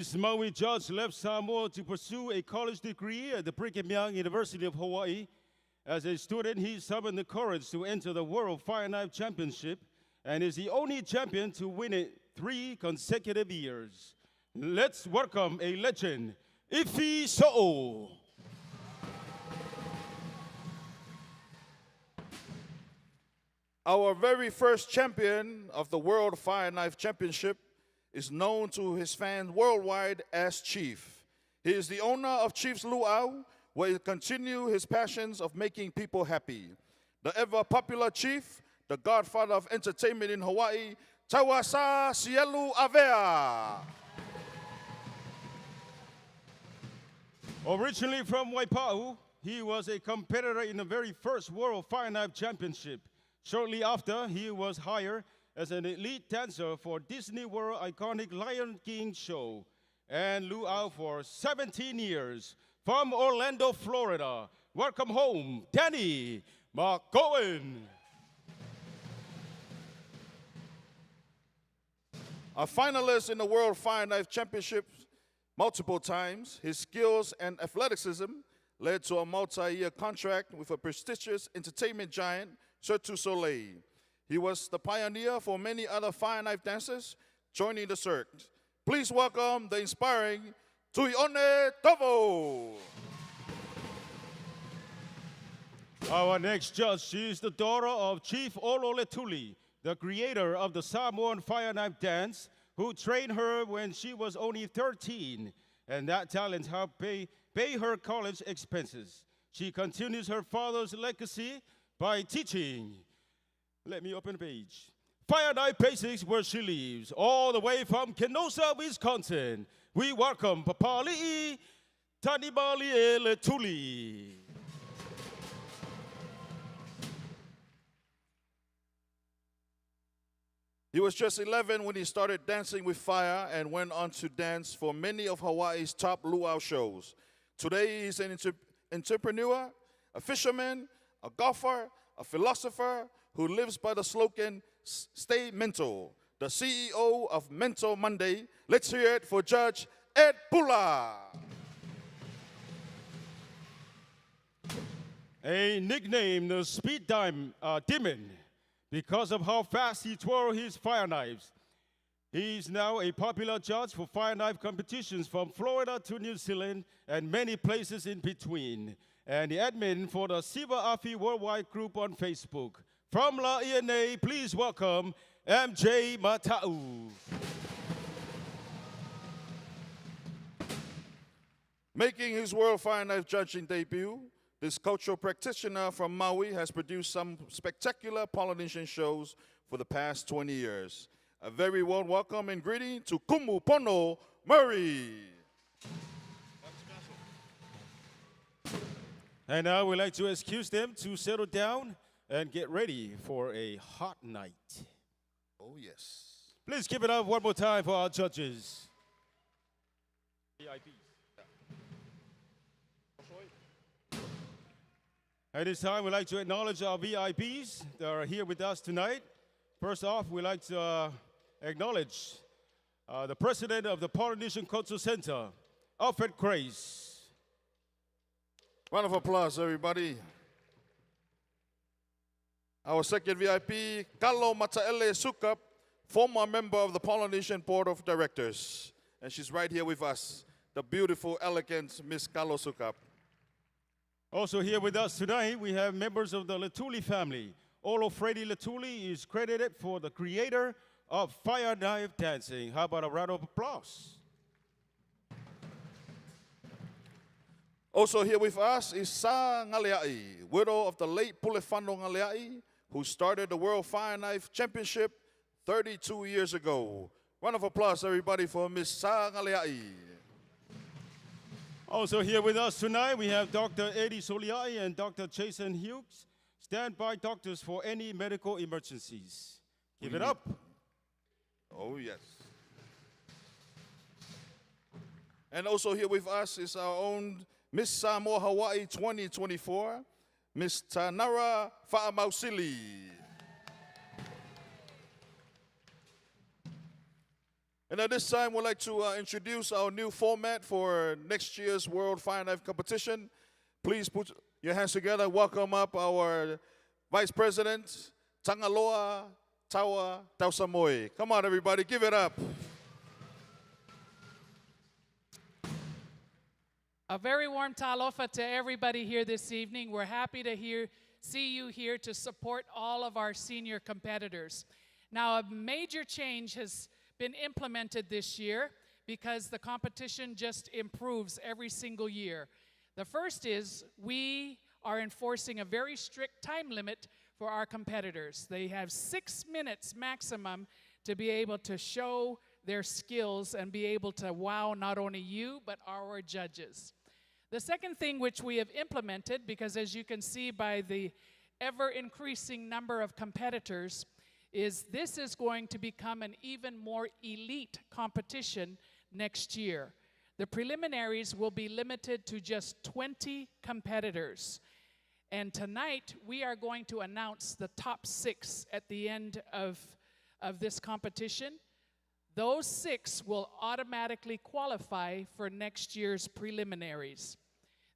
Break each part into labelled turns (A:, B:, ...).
A: This Maui judge left Samoa to pursue a college degree at the Brigham Young University of Hawaii. As a student, he summoned the courage to enter the World Fireknife Championship and is the only champion to win it 3 consecutive years. Let's welcome a legend, Ifi So'o.
B: Our very first champion of the World Fireknife Championship is known to his fans worldwide as Chief. He is the owner of Chief's Luau, where he continues his passions of making people happy. The ever-popular Chief, the godfather of entertainment in Hawaii, Tawasa Sielu Avea.
A: Originally from Waipahu, he was a competitor in the very first World Fireknife Championship. Shortly after, he was hired as an elite dancer for Disney World iconic Lion King show and luau for 17 years. From Orlando, Florida, welcome home, Danny McGowan.
B: A finalist in the World Fireknife Championship multiple times, his skills and athleticism led to a multi-year contract with a prestigious entertainment giant, Cirque du Soleil. He was the pioneer for many other Fireknife dancers joining the Cirque. Please welcome the inspiring Tuione Tovo.
A: Our next judge, she is the daughter of Chief Ololetuli, the creator of the Samoan Fireknife dance, who trained her when she was only 13, and that talent helped pay her college expenses. She continues her father's legacy by teaching. Let me open the page. Fireknife Basics, where she lives, all the way from Kenosha, Wisconsin. We welcome Papali'i Tanimali'eletuli.
B: He was just 11 when he started dancing with fire and went on to dance for many of Hawaii's top luau shows. Today, he's an entrepreneur, a fisherman, a golfer, a philosopher who lives by the slogan, Stay Mental, the CEO of Mental Monday. Let's hear it for Judge Ed Pula.
A: A nickname, the Speed Demon, because of how fast he twirled his fire knives. He's now a popular judge for fire knife competitions from Florida to New Zealand and many places in between, and the admin for the Siva Afi Worldwide Group on Facebook. From La INA, please welcome MJ Mata'u.
B: Making his World Fireknife judging debut, this cultural practitioner from Maui has produced some spectacular Polynesian shows for the past 20 years. A very warm welcome and greeting to Kumu Pono Murray.
A: And now we'd like to excuse them to settle down and get ready for a hot night.
B: Oh, yes.
A: Please give it up one more time for our judges. At this time, we'd like to acknowledge our VIPs that are here with us tonight. First off, we'd like to acknowledge the president of the Polynesian Cultural Center, Alfred Grace.
B: Round of applause, everybody. Our second VIP, Kalo Mataele Sukup, former member of the Polynesian Board of Directors. And she's right here with us, the beautiful, elegant Miss Kalo Sukup.
A: Also here with us tonight, we have members of the Letuli family. Olofredi Letuli is credited for the creator of fire knife dancing. How about a round of applause?
B: Also here with us is Sa Ngalea'i, widow of the late Pulefano Ngalea'i, who started the World Fireknife Championship 32 years ago. Round of applause, everybody, for Miss Sa Ngalea'i.
A: Also here with us tonight, we have Dr. Eddie Soliai and Dr. Jason Hughes, standby doctors for any medical emergencies. Give it up.
B: Oh, yes. And also here with us is our own Miss Samoa Hawaii 2024, Miss Tanara Fa'amausili. And at this time, we'd like to introduce our new format for next year's World Fireknife Competition. Please put your hands together. Welcome up our Vice President, Tangaloa Tawa Tausamoe. Come on, everybody, give it up.
C: A very warm talofa to everybody here this evening. We're happy to see you here to support all of our senior competitors. Now, a major change has been implemented this year because the competition just improves every single year. The first is we are enforcing a very strict time limit for our competitors. They have 6 minutes maximum to be able to show their skills and be able to wow not only you, but our judges. The second thing which we have implemented, because as you can see by the ever-increasing number of competitors, is this is going to become an even more elite competition next year. The preliminaries will be limited to just 20 competitors. And tonight, we are going to announce the top 6 at the end of this competition. Those 6 will automatically qualify for next year's preliminaries.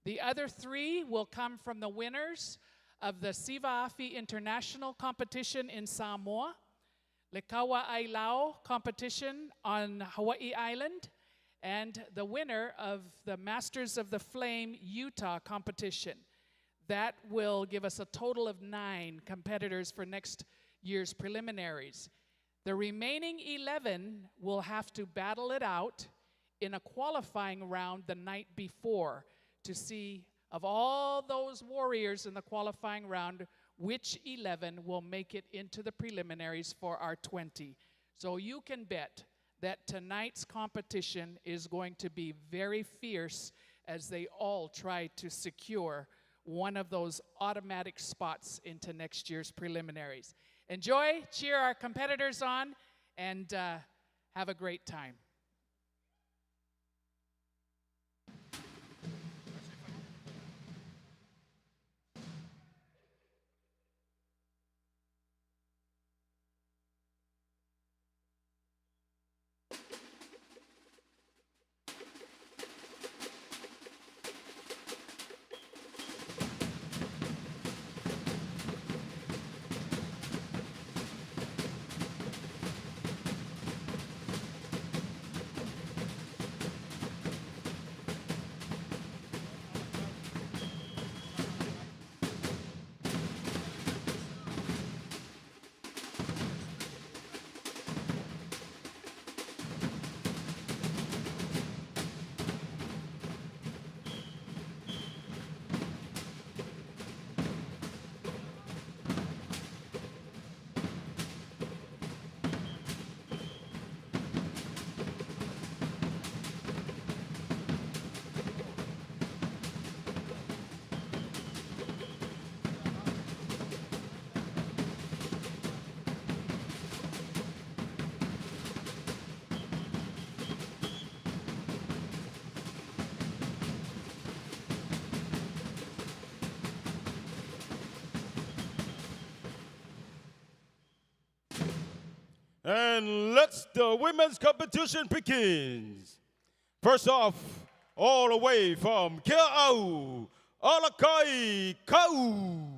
C: The other 3 will come from the winners of the Siva'afi International Competition in Samoa, Lekaua Ailau Competition on Hawaii Island, and the winner of the Masters of the Flame Utah Competition. That will give us a total of 9 competitors for next year's preliminaries. The remaining 11 will have to battle it out in a qualifying round the night before to see, of all those warriors in the qualifying round, which 11 will make it into the preliminaries for our 20. So you can bet that tonight's competition is going to be very fierce as they all try to secure one of those automatic spots into next year's preliminaries. Enjoy, cheer our competitors on, and have a great time.
A: And the women's competition begins. First off, all the way from Kea'au, Alakai Kau.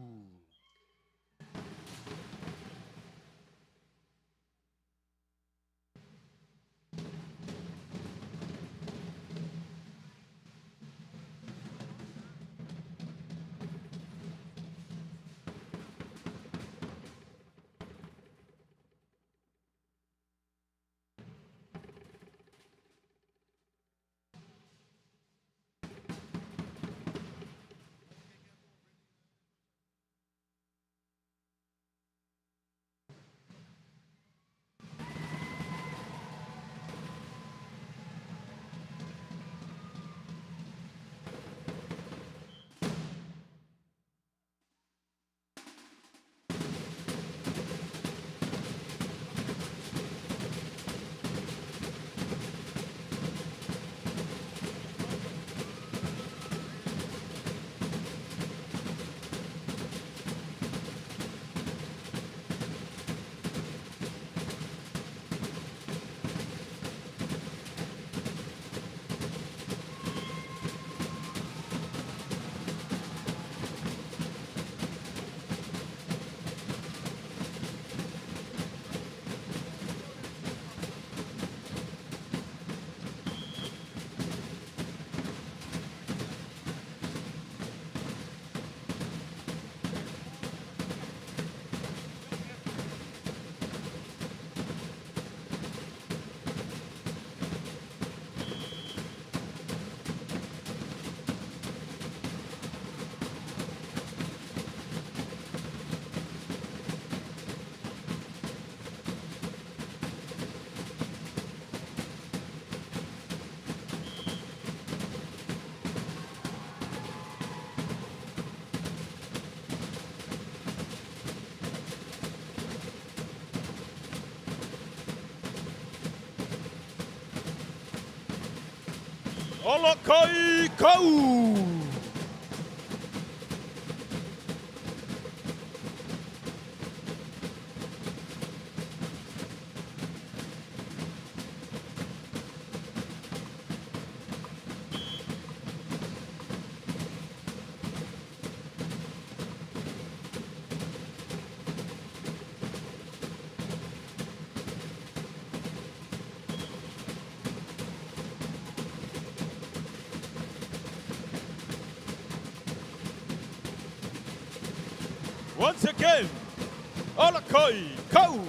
A: Alakai Kau. Once again, Alakai Kau.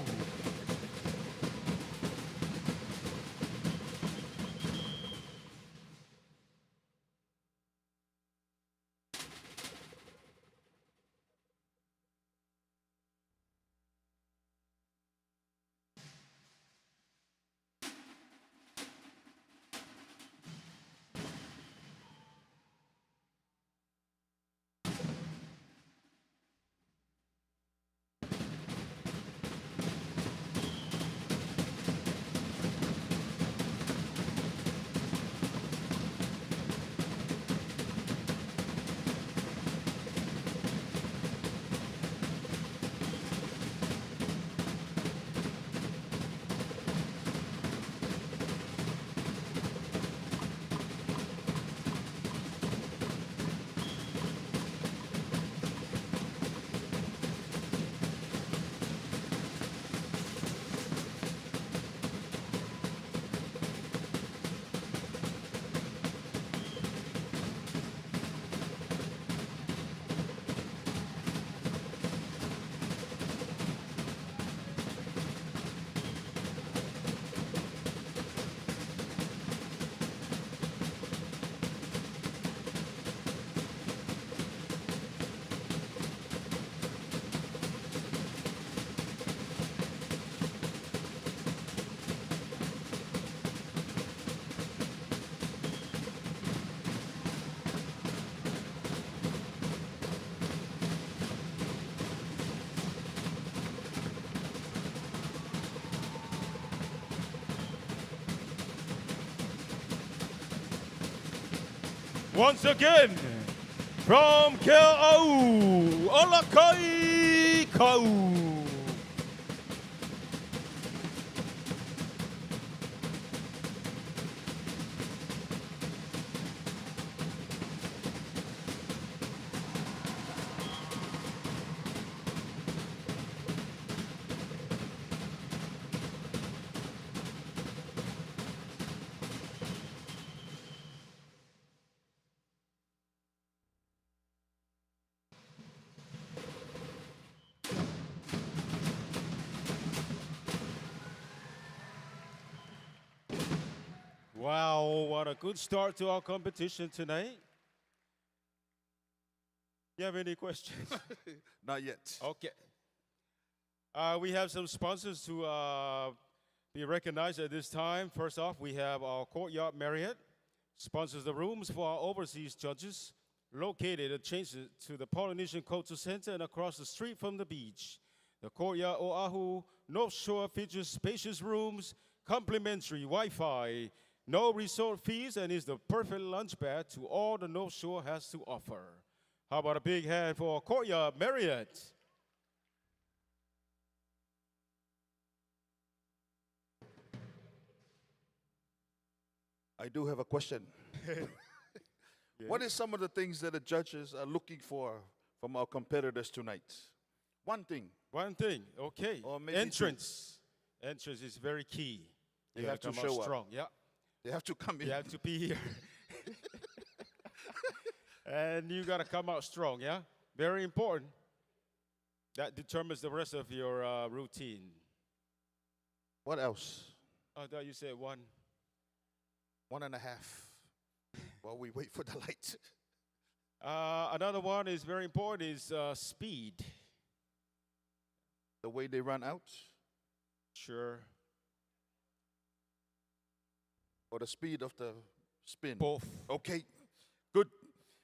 A: Once again, from Ke'au, Alakai Kau. Wow, what a good start to our competition tonight. You have any questions?
B: Not yet.
A: Okay. We have some sponsors to be recognized at this time. First off, we have our Courtyard Marriott, sponsors the rooms for our overseas judges, located adjacent to the Polynesian Culture Center and across the street from the beach. The Courtyard Oahu North Shore features spacious rooms, complimentary Wi-Fi, no resort fees, and is the perfect lunch pad to all the North Shore has to offer. How about a big hand for Courtyard Marriott?
B: I do have a question. What is some of the things that the judges are looking for from our competitors tonight? One thing.
A: One thing, okay.
B: Or maybe
A: entrance. Entrance is very key.
B: They
A: You
B: have
A: gotta
B: to
A: come out
B: show up.
A: strong. Yeah.
B: They have to come in.
A: You have to be here. And you got to come out strong, yeah? Very important. That determines the rest of your routine.
B: What else?
A: I thought you said one.
B: 1.5. While we wait for the light.
A: Another one is very important is speed.
B: The way they run out?
A: Sure.
B: Or the speed of the spin?
A: Both.
B: Okay, good.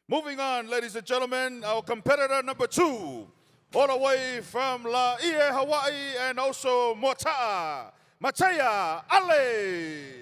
B: Moving on, ladies and gentlemen, our competitor number 2, all the way from Laie, Hawaii, and also Mota'a, Matea Ale.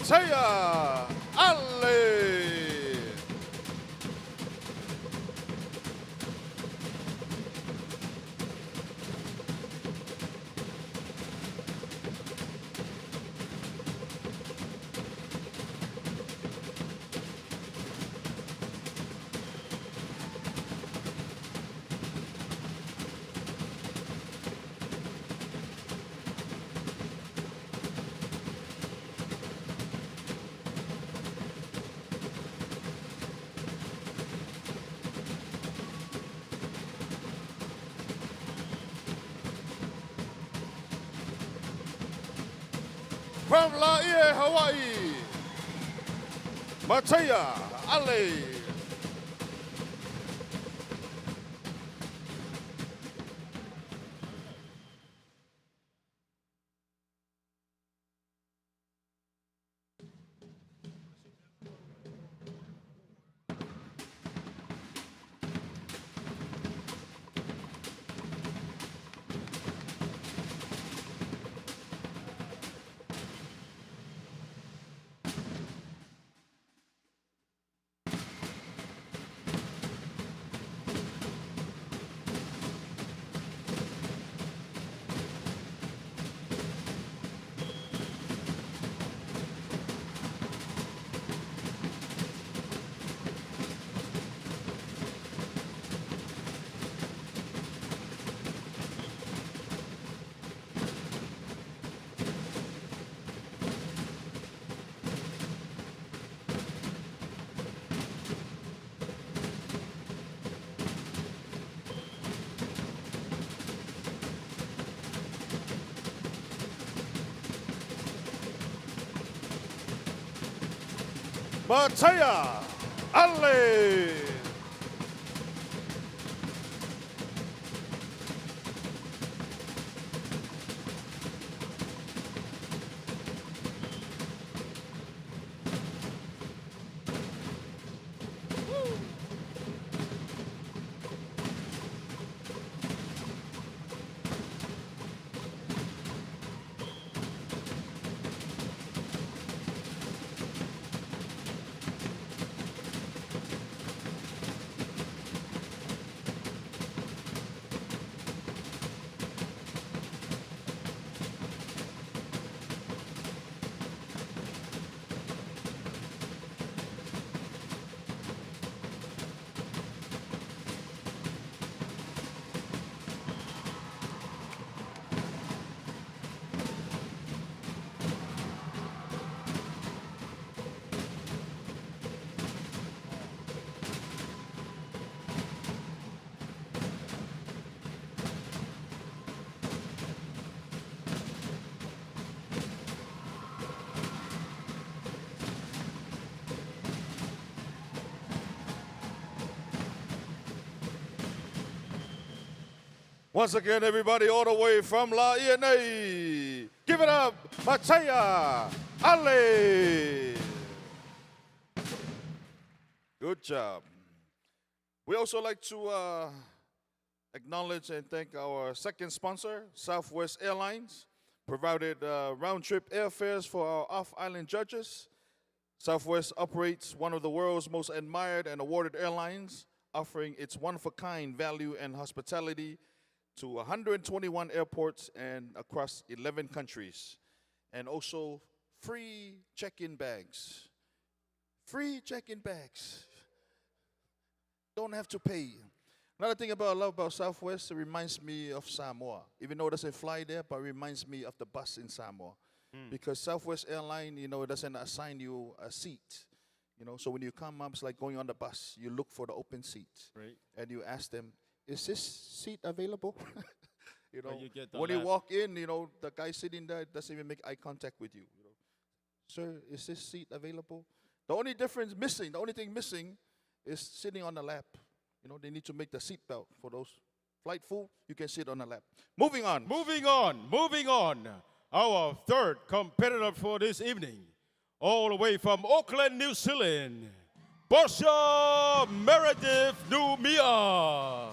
B: Matea Ale. From Laie, Hawaii, Matea Ale. Matea Ale. Once again, everybody, all the way from Laie. Give it up, Matea Ale. Good job. We also like to acknowledge and thank our second sponsor, Southwest Airlines, provided round-trip airfares for our off-island judges. Southwest operates one of the world's most admired and awarded airlines, offering its one-of-a-kind value and hospitality to 121 airports and across 11 countries. And also free check-in bags. Free check-in bags. Don't have to pay. Another thing I love about Southwest, it reminds me of Samoa. Even though it doesn't fly there, but it reminds me of the bus in Samoa. Because Southwest Airline, it doesn't assign you a seat. So when you come up, it's like going on the bus. You look for the open seat.
A: Right.
B: And you ask them, is this seat available?
A: When
B: you walk in, the guy sitting there doesn't even make eye contact with you. Sir, is this seat available? The only thing missing is sitting on the lap. They need to make the seat belt for those flight full. You can sit on the lap. Moving on.
A: Moving on. Our third competitor for this evening, all the way from Auckland, New Zealand, Borsha Meredith Numia.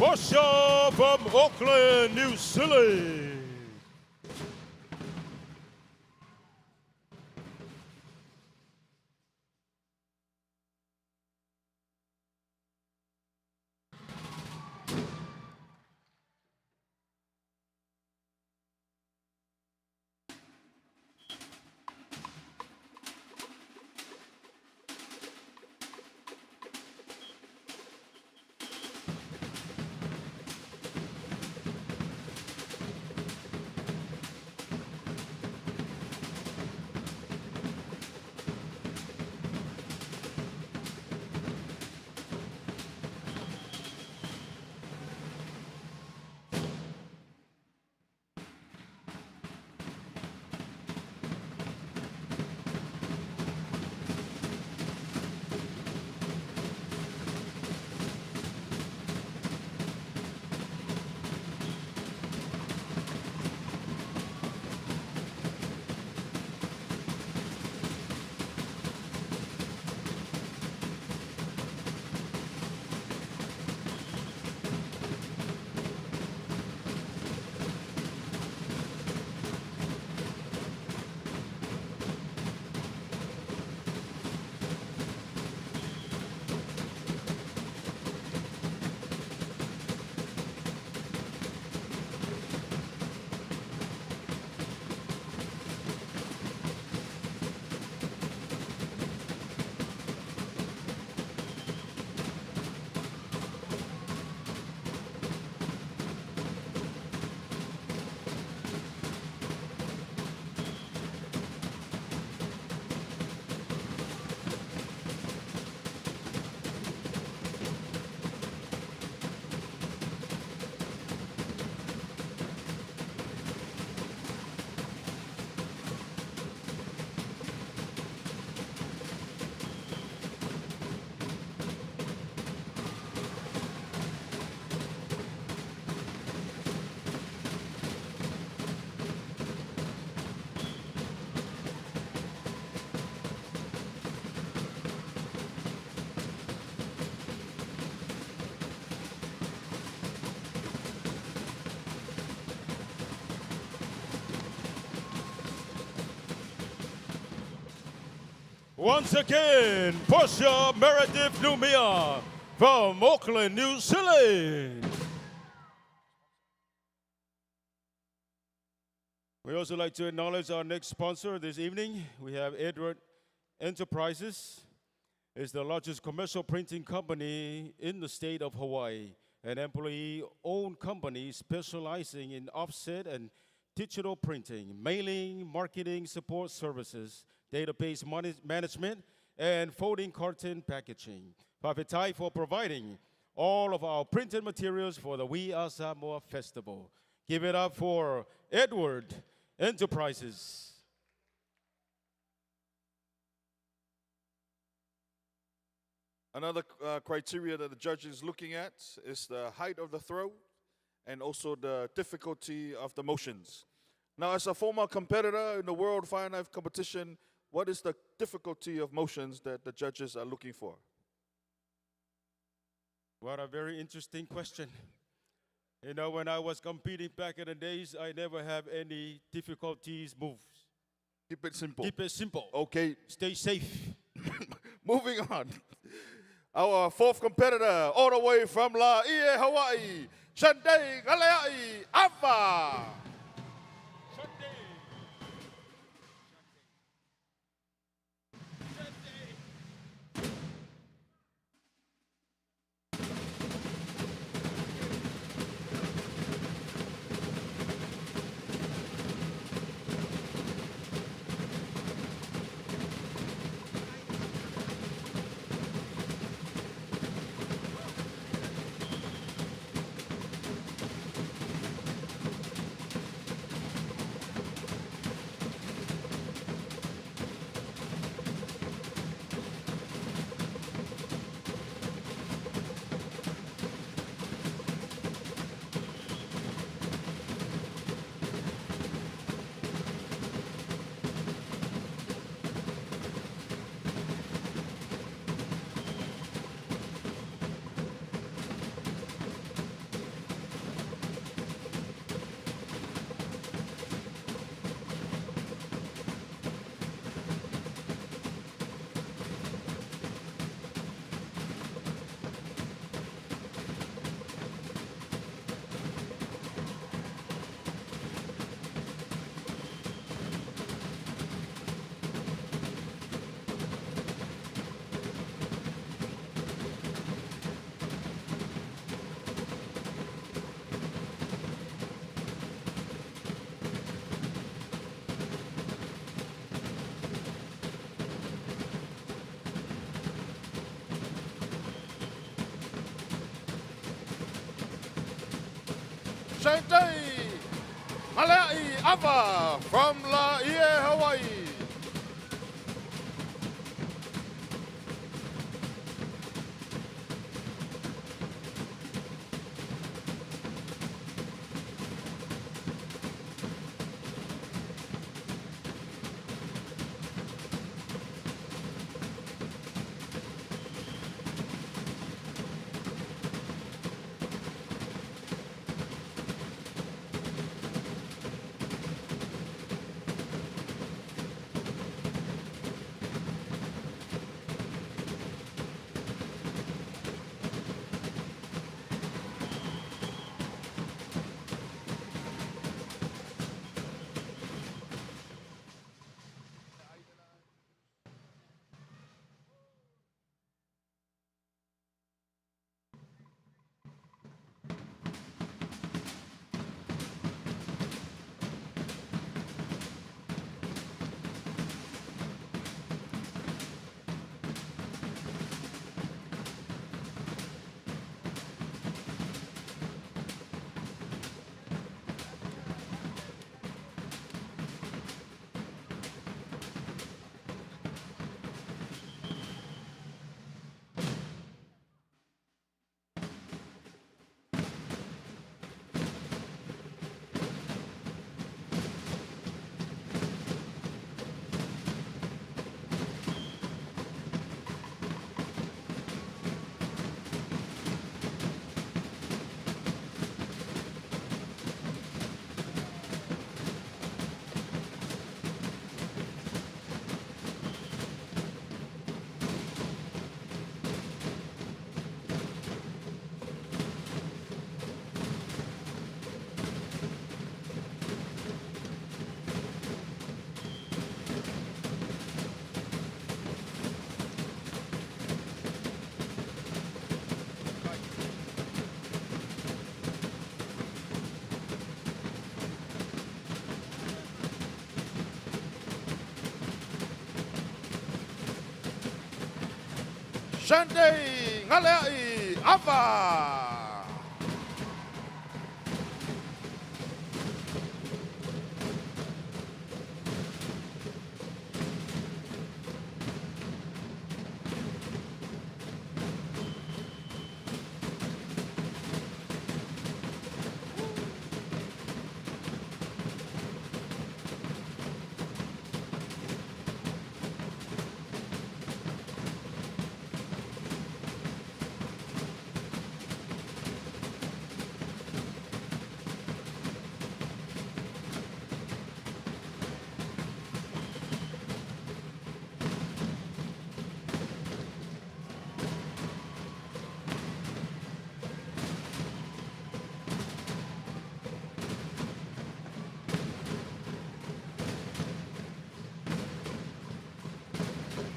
A: Portia from Auckland, New Zealand. Once again, Portia Meredith Numia from Auckland, New Zealand. We also like to acknowledge our next sponsor this evening. We have Edward Enterprises. It's the largest commercial printing company in the state of Hawaii, an employee-owned company specializing in offset and digital printing, mailing, marketing support services, database management, and folding carton packaging. Papetai for providing all of our printed materials for the We Are Samoa Festival. Give it up for Edward Enterprises.
B: Another criteria that the judge is looking at is the height of the throw and also the difficulty of the motions. Now, as a former competitor in the World Fireknife competition, what is the difficulty of motions that the judges are looking for?
A: What a very interesting question. You know, when I was competing back in the days, I never have any difficulties moves.
B: Keep it simple.
A: Keep it simple.
B: Okay.
A: Stay safe.
B: Moving on. Our fourth competitor, all the way from Laie, Hawaii, Shandei Galeai Ava. Shantay Mala'i Ava from Laie, Hawaii. Shantay Mala'i Ava.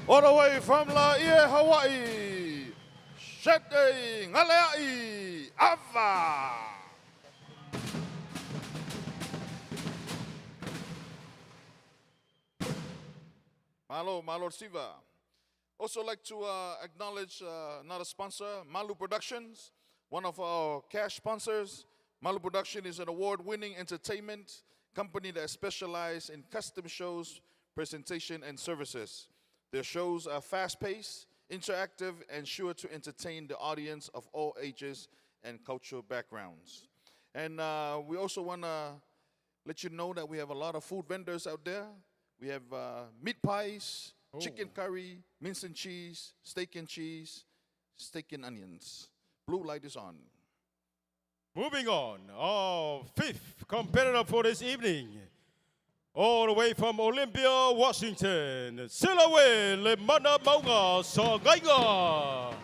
B: All the way from Laie, Hawaii, Shantay Mala'i Ava. Malo, Malo Siva. Also like to acknowledge another sponsor, Malu Productions, one of our cash sponsors. Malu Production is an award-winning entertainment company that specializes in custom shows, presentation, and services. Their shows are fast-paced, interactive, and sure to entertain the audience of all ages and cultural backgrounds. And we also want to let you know that we have a lot of food vendors out there. We have meat pies, chicken curry, mince and cheese, steak and onions. Blue light is on.
A: Moving on, our fifth competitor for this evening. All the way from Olympia, Washington, Silawe Le Mana Maunga Sagaiga.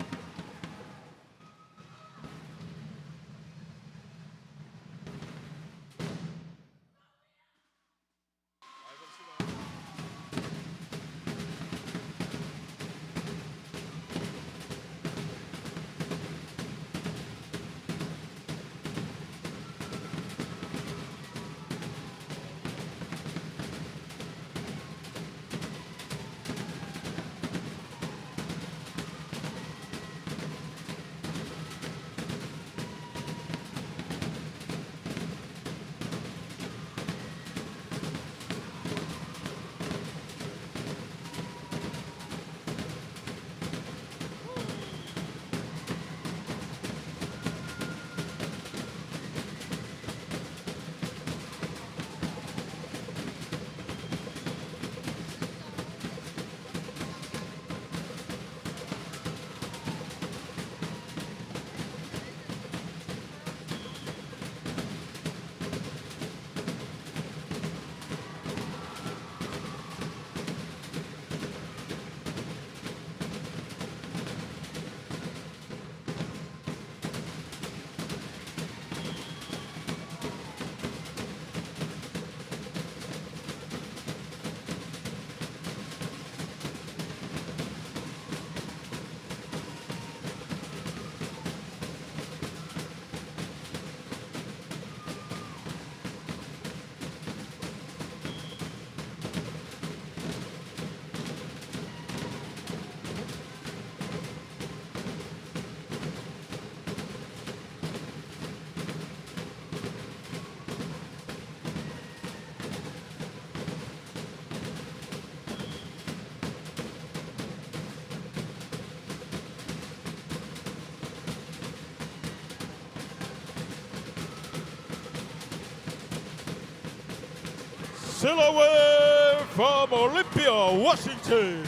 A: silhouette from Olympia, Washington.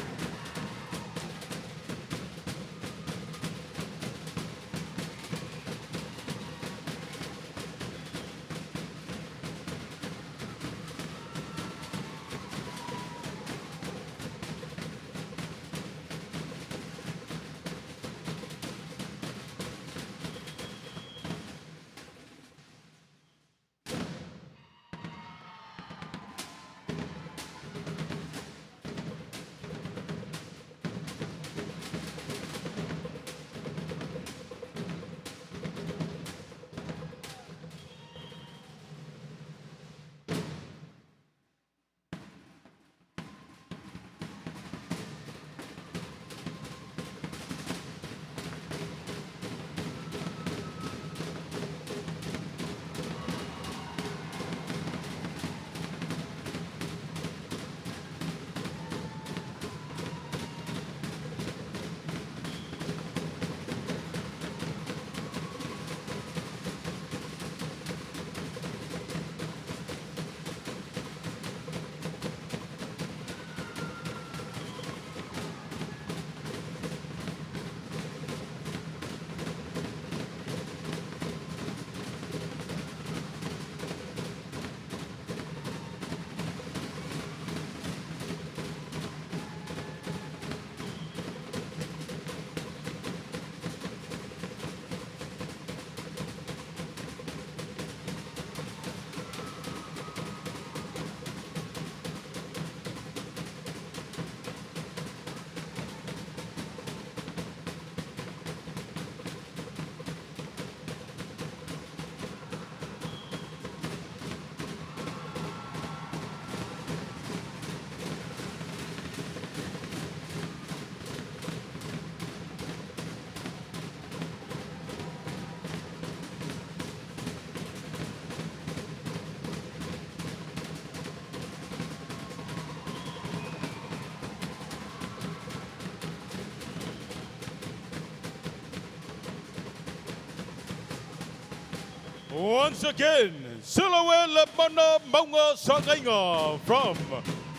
A: Once again, silhouette Lemana Maunga Sagainga from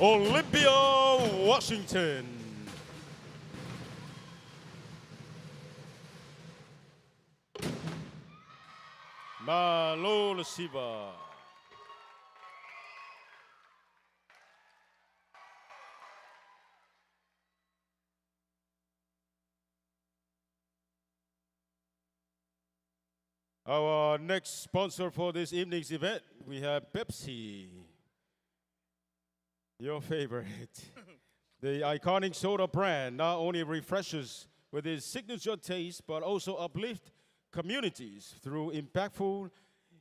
A: Olympia, Washington. Malo Lasiva. Our next sponsor for this evening's event, we have Pepsi. Your favorite. The iconic soda brand not only refreshes with its signature taste, but also uplifts communities through impactful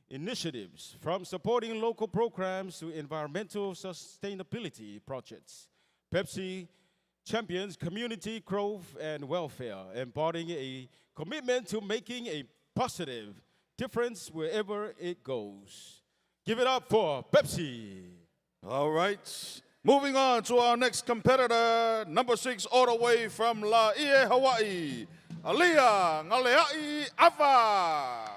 A: initiatives, from supporting local programs to environmental sustainability projects. Pepsi champions community growth and welfare, embodying a commitment to making a positive difference wherever it goes. Give it up for Pepsi.
B: All right. Moving on to our next competitor, number 6, all the way from Laie, Hawaii, Aliyah Ngalea'i Ava.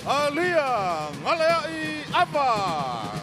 B: Aliyah Ngalea'i Ava.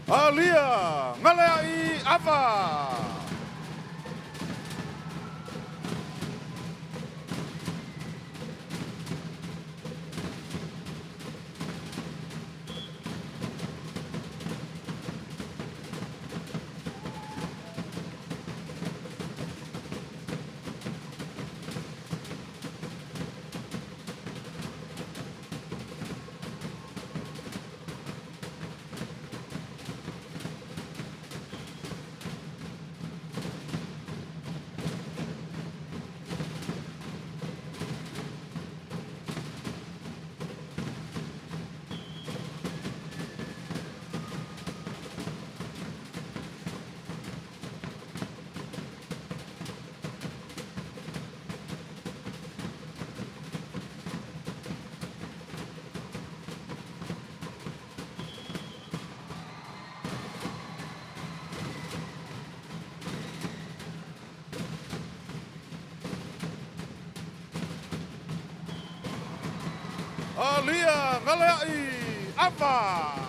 B: Alia Ngaleai Ava. Alia Ngaleai Ava.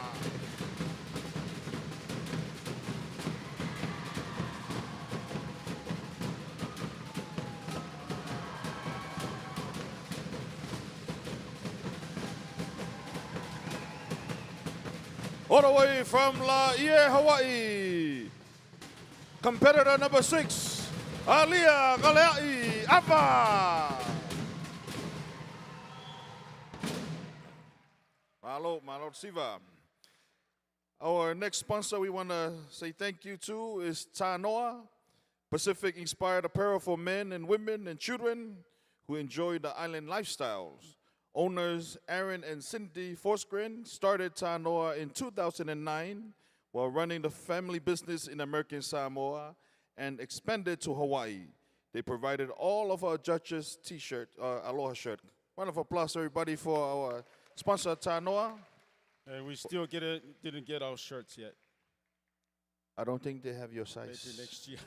B: All the way from Laie, Hawaii, competitor number 6, Alia Ngaleai Ava. Malo Siva. Our next sponsor we want to say thank you to is Tanoa, Pacific-inspired apparel for men and women and children who enjoy the island lifestyles. Owners Aaron and Cindy Forsgren started Tanoa in 2009 while running the family business in American Samoa and expanded to Hawaii. They provided all of our judges' t-shirt, aloha shirt. Round of applause, everybody, for our sponsor Tanoa.
A: And we still didn't get our shirts yet.
B: I don't think they have your size.
A: Maybe next year.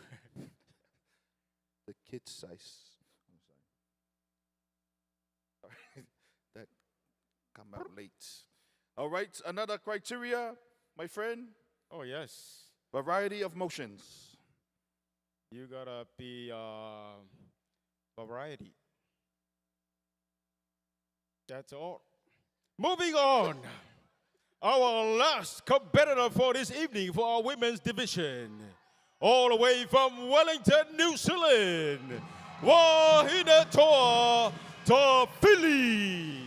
B: The kids' size. Sorry. That come out late. All right, another criteria, my friend.
A: Oh, yes.
B: Variety of motions.
A: You gotta be variety. That's all. Moving on. Our last competitor for this evening for our women's division. All the way from Wellington, New Zealand. Wahine Toa Tofili.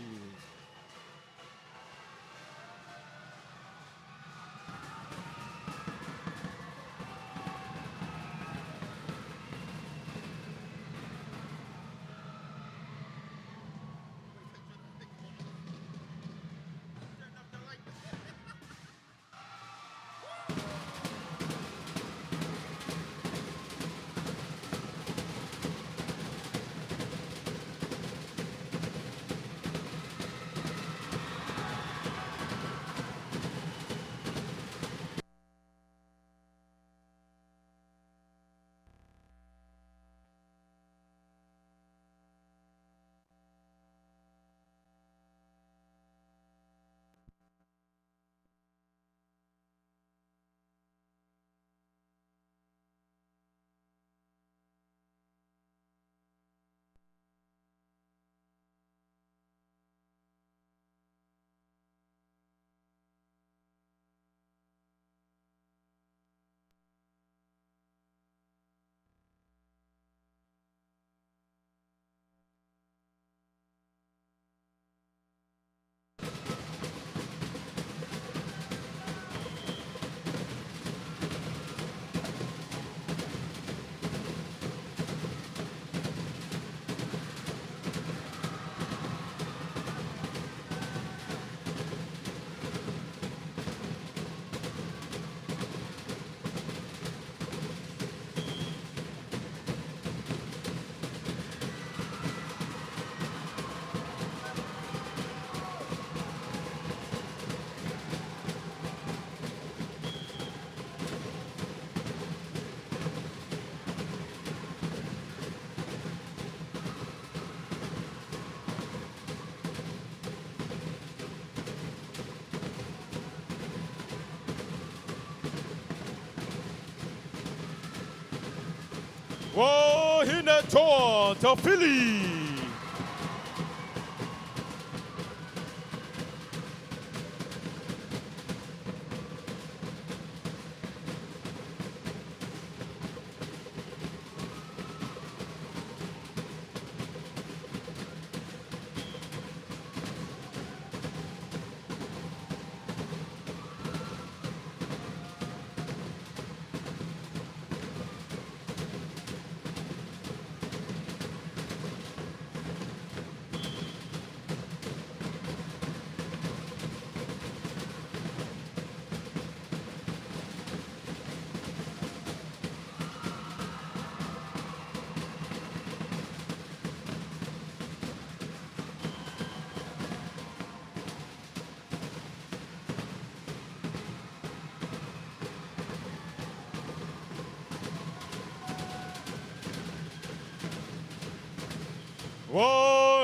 A: Hinatoa to Philly.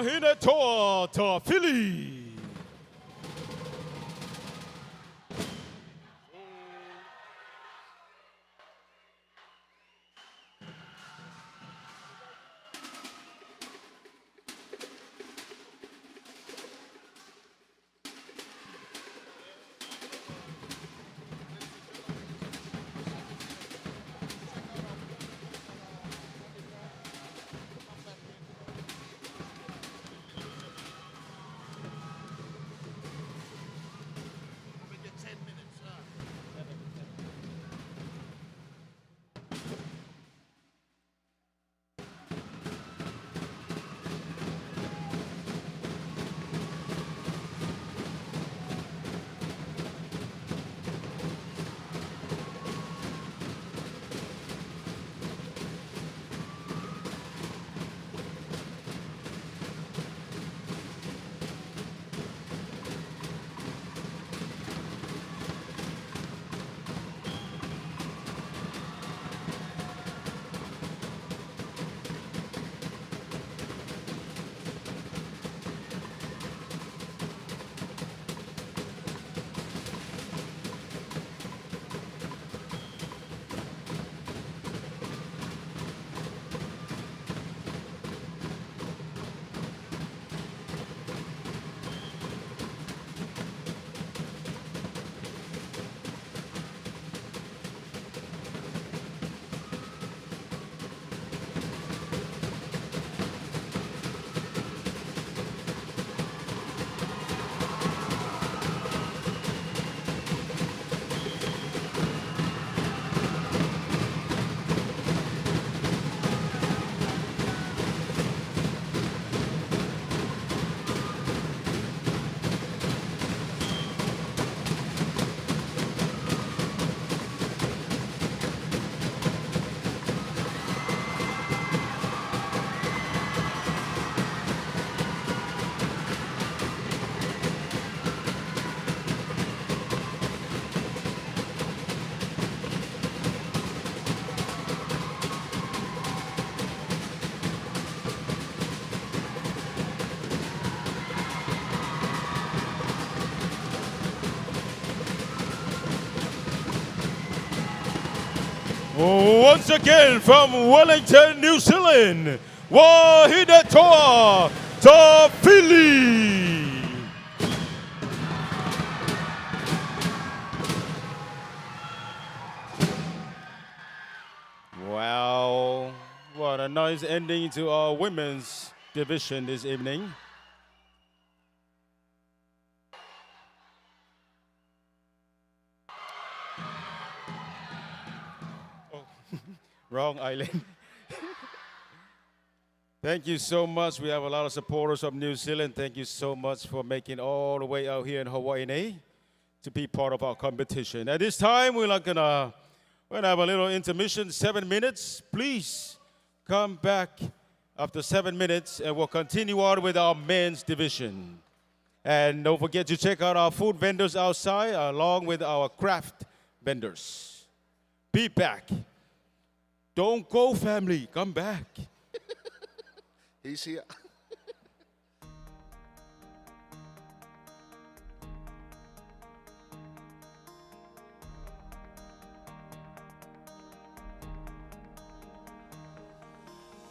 A: Hinatoa to Philly. Once again from Wellington, New Zealand, Hinatoa to Philly. Wow, what a nice ending to our women's division this evening. Wrong island. Thank you so much. We have a lot of supporters from New Zealand. Thank you so much for making all the way out here in Hawaii to be part of our competition. At this time, we're gonna have a little intermission, 7 minutes. Please come back after 7 minutes, and we'll continue on with our men's division. And don't forget to check out our food vendors outside, along with our craft vendors. Be back. Don't go, family. Come back.
B: He's here.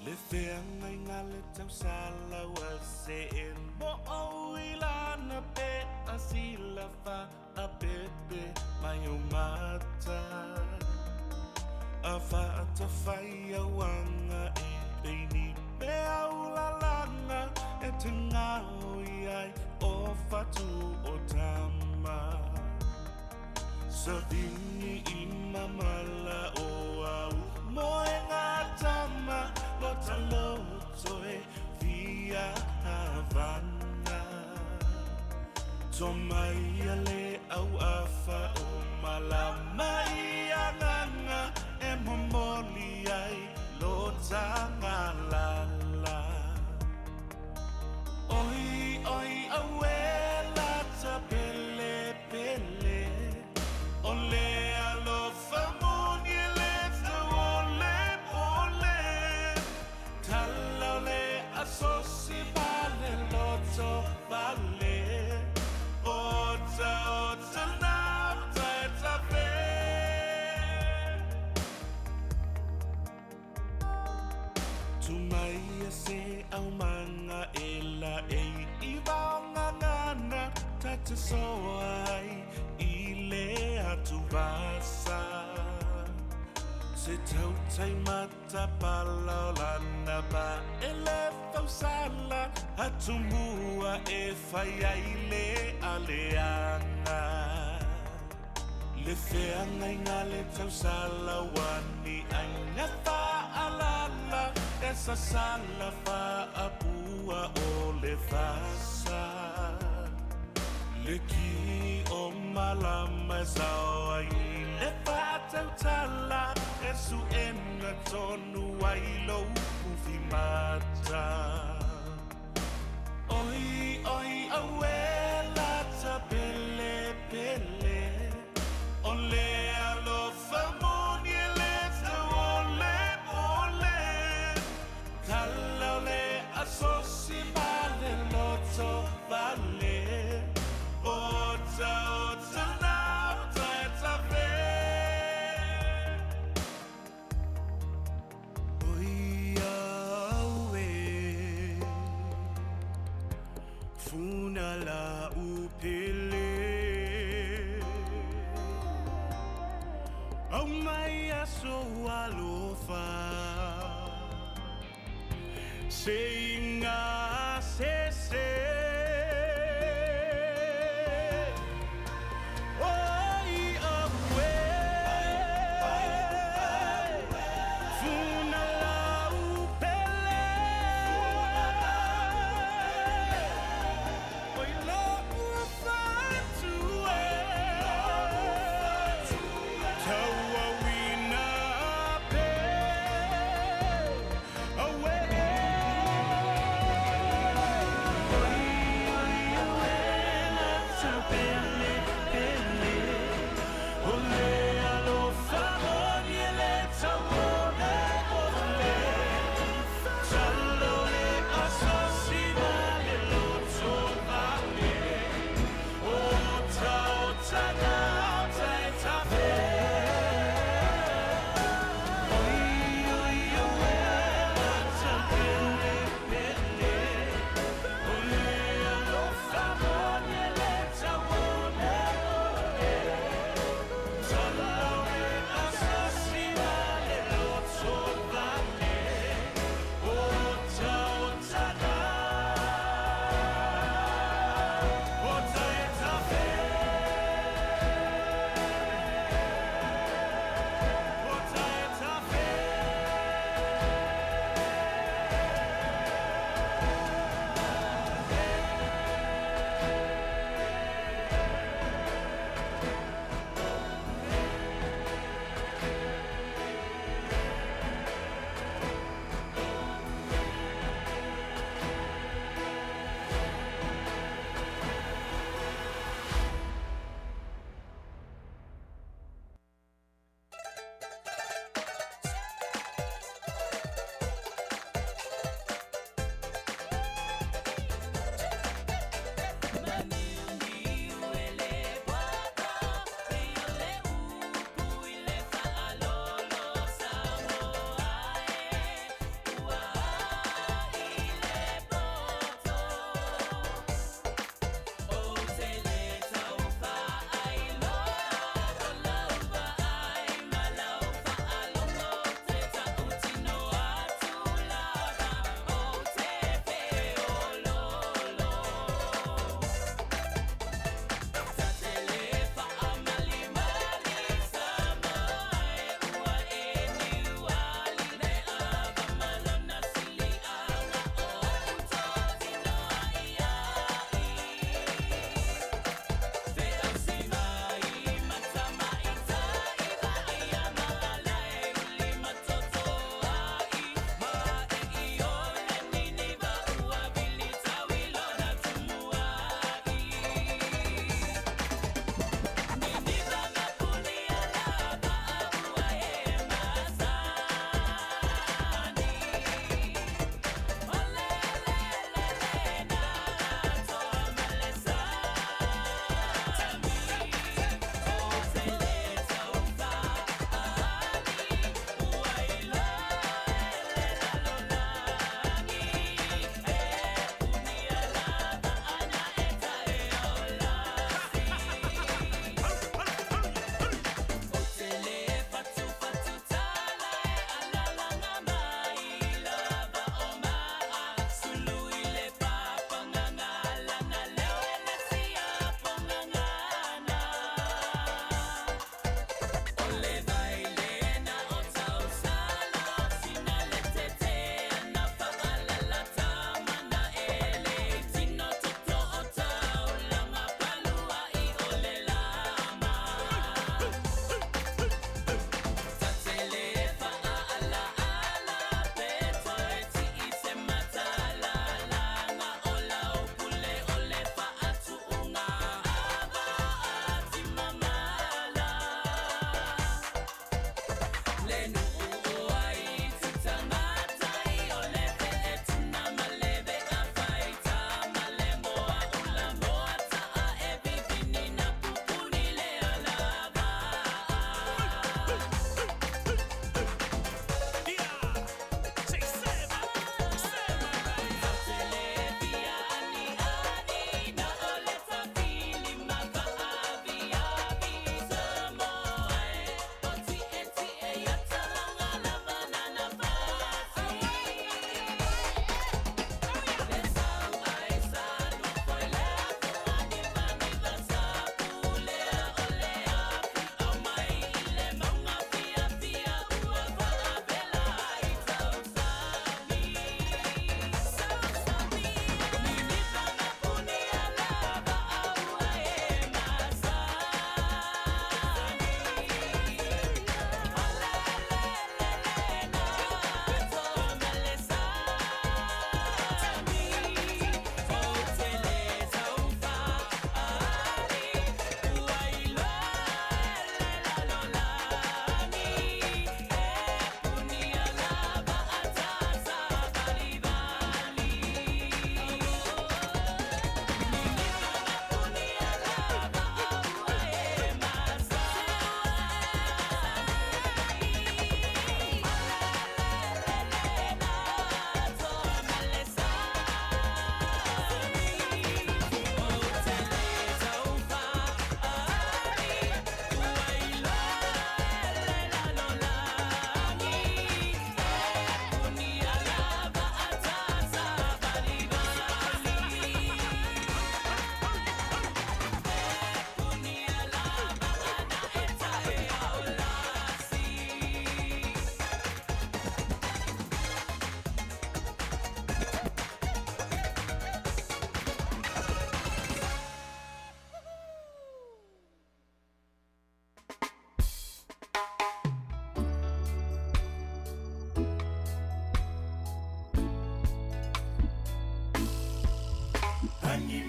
D: Fea ngai ngā le tau sala wa se en mo au ilana pe a sila fa a pepe mai o mata a fa ata fai a wanga e peini me au la langa e te ngau iai o fatu o tama sa vini I mamala o au mo e ngā tama Lota loto e via Havana Tomai ale au afa o malama I anganga E momoli ai lota ngalala Oi, oi, awela ta pele pele Ole alofa moni lefta ole ole Talale asosi vale loto vale Ota ota nafta eta fe Tumai se au manga ela e iwanga ngana Tata soai ile atu vasa Se tau tai mata palau lana ba ele fau sala Atu mua e fai aile aleana Le fea ngai ngā le tau sala wani Aina wha alala Esa sala wha apua o le fasa Le ki o malama sao ai Le wha tau tala Esu ena tonu ai lo ufi mata Oi, oi, awela ta pele pele Ole alofa moni elefta ole ole Kalaule asosi vale loto vale Ota ota nafta eta fe Funala upele Au mai aso alofa Seinga se Oi awe Funala upele Oi lo ufatu Taua wina pe Awe Oi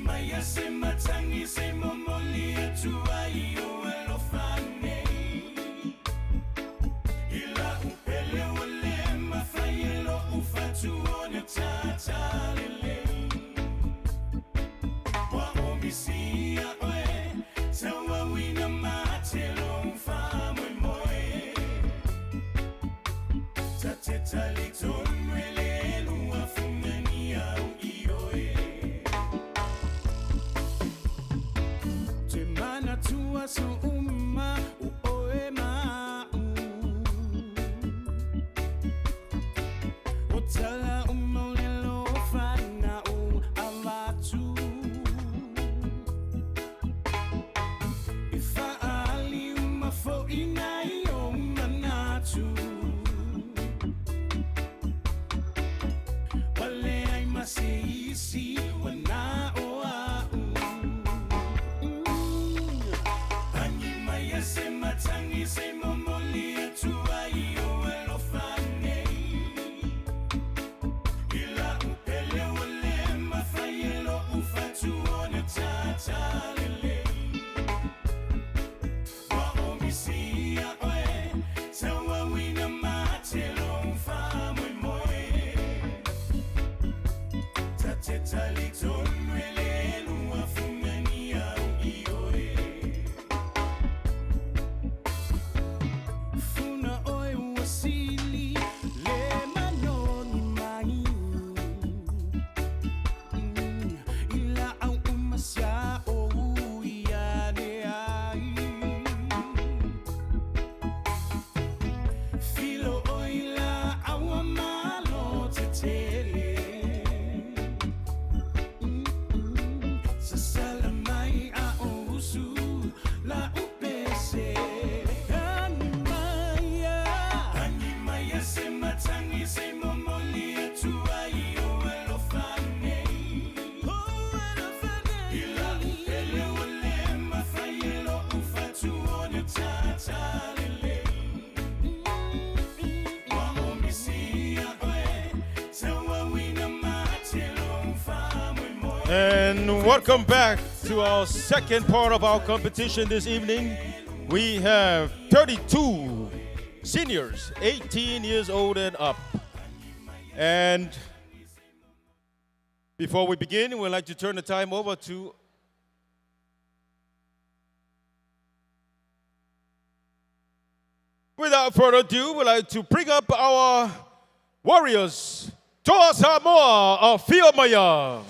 D: Maya se matangi se momoli atua iyo elofane Ila upele wale mafayelo ufatu one tata lele Wa omisia oe tawa wina matelo mfamwe moe Tateta litonwele luwa fungania uioe Temana tua so uma uoema Otala umolelo fana amatu Ifaali umafo inayo manatu Wale ay maseisi wana oa Anyimaya se matangi se momoli atua iyo elofane Ila upele wale mafayelo ufatu one tata lele Wa omisia oe tawa wina matelo mfamwe moe Tateta litonwele luwa fungania uioe Funa oe wasili le manoni mai Ila au umasya o uiane ai Filo oila awa malo tetele Sasalamai a usu la upese Anyimaya se matangi se momoli atua iyo elofane Ila upele wale mafayelo ufatu one tata lele Wa omisia oe tawa wina matelo mfamwe moe
A: And welcome back to our second part of our competition this evening. We have 32 seniors, 18 years old and up. And before we begin, we'd like to turn the time over to without further ado, we'd like to bring up our warriors, Toa Samoa of Fiomaya.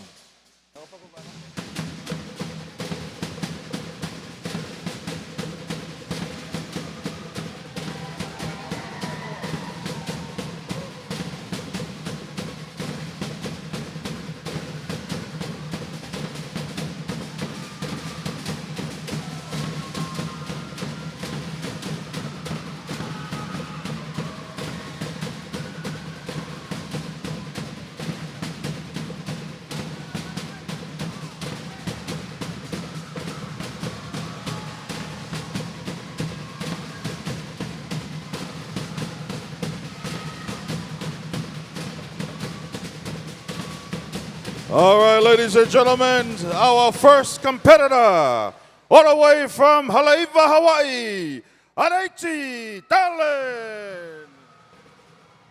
B: All right, ladies and gentlemen, our first competitor, all the way from Haleiwa, Hawaii, Anaiti Talent.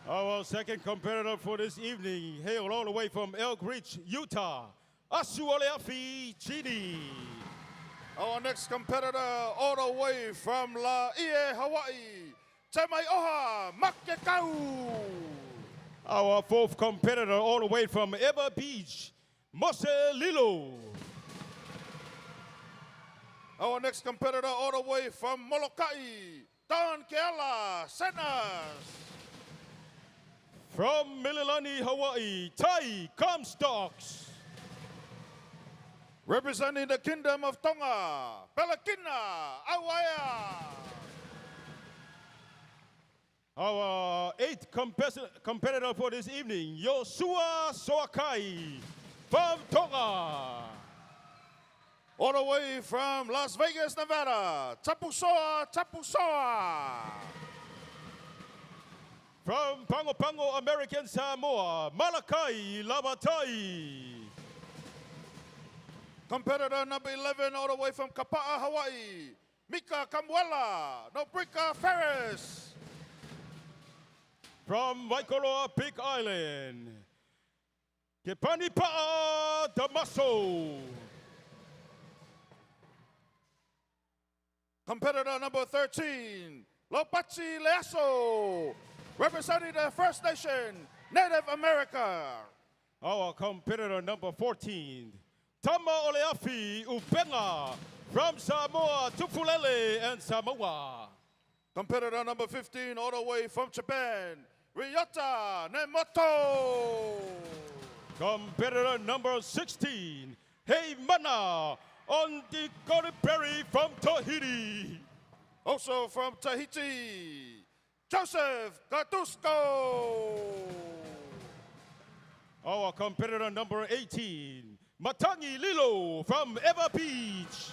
A: Our second competitor for this evening, hailed all the way from Elk Ridge, Utah, Asualeafi Chini.
B: Our next competitor, all the way from Laie, Hawaii, Tamaioha Makekau.
A: Our fourth competitor, all the way from Eva Beach, Mose Lilo.
B: Our next competitor, all the way from Molokai, Don Keala Senas.
A: From Mililani, Hawaii, Tai Comstocks.
B: Representing the Kingdom of Tonga, Pelakina, Awaya.
A: Our eighth competitor for this evening, Yosua Soakai from Tonga.
B: All the way from Las Vegas, Nevada, Tapusoa, Tapusoa.
A: From Pango Pango, American Samoa, Malakai Lavatai.
B: Competitor number 11, all the way from Kapa'a, Hawaii, Mika Kamwela, Nobrika Ferris.
A: From Waikoloa Big Island, Kepanipa'a Damaso.
B: Competitor number 13, Lopachi Leaso, representing the First Nation, Native America.
A: Our competitor number 14, Tama Oleafi Upenga, from Samoa, Tufulele, and Samoa.
B: Competitor number 15, all the way from Japan, Ryota Nemoto.
A: Competitor number 16, Hey Mana, on the Berry from Tahiti.
B: Also from Tahiti, Joseph Gatusco.
A: Our competitor number 18, Matangi Lilo from Eva Beach.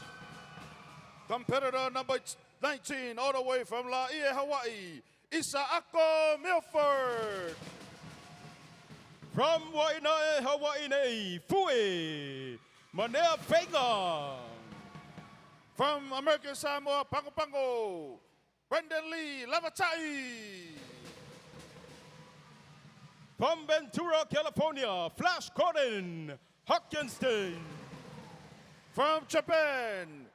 B: Competitor number 19, all the way from Laie, Hawaii, Isaako Milford.
A: From Waianae, Hawaii, Fue, Manea Fenga.
B: From American Samoa, Pango Pango, Brendan Lee Lavatai.
A: From Ventura, California, Flash Gordon Hockenstein.
B: From Japan,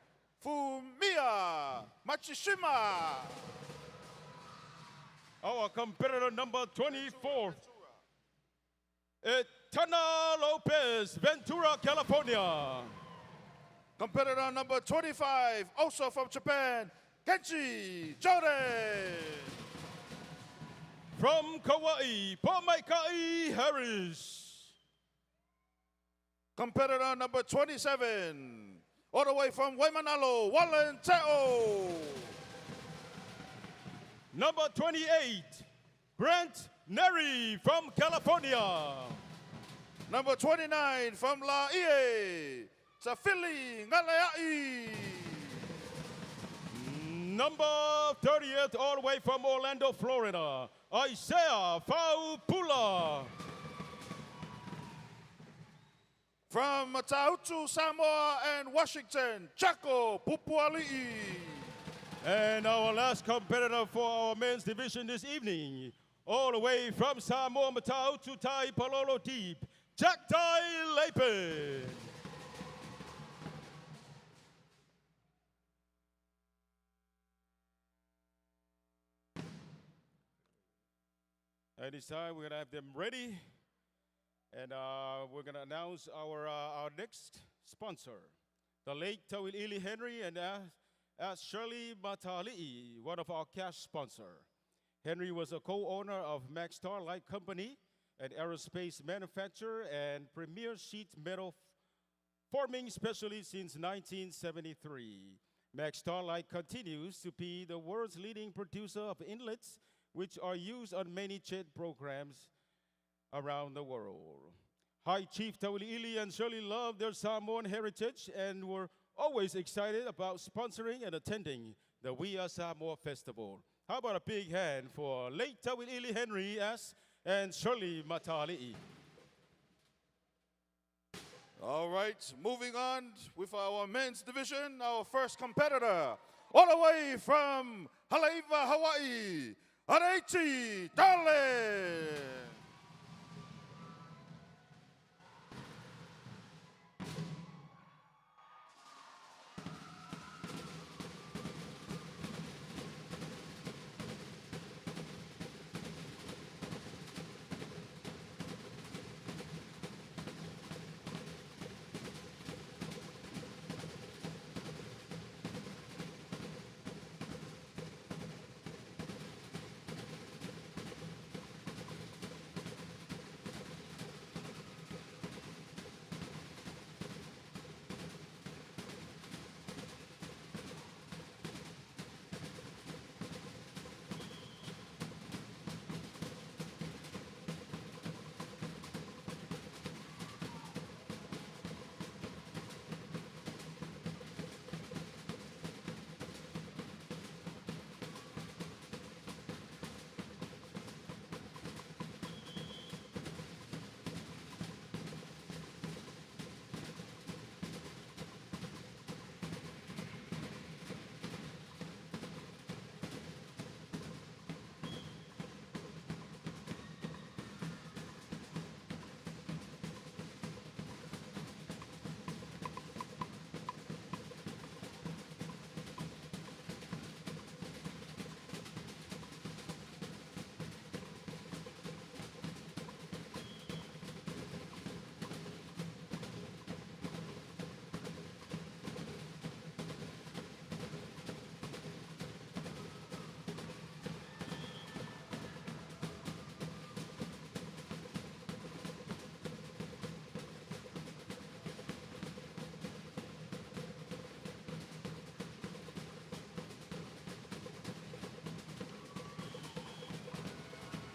B: Fumiya Machishima.
A: Our competitor number 24, Tana Lopez, Ventura, California.
B: Competitor number 25, also from Japan, Kenji Jordan.
A: From Kauai, Pomaikai Harris.
B: Competitor number 27, all the way from Waimanalo, Wallen Teo.
A: Number 28, Grant Neri from California.
B: Number 29, from Laie, Safili Ngaleai.
A: Number 30th, all the way from Orlando, Florida, Isaiah Faupula.
B: From Matautu, Samoa, and Washington, Chaco Pupuali'i.
A: And our last competitor for our men's division this evening, all the way from Samoa, Matautu, Tai Palolo Deep, Jack Tai Lepe. At this time, we're going to have them ready. And we're going to announce our next sponsor, the late Tauilili Henry and Shirley Matali'i, one of our cash sponsors. Henry was a co-owner of Max Starlight Company, an aerospace manufacturer and premier sheet metal forming specialist since 1973. Max Starlight continues to be the world's leading producer of inlets, which are used on many jet programs around the world. High Chief Tauli'ili and Shirley love their Samoan heritage and were always excited about sponsoring and attending the We Are Samoa Festival. How about a big hand for late Tauli'ili Henry and Shirley Matali'i.
B: All right, moving on with our men's division, our first competitor, all the way from Haleiwa, Hawaii, Areichi Darling.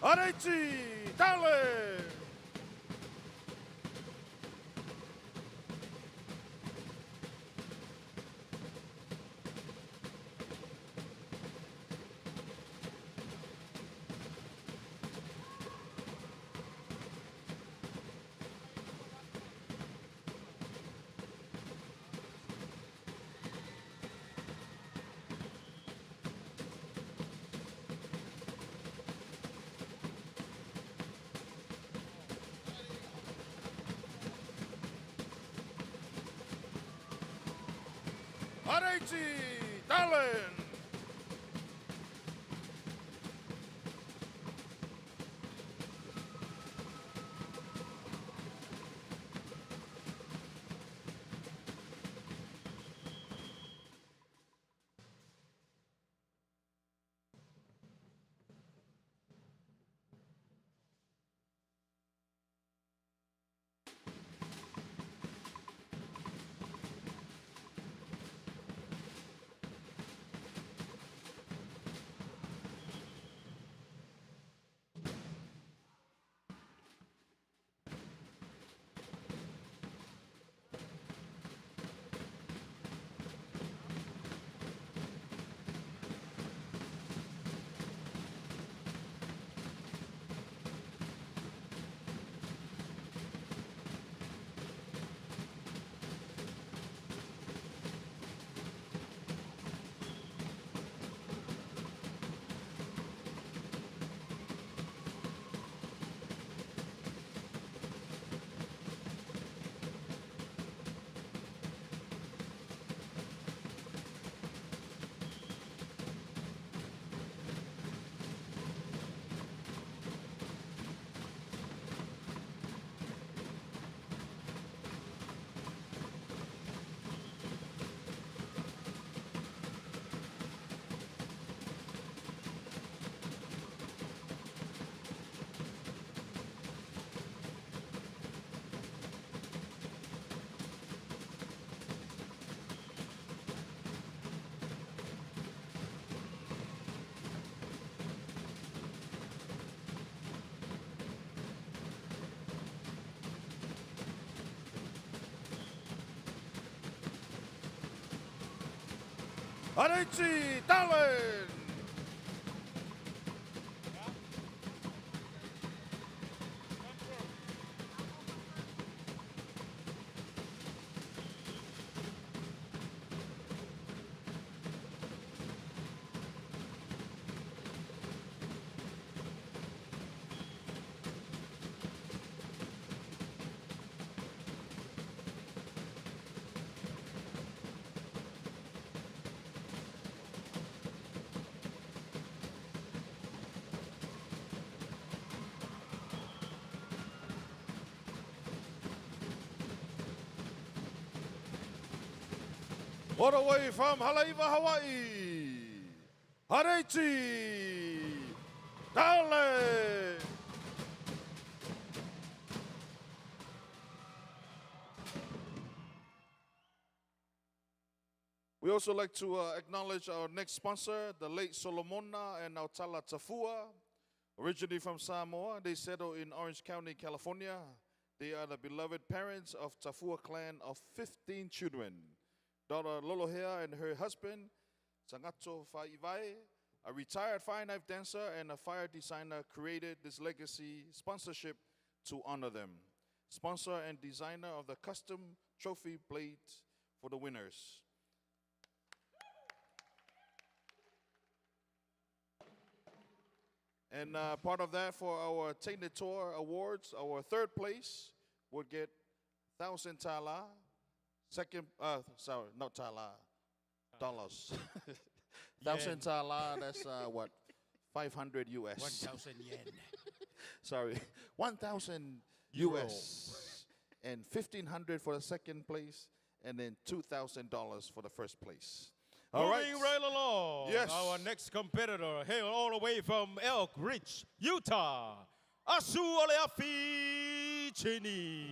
B: Araichi Dale. Araichi Dallin. Araichi Dallin. All the way from Haleiwa, Hawaii, Araichi Dallin. We also like to acknowledge our next sponsor, the late Solomona and Nautala Tafua. Originally from Samoa, they settled in Orange County, California. They are the beloved parents of Tafua clan of 15 children. Daughter Lolohea and her husband, Sangato Faiwai, a retired fire knife dancer and a fire designer, created this legacy sponsorship to honor them. Sponsor and designer of the custom trophy blades for the winners. And part of that for our Tainted Tour Awards, our third place would get 1,000 tala. Second, sorry, not tala, dollars. 1,000 tala, that's what, 500 US.
A: 1,000 yen.
B: Sorry, 1,000 US. And 1,500 for the second place, and then $2,000 for the first place. All right.
A: Moving right along.
B: Yes.
A: Our next competitor, hail all the way from Elk Ridge, Utah, Asu Oleafi Chini.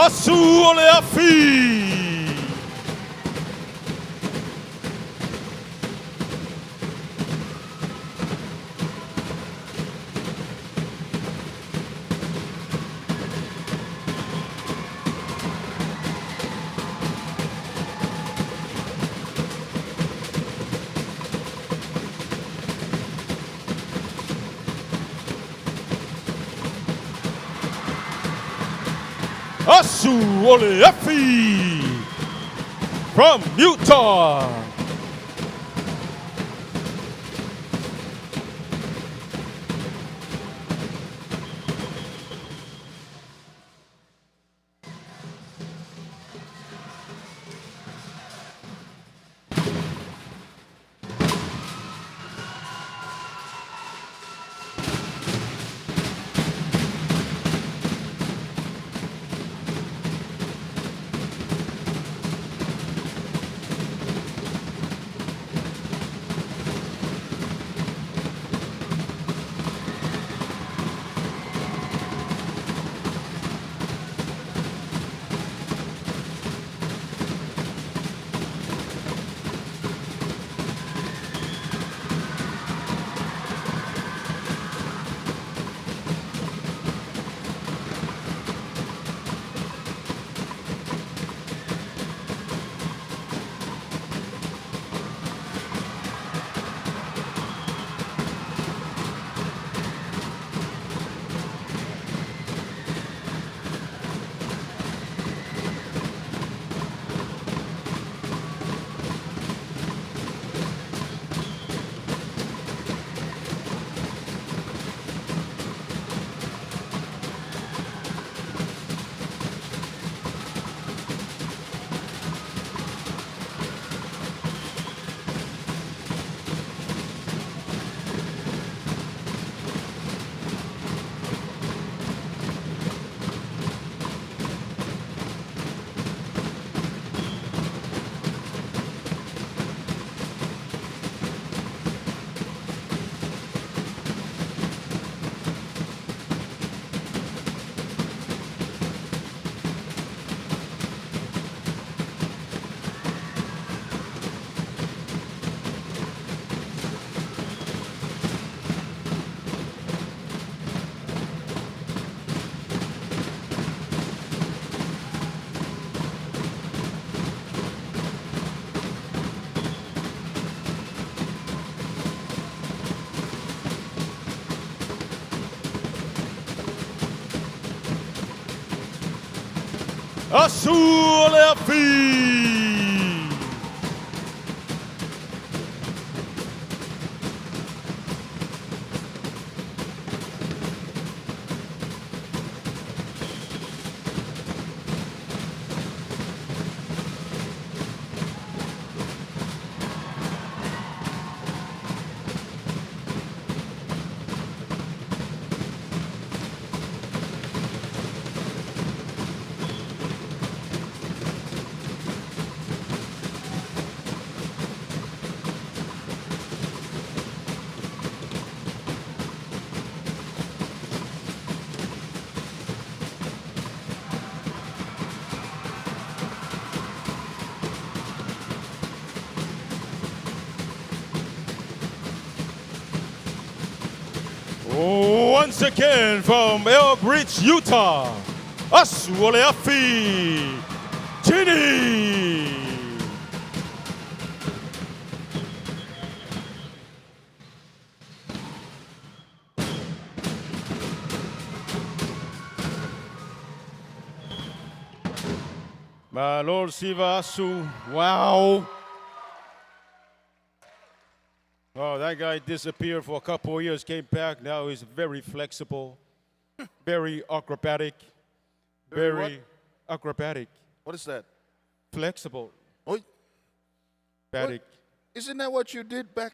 A: Asu ole afi. Asu ole afi. From Utah. Asu ole afi. Once again from Elbridge, Utah, Asu ole afi. Chini. My Lord Siva Asu, wow. Oh, that guy disappeared for a couple of years, came back. Now he's very flexible, very acrobatic, very acrobatic,
B: What is that?
A: flexible,
B: Oh,
A: batic.
B: isn't that what you did back?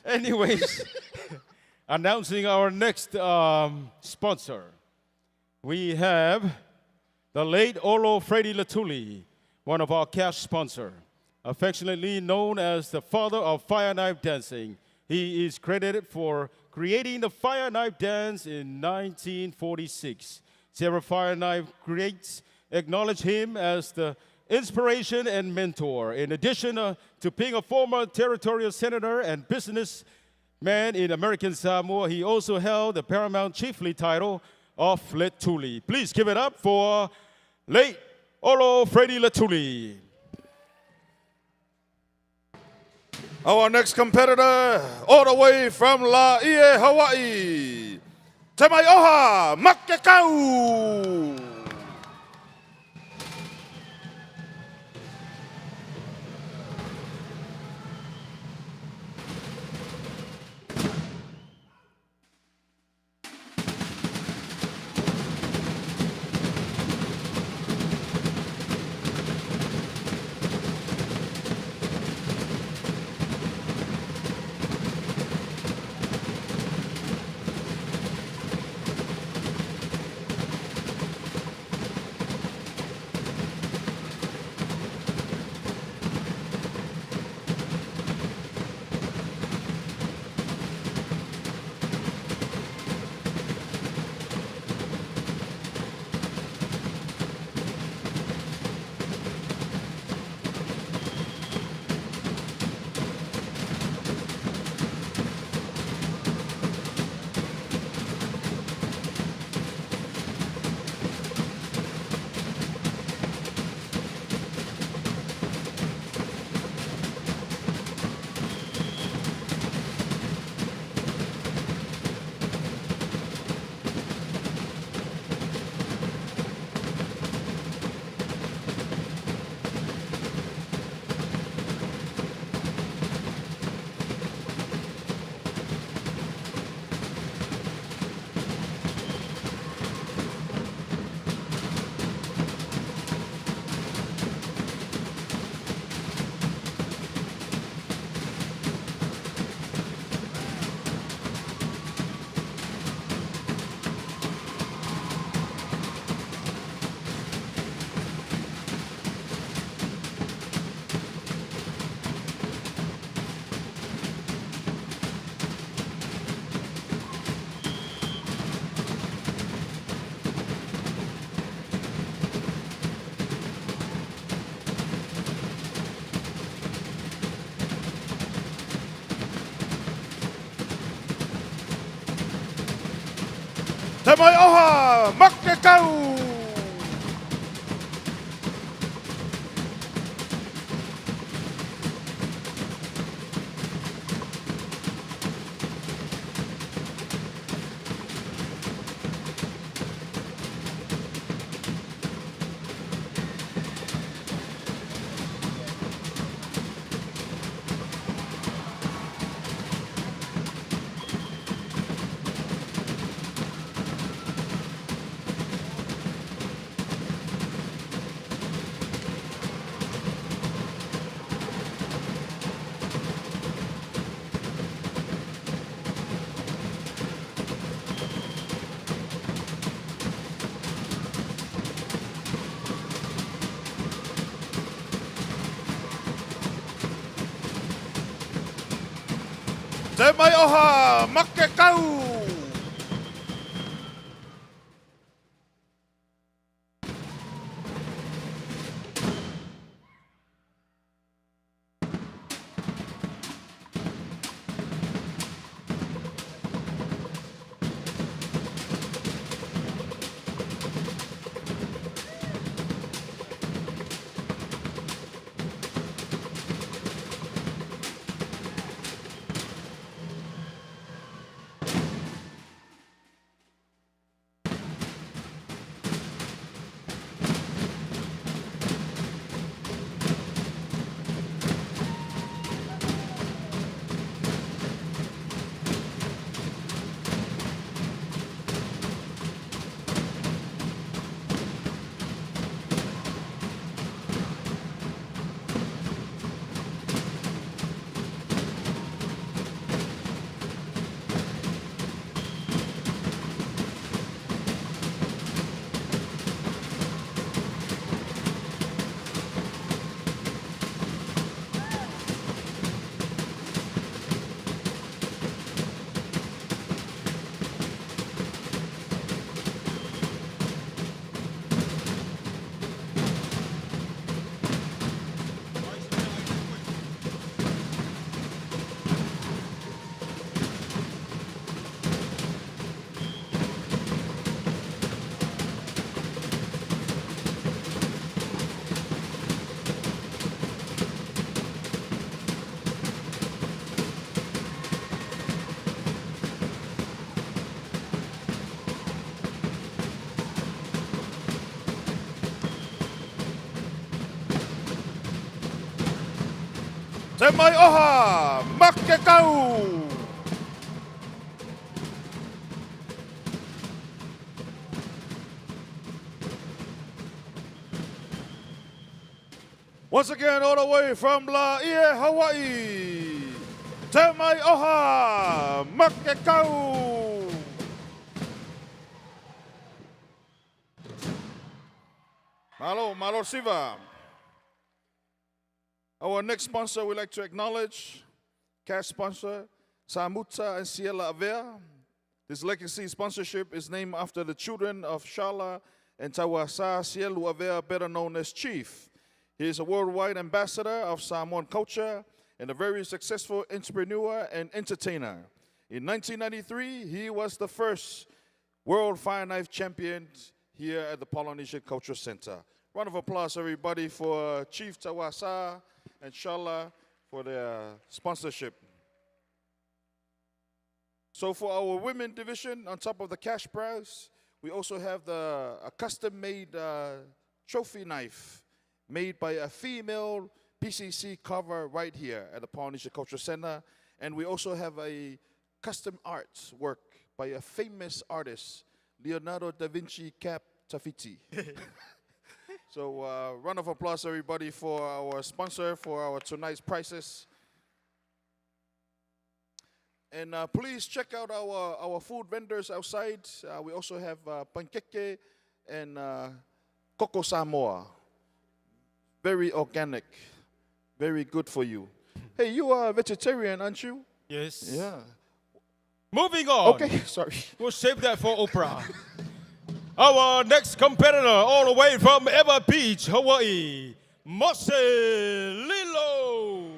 A: Anyways, announcing our next sponsor. We have the late Olo Freddy Latuli, one of our cash sponsor, affectionately known as the father of fire knife dancing. He is credited for creating the fire knife dance in 1946. Several Fire Knife greats acknowledge him as the inspiration and mentor. In addition to being a former territorial senator and businessman in American Samoa, he also held the paramount chiefly title of Letuli. Please give it up for late Olo Freddy Letuli.
B: Our next competitor, all the way from Laie, Hawaii, Te mai oha, Makekau. Te mai oha, Makekau. Te mai oha, Makekau. Te mai oha, makekau. Once again, all the way from Laie, Hawaii. Te mai oha, makekau. Malo siva. Our next sponsor we'd like to acknowledge, cash sponsor, Samuta and Ciela Avea. This legacy sponsorship is named after the children of Shala and Tawasa Cielu Avea, better known as Chief. He is a worldwide ambassador of Samoan culture and a very successful entrepreneur and entertainer. In 1993, he was the first World Fireknife Champion here at the Polynesian Cultural Center. Round of applause, everybody, for Chief Tawasa and Shala for their sponsorship. So for our women division, on top of the cash prize, we also have a custom-made trophy knife made by a female PCC cover right here at the Polynesian Cultural Center. And we also have a custom art work by a famous artist, Leonardo da Vinci Cap Tafiti. So round of applause, everybody, for our sponsor for our tonight's prizes. And please check out our food vendors outside. We also have pankeke and coco samoa. Very organic, very good for you. Hey, you are a vegetarian, aren't you?
A: Yes.
B: Yeah.
A: Moving on.
B: Okay, sorry.
A: We'll save that for Oprah. Our next competitor, all the way from Ewa Beach, Hawaii, Mose Lilo.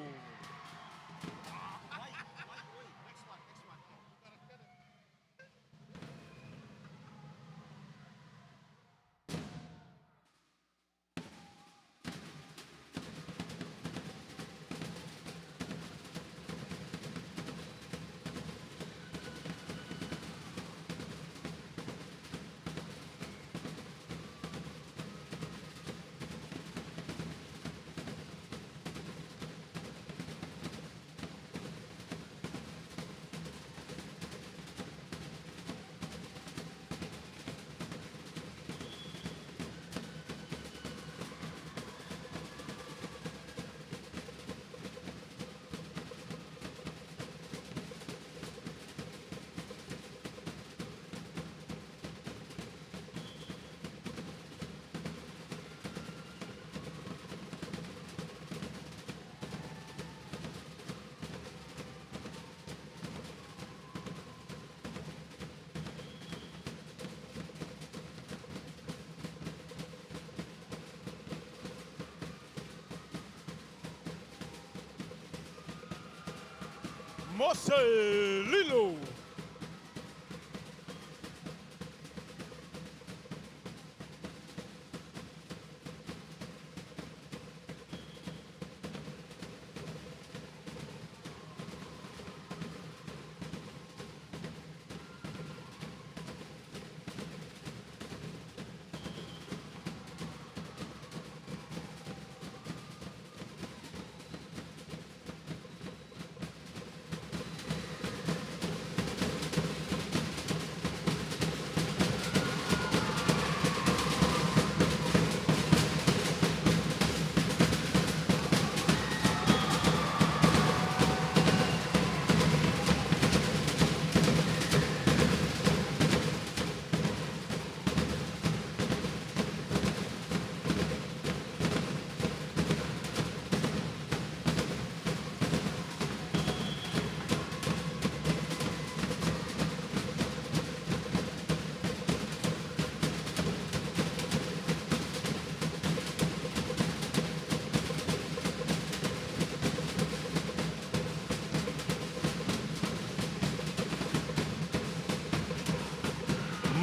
A: Mose Lilo.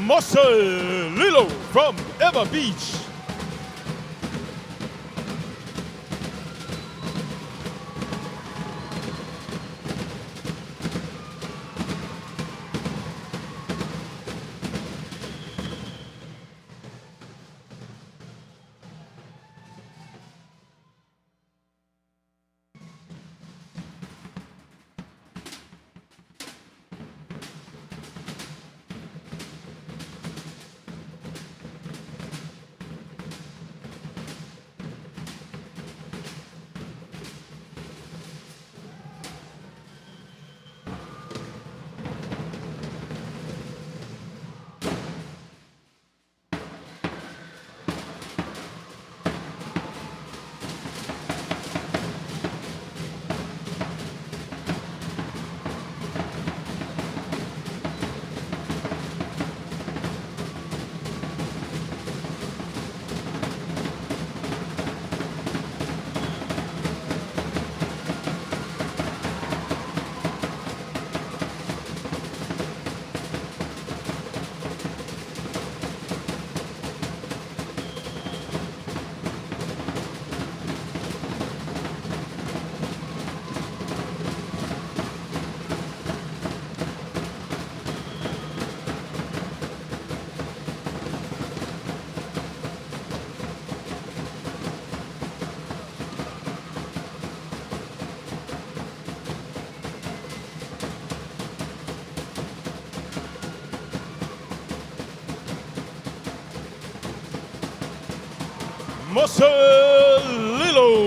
A: Mose Lilo from Ewa Beach. Marcelino.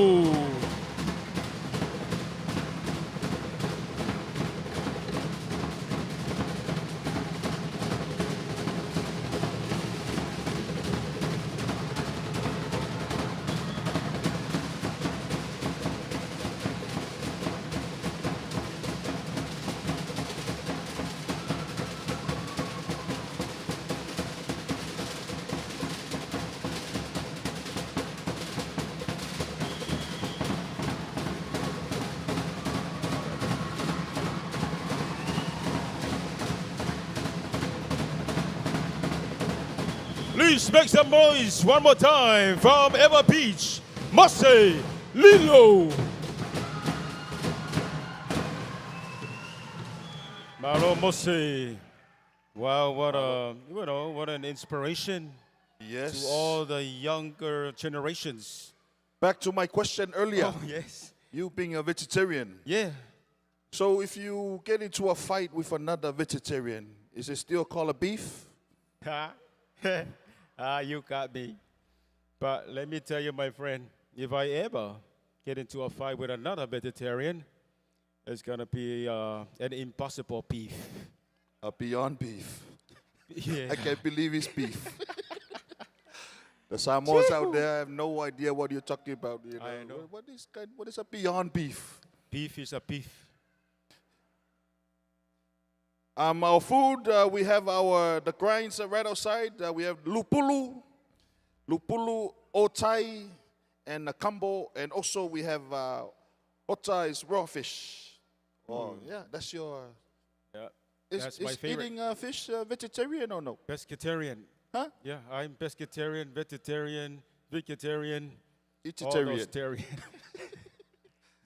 A: Please make some noise one more time from Eva Beach, Marcelino. Malo Mose. Wow, what an inspiration
B: Yes.
A: to all the younger generations.
B: Back to my question earlier.
A: Oh, yes.
B: You being a vegetarian.
A: Yeah.
B: So if you get into a fight with another vegetarian, is it still called a beef?
A: You got me. But let me tell you, my friend, if I ever get into a fight with another vegetarian, it's going to be an impossible beef.
B: A beyond beef.
A: Yeah.
B: I can't believe it's beef. The Samoans out there have no idea what you're talking about. You know?
A: I know.
B: What is a beyond beef?
A: Beef is a beef.
B: Our food, we have the grinds right outside. We have lupulu, otai, and kambo, and also we have ota is raw fish. Oh, yeah, that's your.
A: Yeah.
B: Is
A: That's my favorite.
B: eating fish vegetarian or no?
A: Pescatarian.
B: Huh?
A: Yeah, I'm pescatarian, vegetarian, all
B: Vegetarian.
A: those tarian.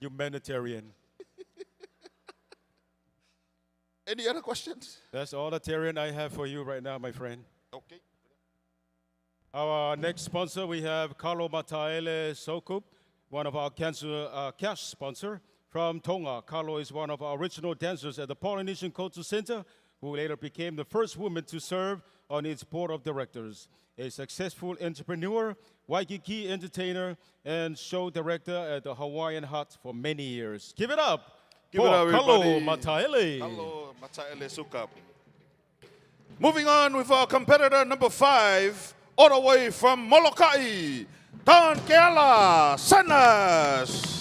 A: Humanitarian.
B: Any other questions?
A: That's all the tarian I have for you right now, my friend.
B: Okay.
A: Our next sponsor, we have Carlo Mataele Sokup, one of our cash sponsor from Tonga. Carlo is one of our original dancers at the Polynesian Cultural Center, who later became the first woman to serve on its board of directors. A successful entrepreneur, Waikiki entertainer, and show director at the Hawaiian Hut for many years. Give it up
B: Give
A: for
B: it up,
A: Carlo
B: everybody.
A: Mataele.
B: Hello, Mataele Sukap. Moving on with our competitor number 5, all the way from Molokai, Don Keala Sanas.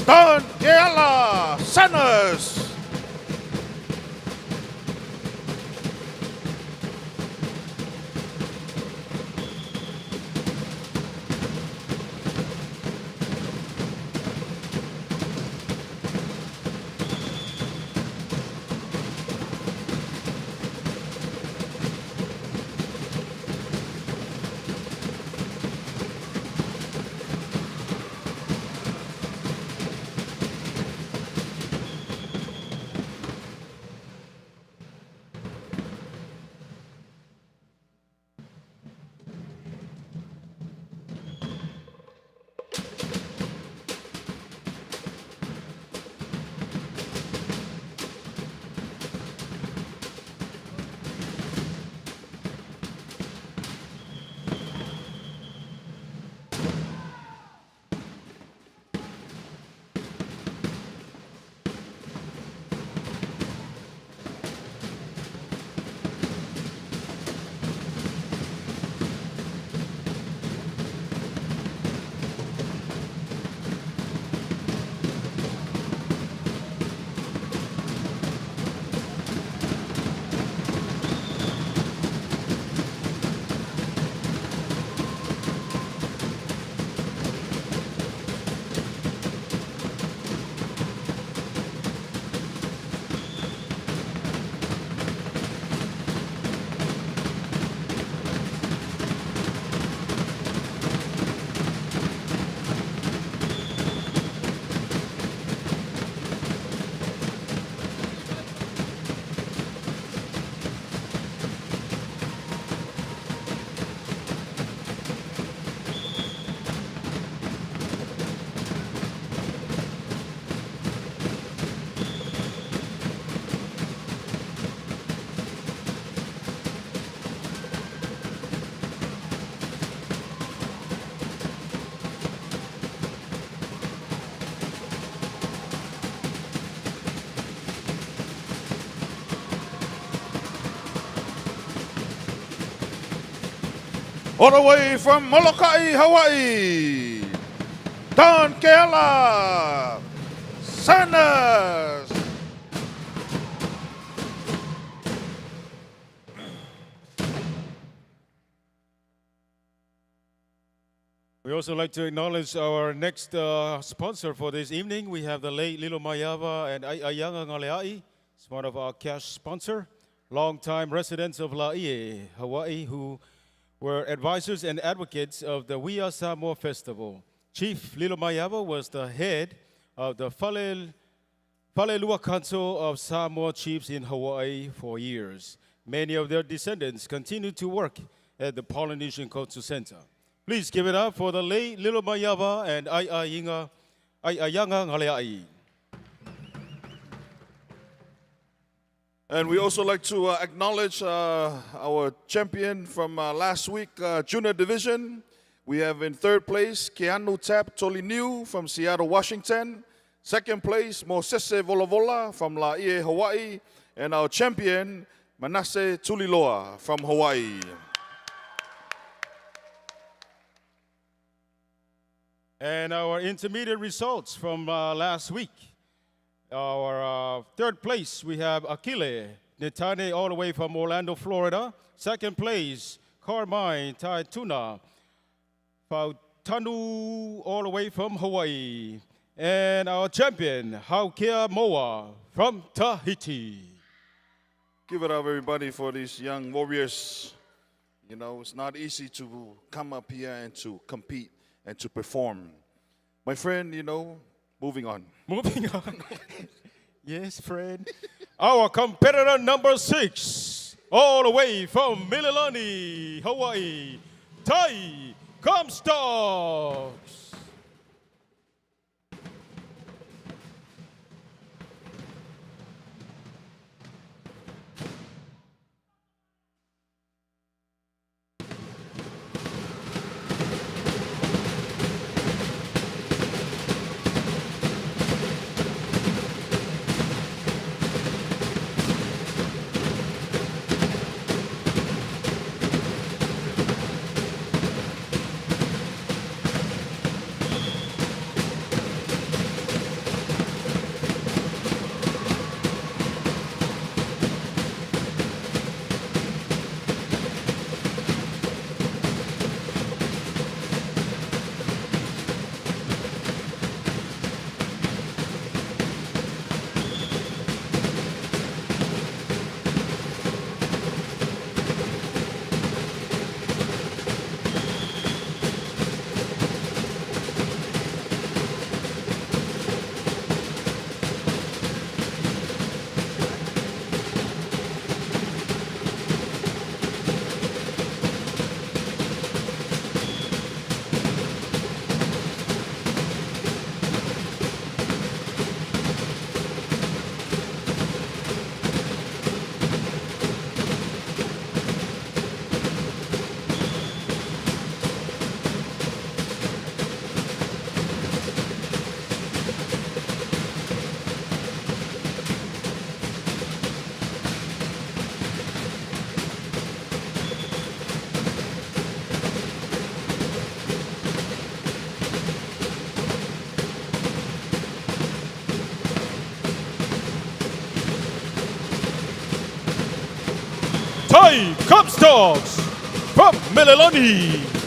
B: Don Keala Sanders. All the way from Molokai, Hawaii, Don Keala Sanders.
A: We also like to acknowledge our next sponsor for this evening. We have the late Lilo Mayava and Ayanga Ngaleai. It's one of our cash sponsor, longtime residents of Laie, Hawaii, who were advisors and advocates of the We Are Samoa Festival. Chief Lilo Mayava was the head of the Falelua Council of Samoa Chiefs in Hawaii for years. Many of their descendants continue to work at the Polynesian Culture Center. Please give it up for the late Lilo Mayava and Ayanga Ngaleai.
B: And we also like to acknowledge our champion from last week, Junior Division. We have in third place, Keanu Tap Toliniu from Seattle, Washington. Second place, Mosese Volavola from Laie, Hawaii. And our champion, Manasseh Tuliloa from Hawaii.
A: And our intermediate results from last week. Our third place, we have Akile Netane all the way from Orlando, Florida. Second place, Carmine Taituna Fautanu all the way from Hawaii. And our champion, Haukea Moa from Tahiti.
B: Give it up, everybody, for these young warriors. You know, it's not easy to come up here and to compete and to perform. My friend, you know, moving on.
A: Moving on. Yes, friend. Our competitor number 6, all the way from Mililani, Hawaii, Tai Comstocks. Thai Comstocks from Mililani.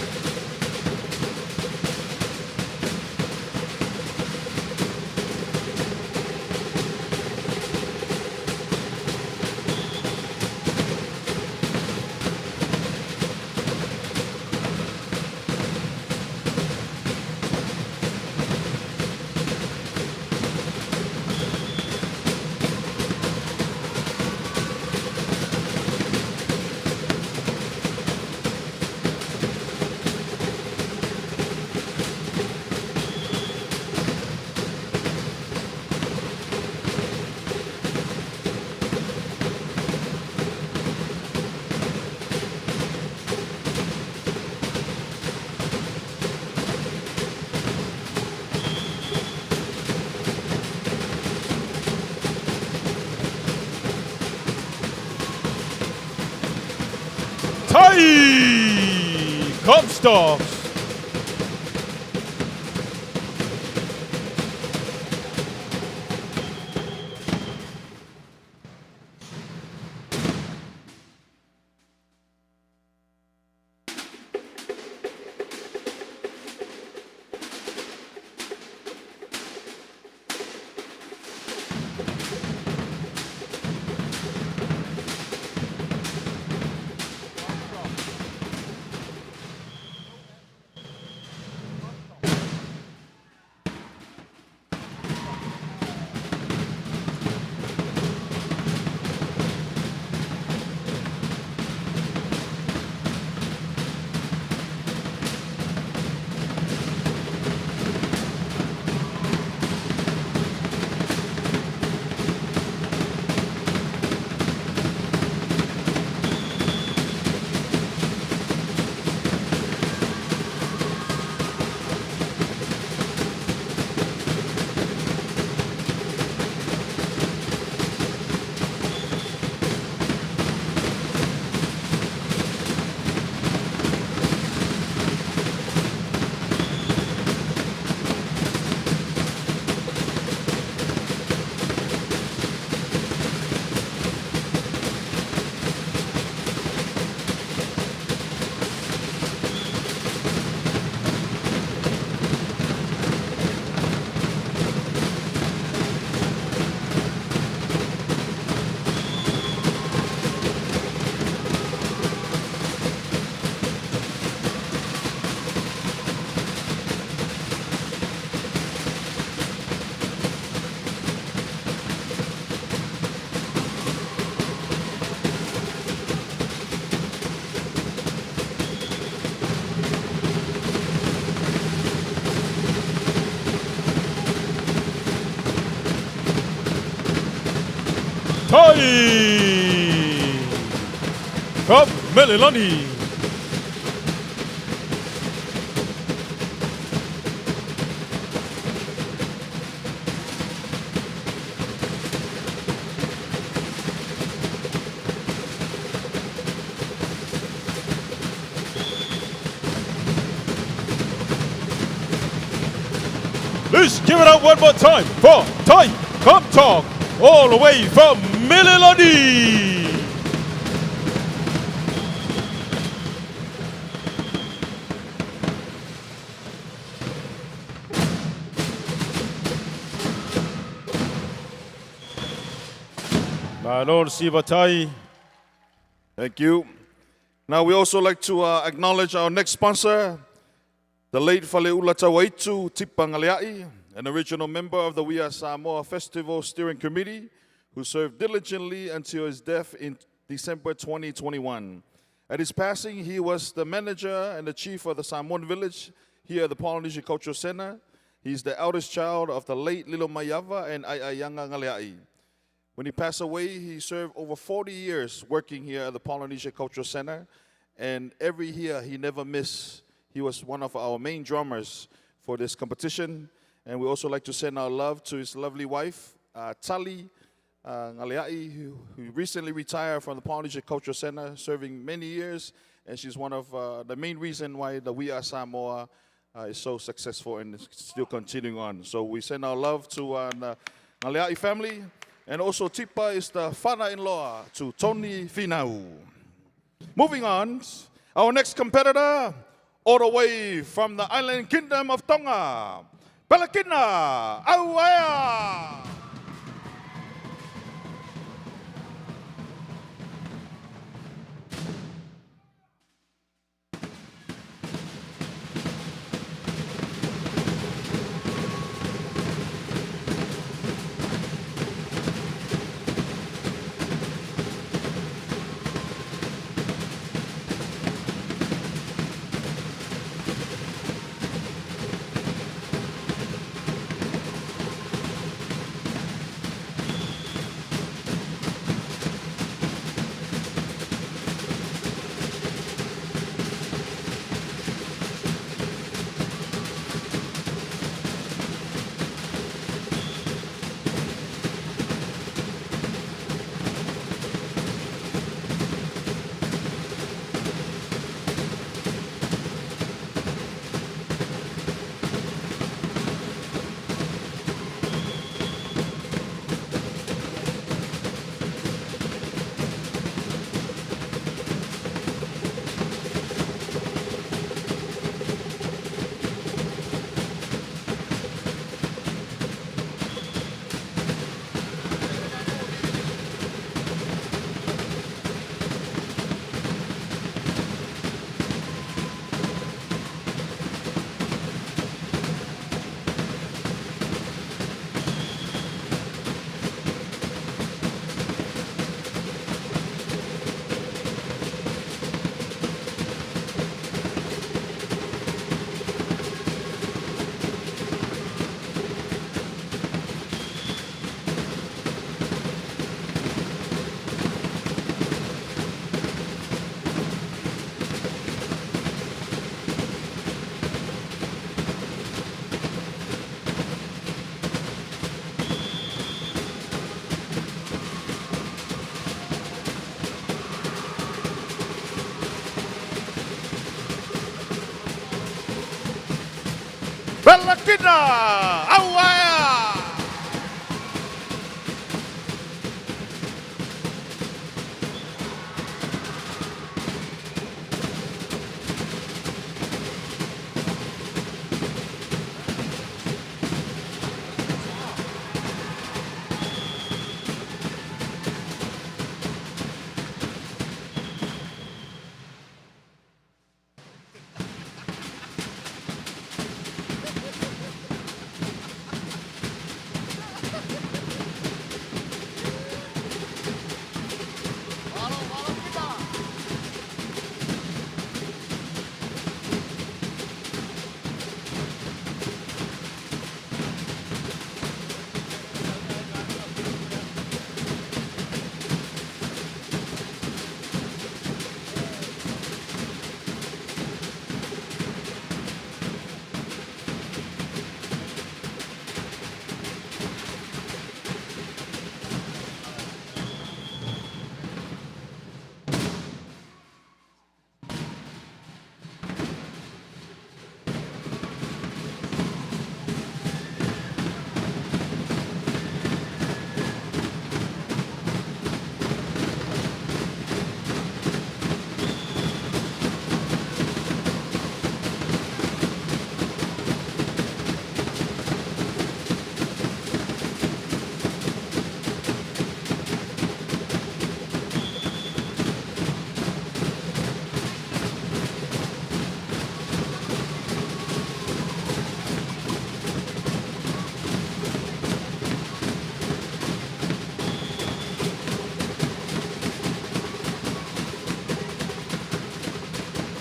A: Thai Comstocks. Thai from Mililani. Let's give it up one more time for Thai Comtalk, all the way from Mililani. Manon Sivatai.
B: Thank you. Now we also like to acknowledge our next sponsor, the late Faleula Tawaitu Tipangaleai, an original member of the We Are Samoa Festival Steering Committee, who served diligently until his death in December 2021. At his passing, he was the manager and the chief of the Samoan village here at the Polynesian Cultural Center. He's the eldest child of the late Lilo Mayava and Aiayanga Ngaleai. When he passed away, he served over 40 years working here at the Polynesian Cultural Center, and every year he never missed. He was one of our main drummers for this competition, and we also like to send our love to his lovely wife, Tali Ngaleai, who recently retired from the Polynesian Cultural Center, serving many years, and she's one of the main reason why the We Are Samoa is so successful and is still continuing on. So we send our love to the Ngaleai family, and also Tipa is the father-in-law to Tony Finau. Moving on, our next competitor, all the way from the island kingdom of Tonga, Pelakina Auaea. Pelakina Auaea.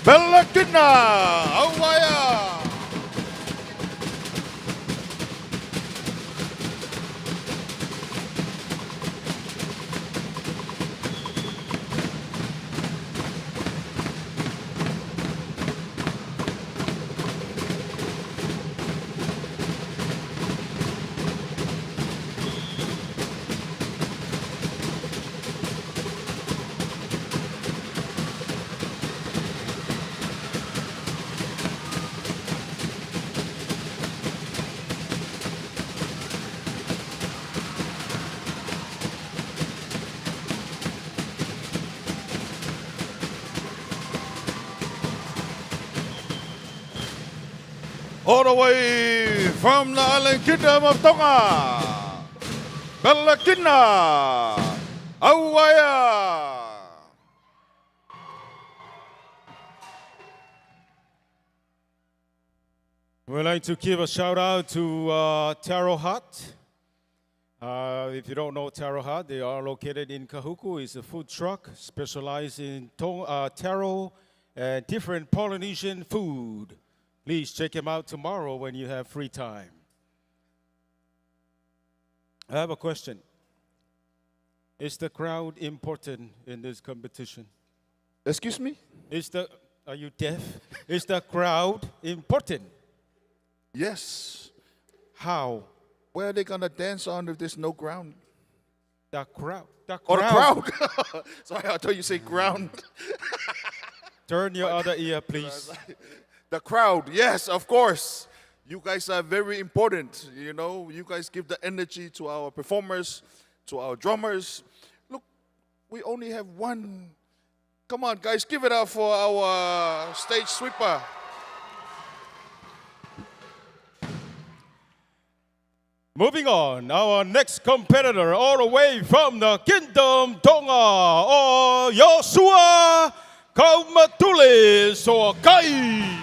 B: Pelakina Auaea. all the way from the island kingdom of Tonga, Belakina, Auaia.
A: We'd like to give a shout out to Taro Hut. If you don't know Taro Hut, they are located in Kahuku. It's a food truck specialized in taro and different Polynesian food. Please check them out tomorrow when you have free time. I have a question. Is the crowd important in this competition?
B: Excuse me?
A: Are you deaf? Is the crowd important?
B: Yes.
A: How?
B: Where are they going to dance on if there's no ground?
A: The crowd.
B: Oh, the crowd. Sorry, I thought you said ground.
A: Turn your other ear, please.
B: The crowd, yes, of course. You guys are very important. You know, you guys give the energy to our performers, to our drummers. Look, we only have one. Come on, guys, give it up for our stage sweeper.
A: Moving on, our next competitor, all the way from the Kingdom Tonga, Yosua Kaumatule Soakai.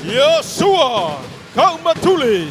A: Yosua Kaumatule.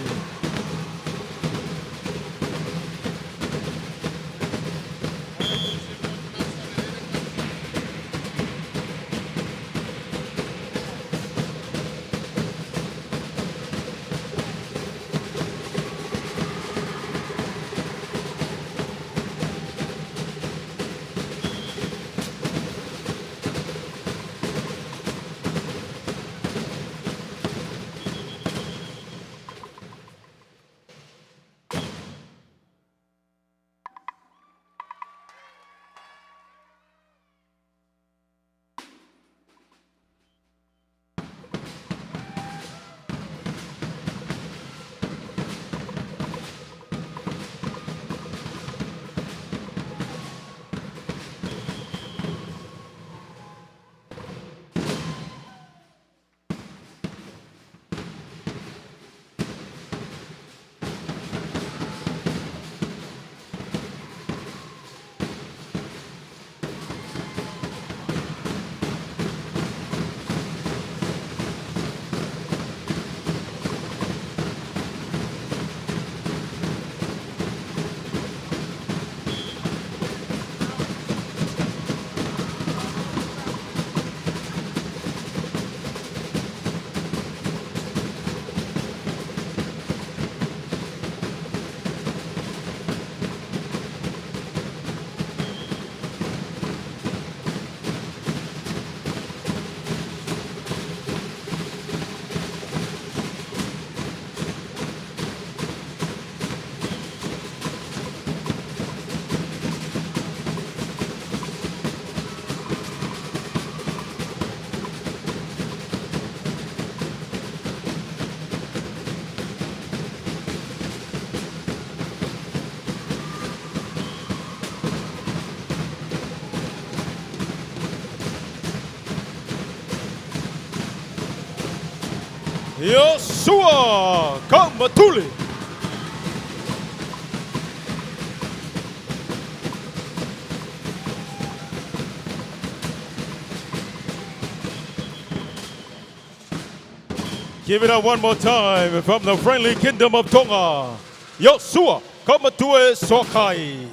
A: Yosua Kamatuli. Give it up one more time from the friendly kingdom of Tonga. Yosua Kamatue Sokai.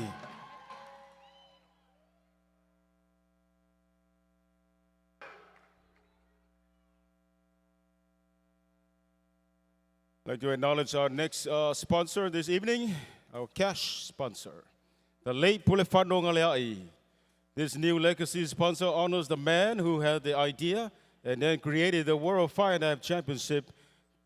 A: I'd like to acknowledge our next sponsor this evening, our cash sponsor, the late Pulefano Ngaleai. This new legacy sponsor honors the man who had the idea and then created the World Fireknife Championship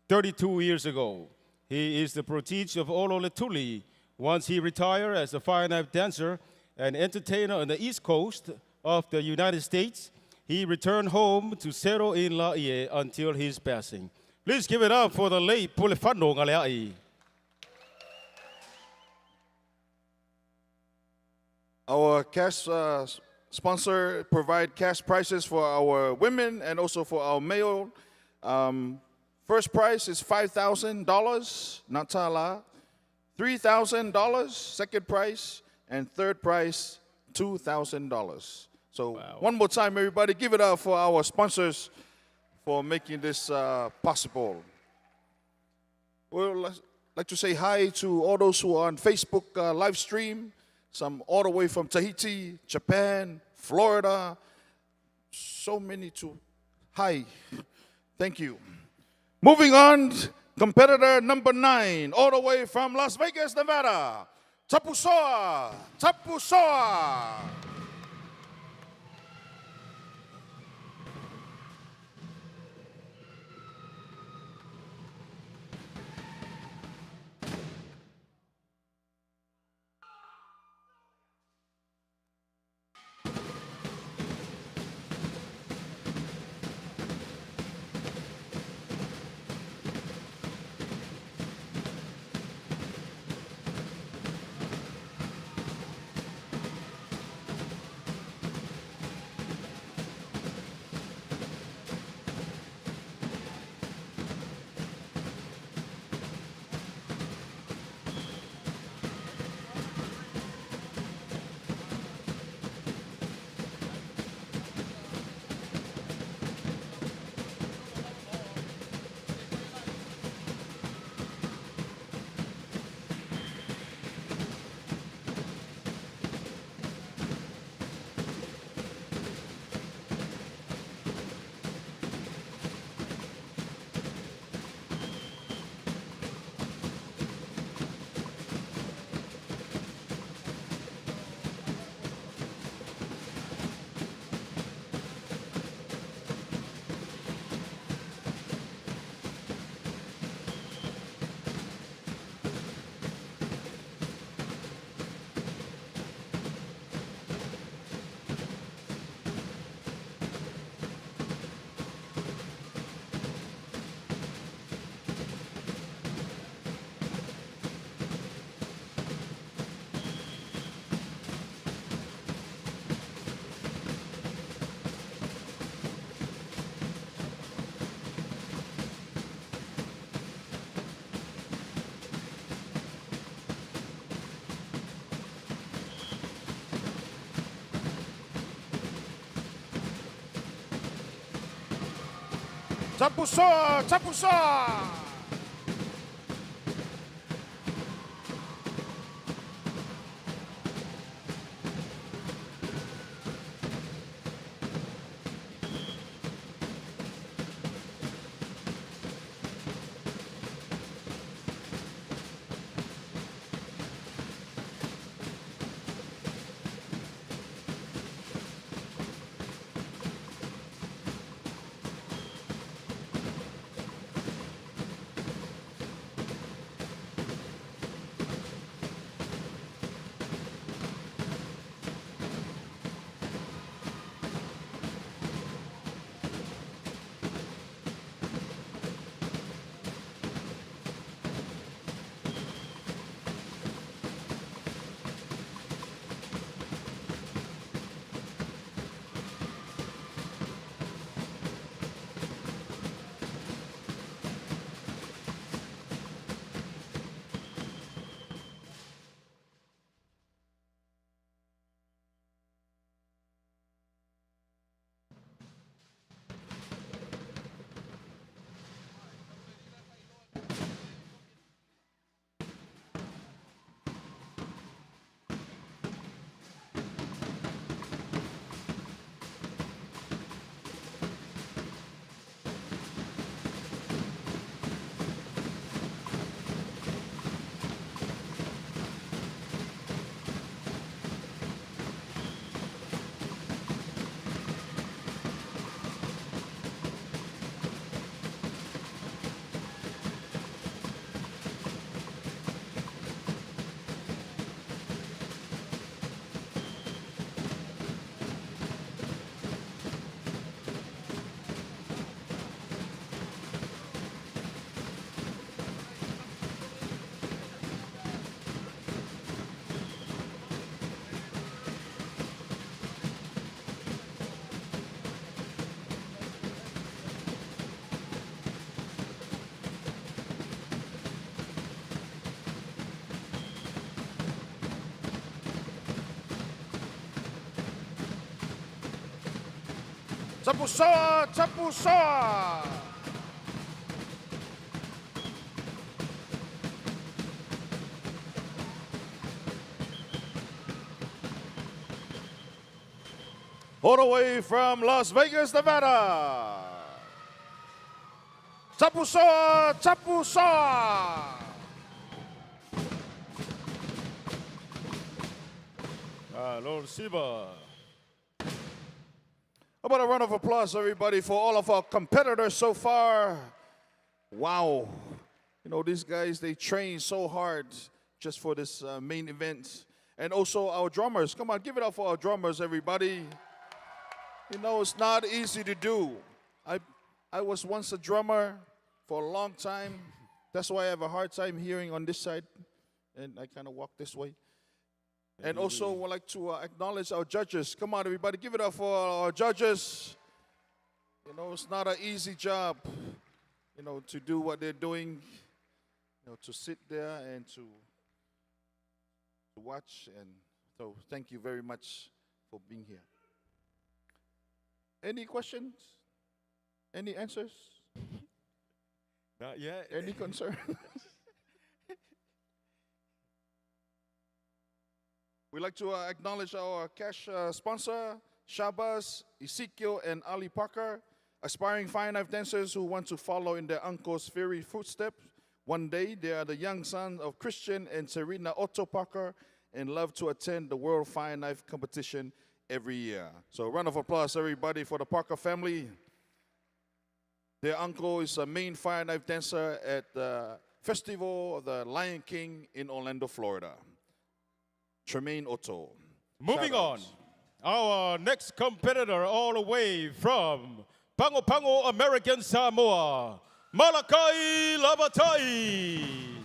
A: 32 years ago. He is the protege of Ololetuli. Once he retired as a fireknife dancer and entertainer on the East Coast of the United States, he returned home to settle in Laie until his passing. Please give it up for the late Pulefano Ngaleai.
B: Our cash sponsor provide cash prizes for our women and also for our male. First prize is $5,000, Natala. $3,000, second prize, and third prize, $2,000. So one more time, everybody, give it up for our sponsors for making this possible. We'd like to say hi to all those who are on Facebook live stream, some all the way from Tahiti, Japan, Florida, so many to hi. Thank you. Moving on, competitor number 9, all the way from Las Vegas, Nevada, Tapusoa, Tapusoa. Tapusoa, Tapusoa. Tapu soa, tapu soa. All the way from Las Vegas, Nevada. Tapu soa, tapu soa.
A: Lord Siva.
B: How about a round of applause, everybody, for all of our competitors so far? Wow. You know, these guys, they train so hard just for this main event. And also our drummers. Come on, give it up for our drummers, everybody. You know, it's not easy to do. I was once a drummer for a long time. That's why I have a hard time hearing on this side. And I kind of walk this way. And also, would like to acknowledge our judges. Come on, everybody, give it up for our judges. You know, it's not an easy job, you know, to do what they're doing. You know, to sit there and to watch. And so, thank you very much for being here. Any questions? Any answers?
A: Not yet.
B: Any concern? We'd like to acknowledge our cash sponsor, Shabazz, Ezekiel, and Ali Parker, aspiring fire knife dancers who want to follow in their uncle's fiery footsteps. One day, they are the young sons of Christian and Serena Otto Parker and love to attend the World Fireknife competition every year. So a round of applause, everybody, for the Parker family. Their uncle is a main fire knife dancer at the Festival of the Lion King in Orlando, Florida. Tremaine Otto.
A: Moving on, our next competitor all the way from Pango Pango, American Samoa, Malakai Lavatai.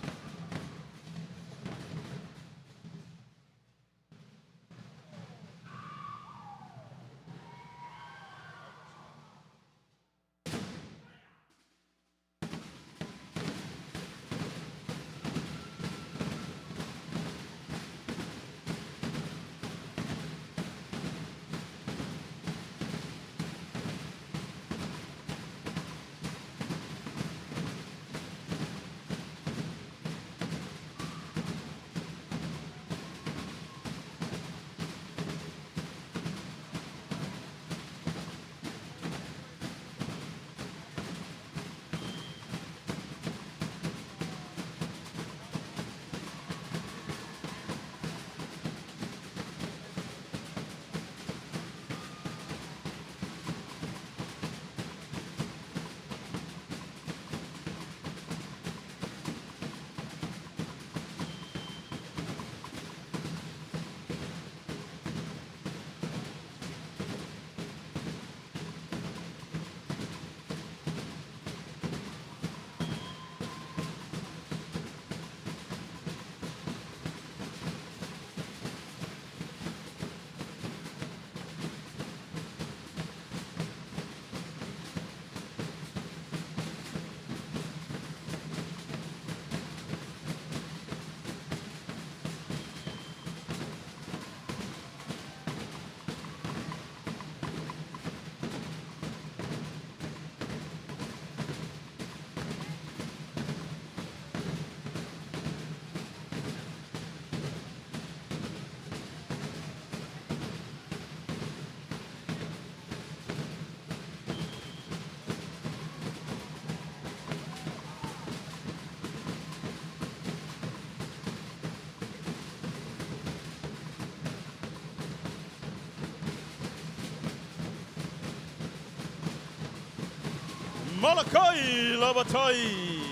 A: Malakai Lavatai.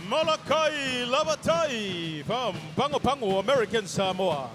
A: Molokai Lavatai from Pango Pango, American Samoa.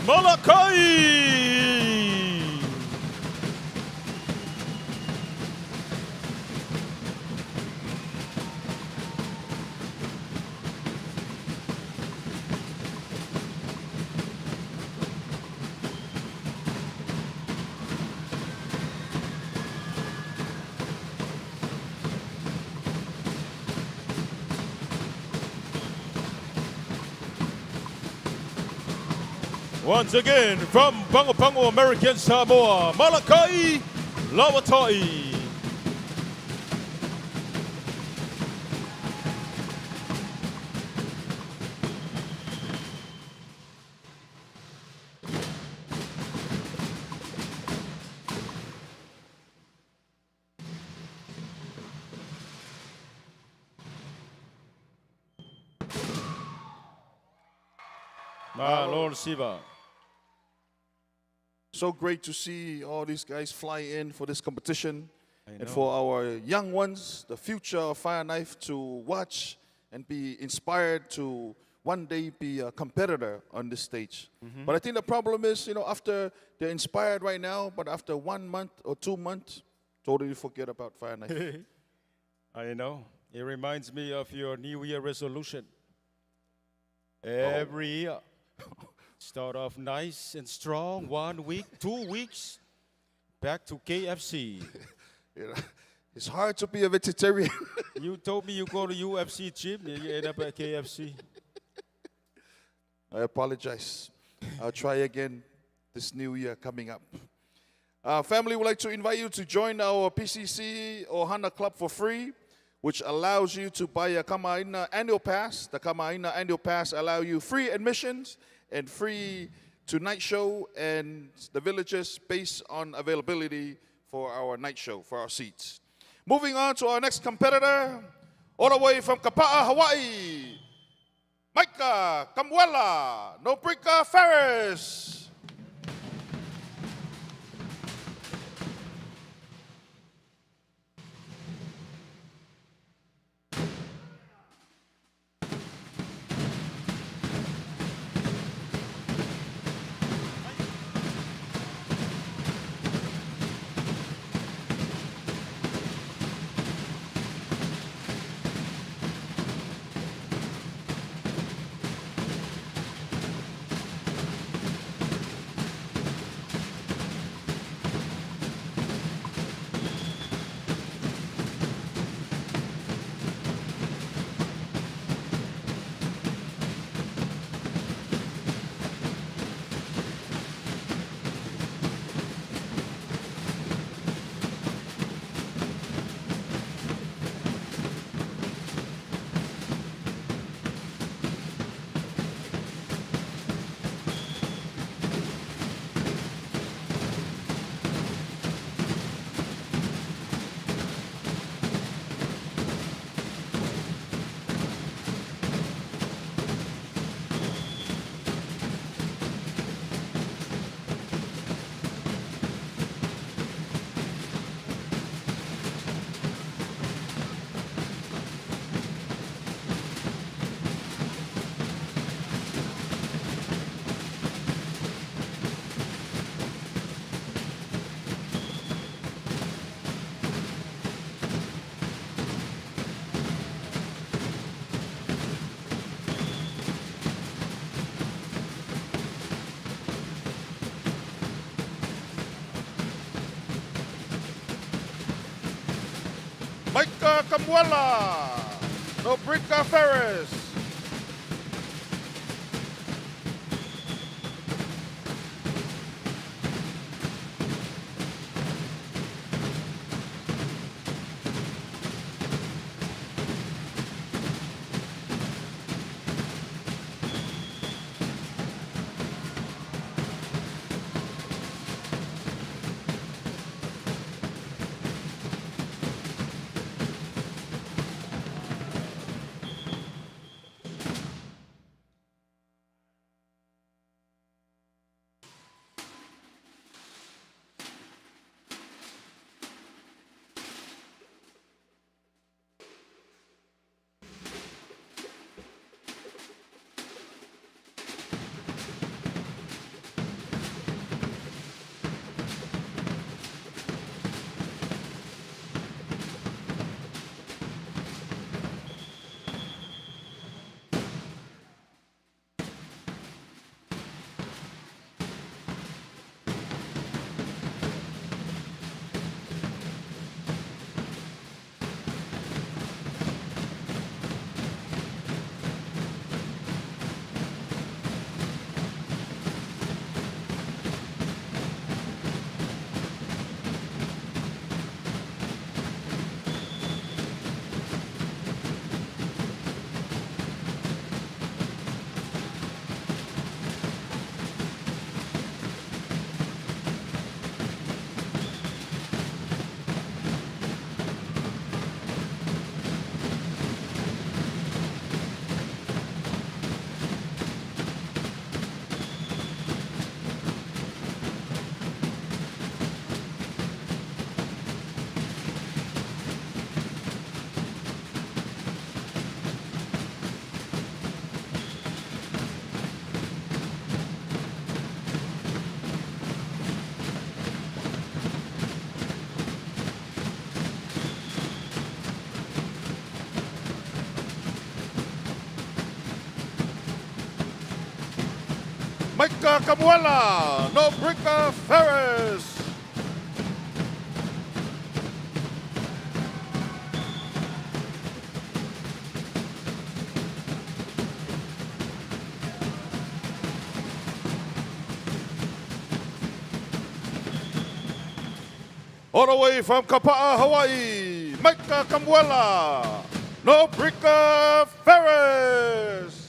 A: Molokai! Once again, from Pango Pango, American Samoa, Molokai Lavatai. Lord Siva.
B: So great to see all these guys fly in for this competition. And for our young ones, the future of Fire Knife, to watch and be inspired to one day be a competitor on this stage. But I think the problem is, after they're inspired right now, but after 1 month or 2 months, totally forget about Fire Knife.
A: I know. It reminds me of your New Year resolution. Every year. Start off nice and strong, 1 week, 2 weeks, back to KFC.
B: It's hard to be a vegetarian.
A: You told me you go to UFC gym, and you end up at KFC.
B: I apologize. I'll try again this new year coming up. Family would like to invite you to join our PCC Ohana Club for free, which allows you to buy a Kama'aina annual pass. The Kama'aina annual pass allows you free admissions and free to night show and the villages based on availability for our night show, for our seats. Moving on to our next competitor, all the way from Kapa'a, Hawaii, Maika Kamuela Nobrika Ferris. Micah Camuela. No Brika Ferris. Micah Camuela. No Brika Ferris. All the way from Kapa'a, Hawaii, Micah Camuela. No Brika Ferris.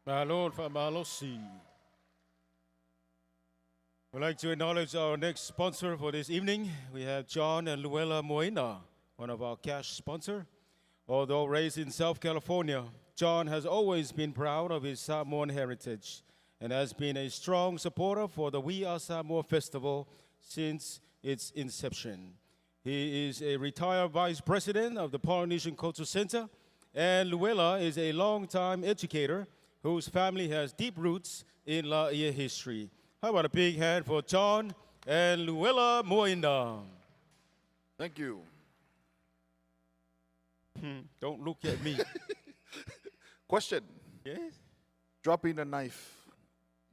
A: Malone from Malosi. We'd like to acknowledge our next sponsor for this evening. We have John and Luella Moena, one of our cash sponsors. Although raised in South California, John has always been proud of his Samoan heritage and has been a strong supporter for the We Are Samoa Festival since its inception. He is a retired vice president of the Polynesian Culture Center, and Luella is a longtime educator whose family has deep roots in Laie history. How about a big hand for John and Luella Moena?
B: Thank you.
A: Don't look at me.
B: Question.
A: Yes?
B: Dropping the knife.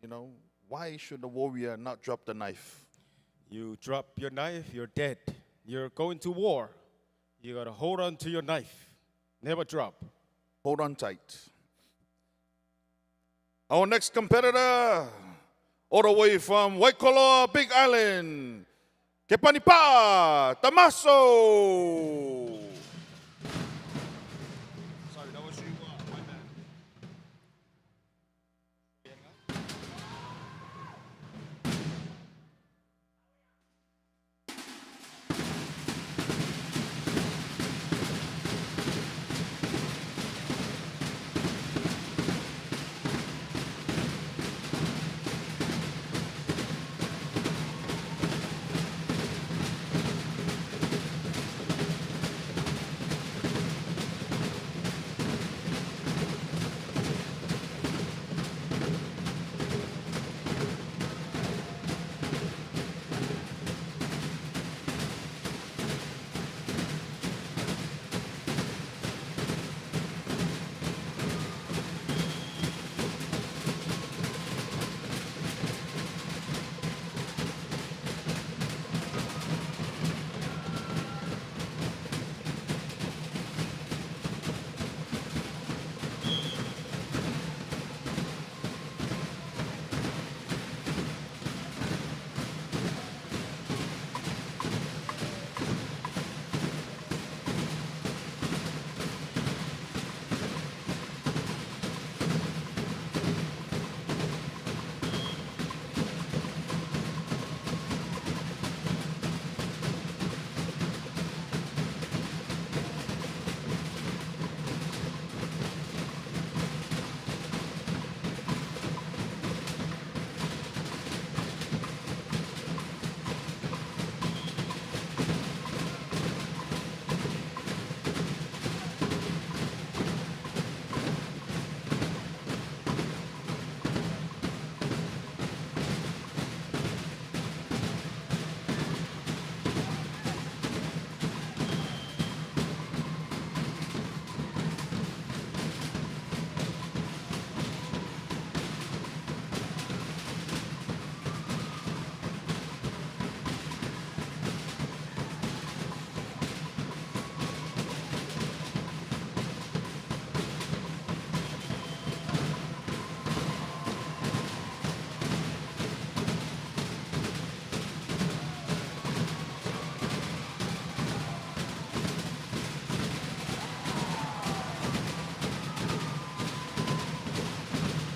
B: You know, why should the warrior not drop the knife?
A: You drop your knife, you're dead. You're going to war. You gotta hold on to your knife. Never drop.
B: Hold on tight. Our next competitor, all the way from Waikoloa, Big Island, Kepanipa, Tamaso. Sorry, that was you. My bad.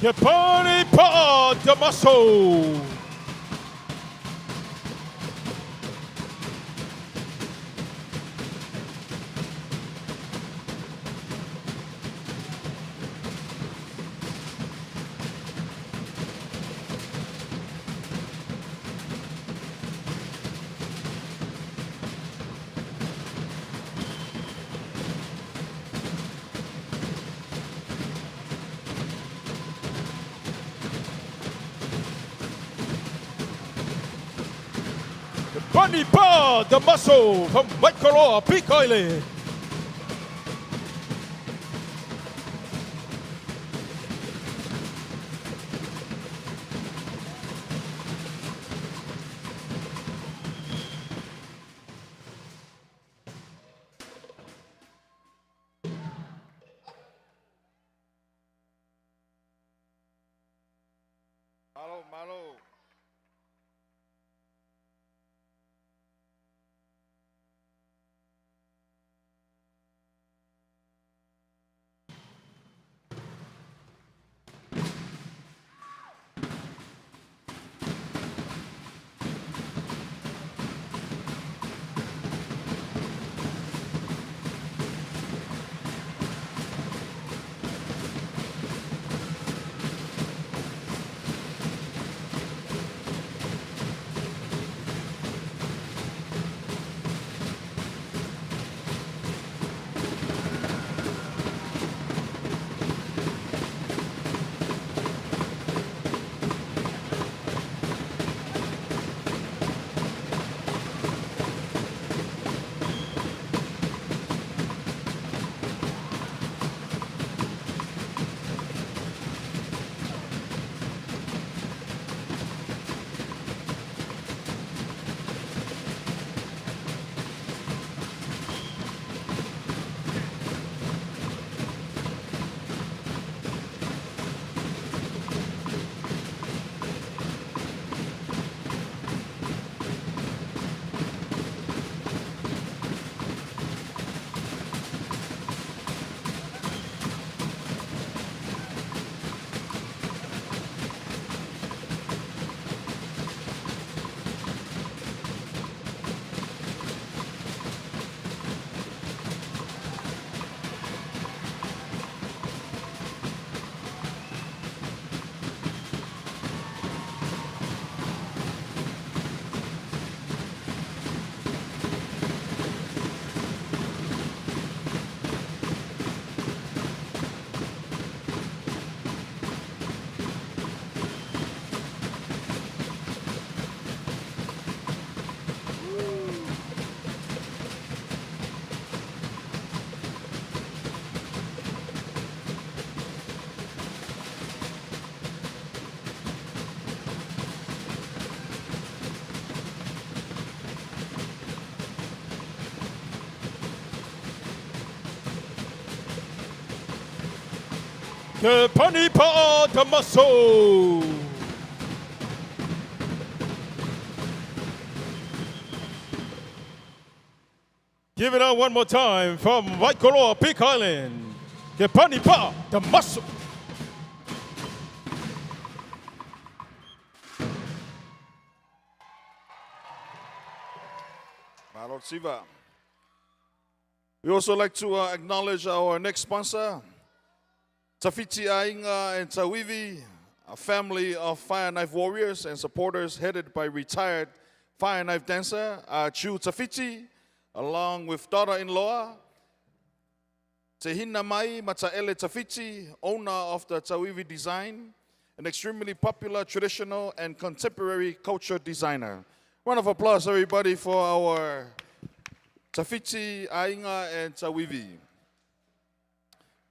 A: Kepani Pa'a Damaso. Kepani Pa'a Damaso from Waikoloa, Peak Island.
B: Malo, malo.
A: Kepani Pa'a Damaso. Give it up one more time from Waikoloa, Peak Island. Kepani Pa'a Damaso.
B: Malo Siva. We also like to acknowledge our next sponsor, Tafiti Ainga and Tawivi, a family of fire knife warriors and supporters headed by retired fire knife dancer Chu Tafiti, along with daughter-in-law Tehina Mai Mataele Tafiti, owner of the Tawivi design, an extremely popular traditional and contemporary culture designer. Round of applause, everybody, for our Tafiti Ainga and Tawivi.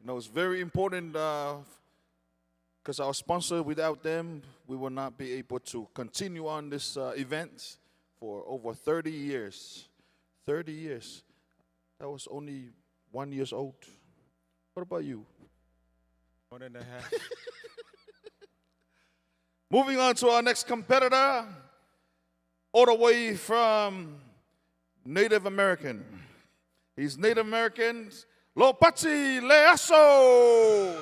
B: You know, it's very important because our sponsor, without them, we will not be able to continue on this event for over 30 years. 30 years. That was only 1 year old. What about you?
A: 1.5.
B: Moving on to our next competitor, all the way from Native American. He's Native American, Lopati Leaso.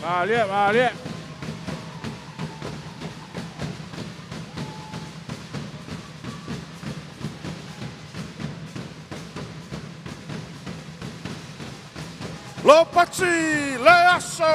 E: มาเรียกมาเรียก
B: Lopatsi Leaso.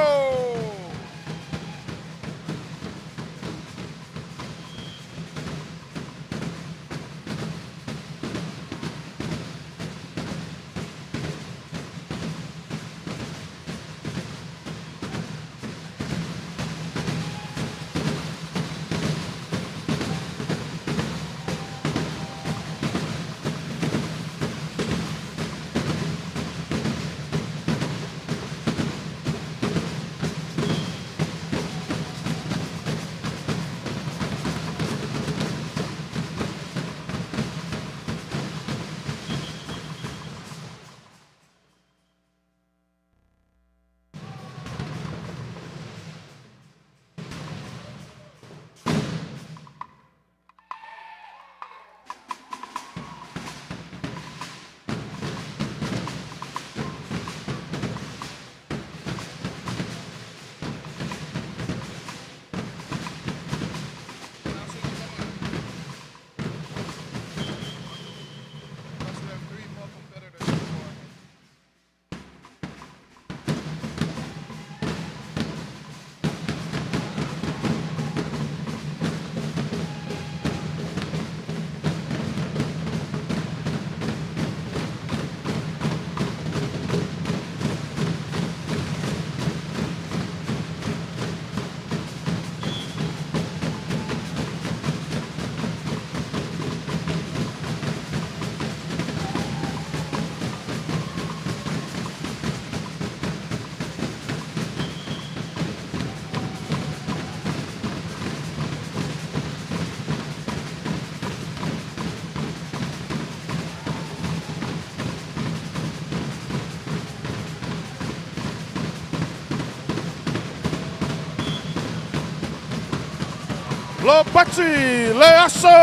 B: Lopatsi Leaso.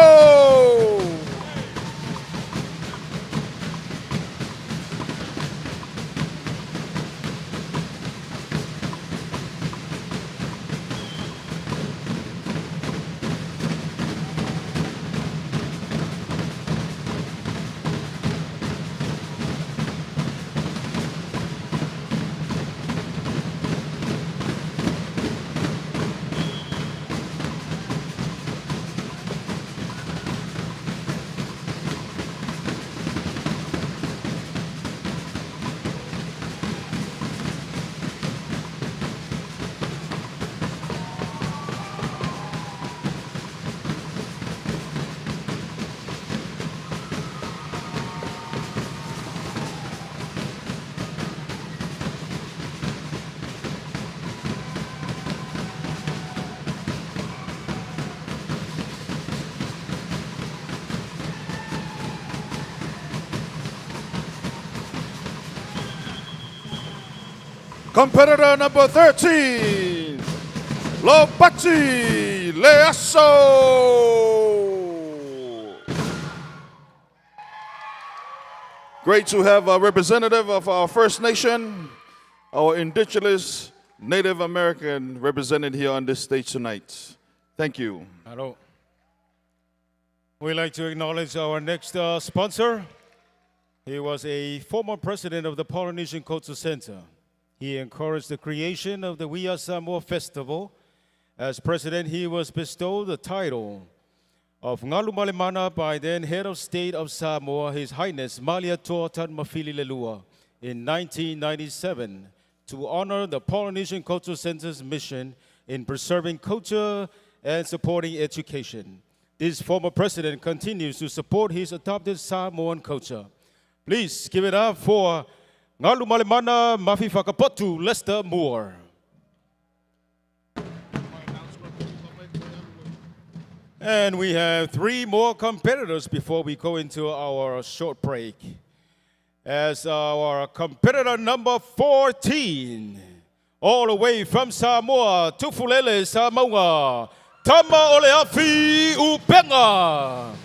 B: Competitor number 13, Lopatsi Leaso. Great to have a representative of our First Nation, our indigenous Native American represented here on this stage tonight. Thank you.
A: Hello. We'd like to acknowledge our next sponsor. He was a former president of the Polynesian Cultural Center. He encouraged the creation of the Wia Samoa Festival. As president, he was bestowed the title of Ngalu Malemana by then head of state of Samoa, His Highness Malia Toatan Mafili Lelua, in 1997 to honor the Polynesian Cultural Center's mission in preserving culture and supporting education. This former president continues to support his adopted Samoan culture. Please give it up for Ngalu Malemana Mafi Whakapotu Lester Moore. And we have 3 more competitors before we go into our short break. As our competitor number 14, all the way from Samoa, Tufulele, Samoa, Tama Oleafi Upenga.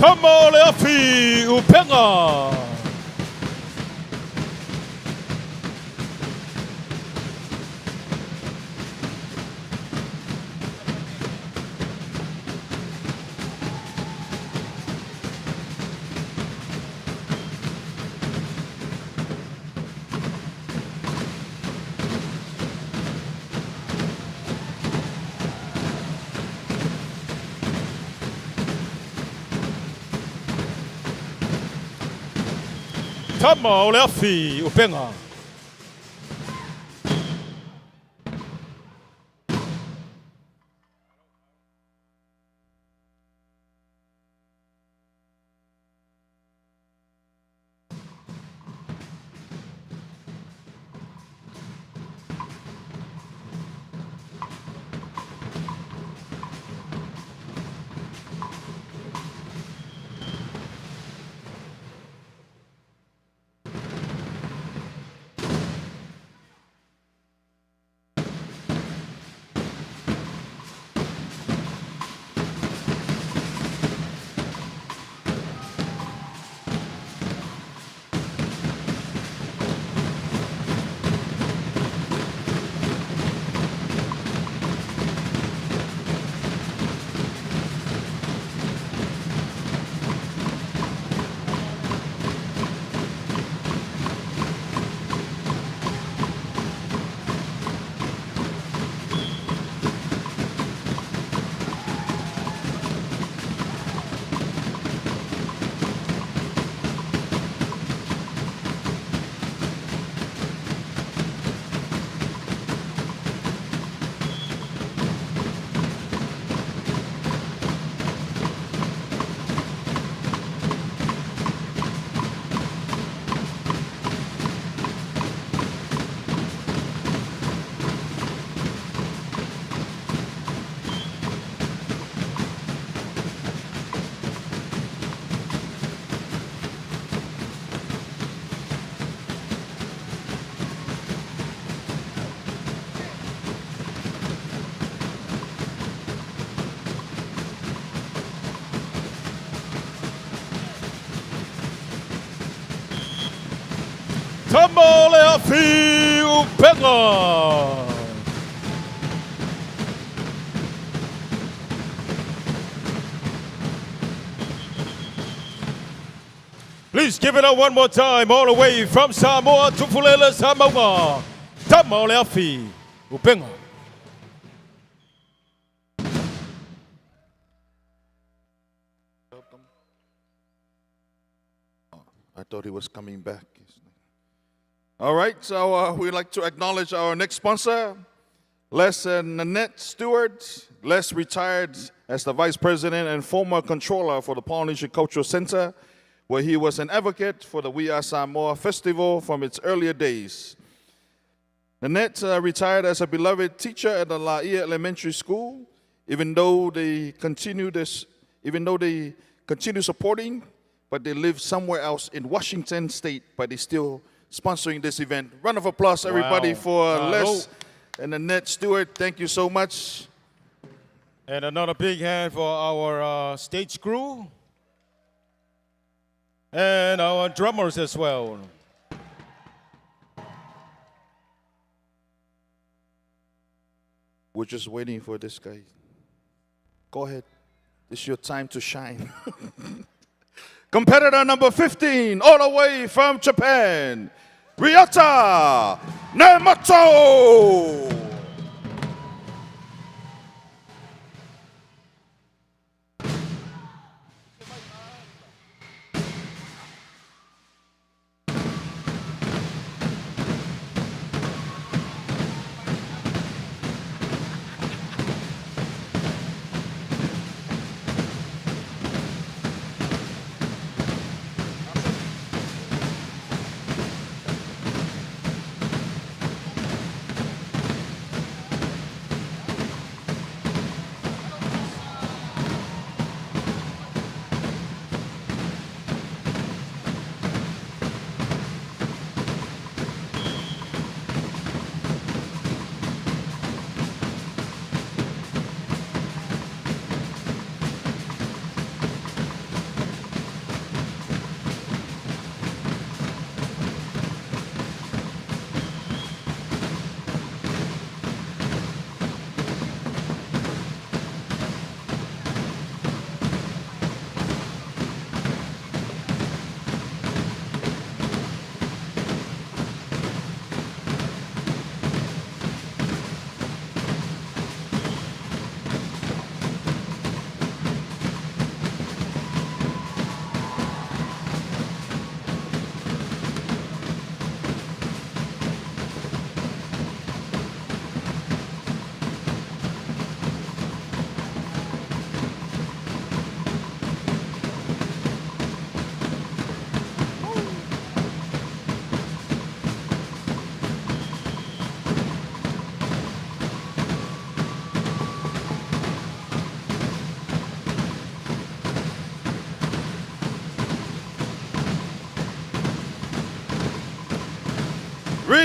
A: Tamo Leafi Upenga. Tamo Leafi Upenga. Tamo Leafi Upenga. Please give it up one more time, all the way from Samoa to Fulela, Samoa. Tamo Leafi Upenga.
B: I thought he was coming back. All right, so we'd like to acknowledge our next sponsor, Les and Nanette Stewart. Les retired as the Vice President and former Controller for the Polynesian Cultural Center, where he was an advocate for the We Are Samoa Festival from its earlier days. Nanette retired as a beloved teacher at the Laia Elementary School, even though they continue supporting, but they live somewhere else in Washington State, but they still sponsoring this event. Round of applause, everybody, for Les and Nanette Stewart. Thank you so much.
A: And another big hand for our stage crew and our drummers as well.
B: We're just waiting for this guy. Go ahead. It's your time to shine. Competitor number 15, all the way from Japan, Ryota Nemoto.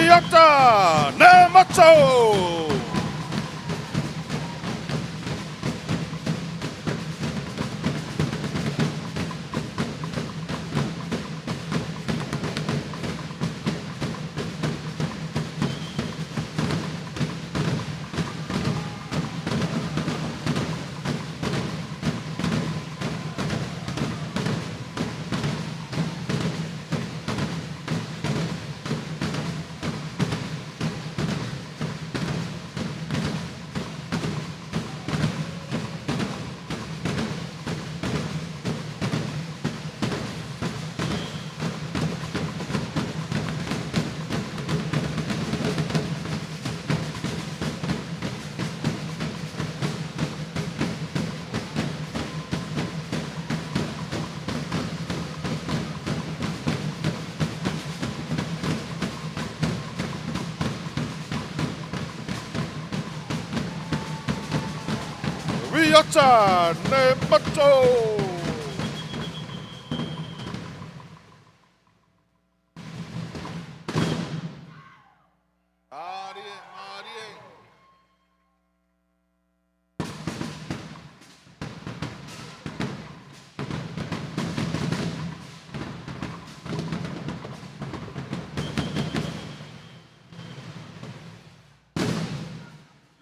B: Riata Nemato. Riata Nemato.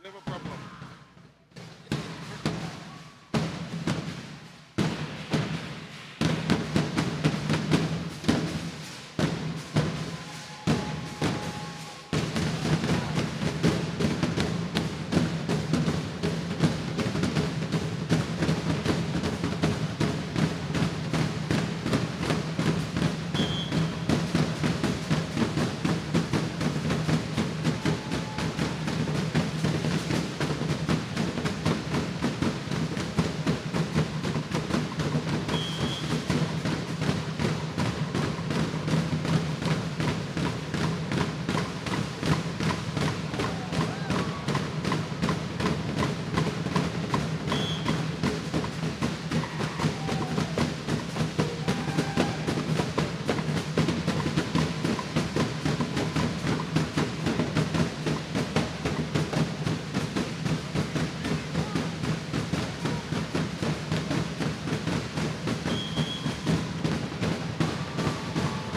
B: Never problem.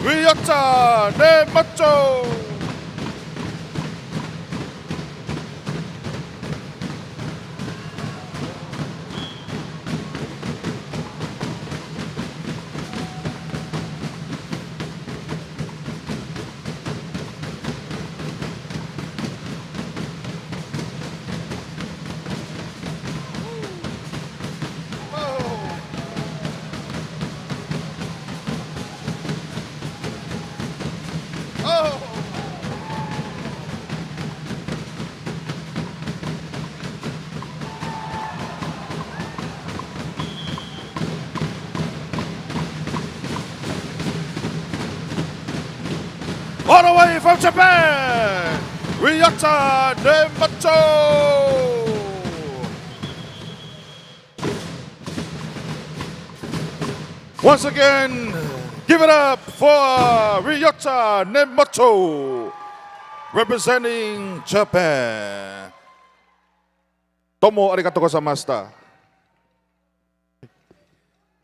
B: Riata Nemato. All the way from Japan, Riata Nemato. Once again, give it up for Riata Nemato, representing Japan. Tomo arigatou gozaimashita.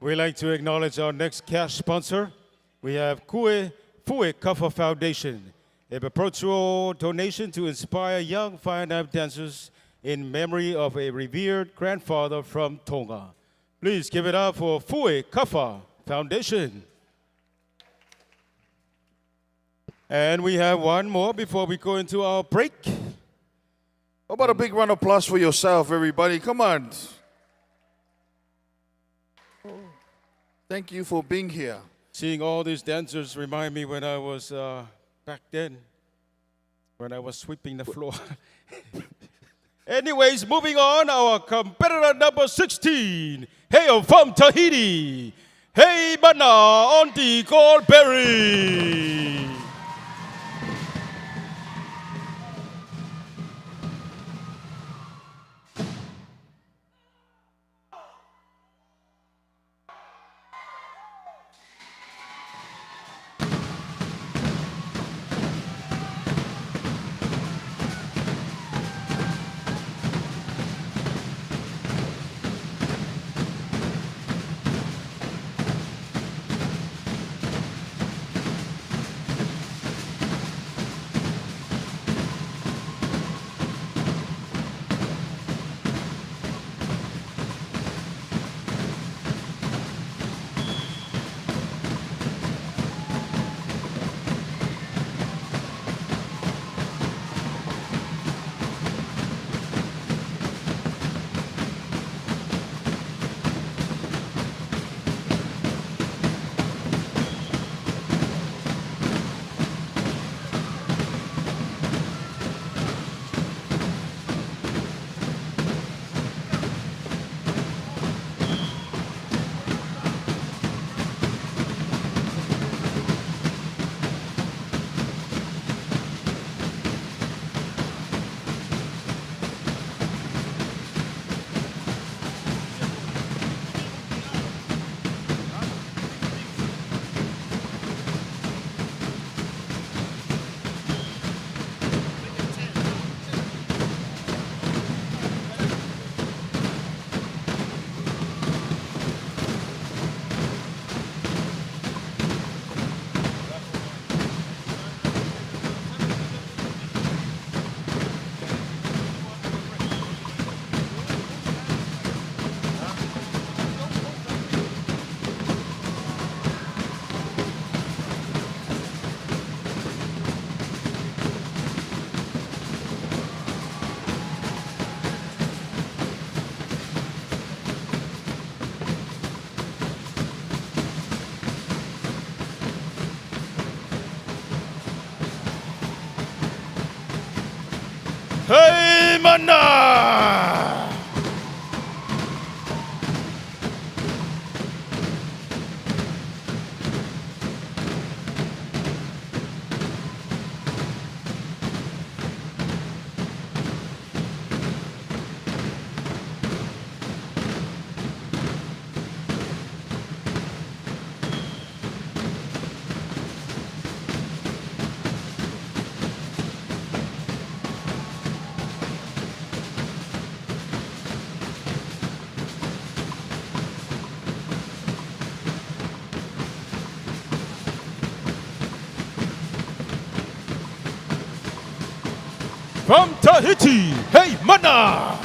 A: We'd like to acknowledge our next cash sponsor. We have Fue Kafa Foundation, a perpetual donation to inspire young fire knife dancers in memory of a revered grandfather from Tonga. Please give it up for Fue Kafa Foundation. And we have one more before we go into our break.
B: How about a big round of applause for yourself, everybody? Come on. Thank you for being here.
A: Seeing all these dancers remind me when I was back then, when I was sweeping the floor. Anyways, moving on, our competitor number 16, hail from Tahiti. Hey, Mana on the Goldberry. mana! From Tahiti, hey mana!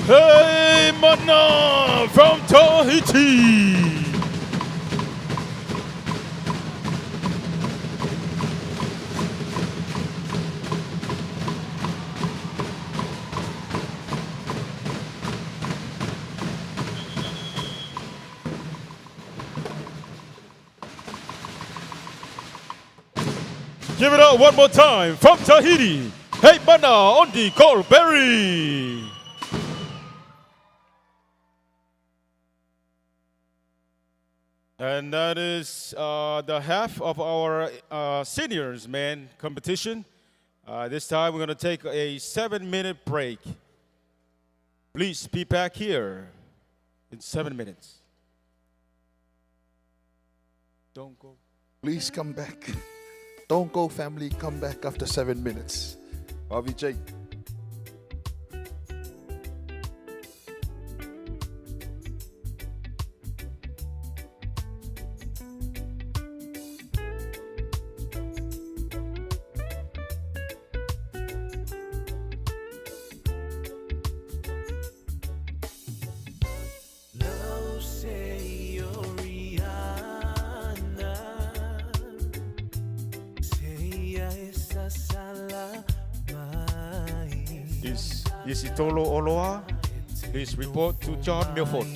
A: Hey mana from Tahiti! Give it up one more time from Tahiti. Hey mana on the Colberry. And that is the half of our seniors, man, competition. This time we're going to take a 7-minute break. Please be back here in 7 minutes. Don't go.
B: Please come back. Don't go, family. Come back after 7 minutes. RVJ.
A: This is Tolo Oloa. Please report to John Milford.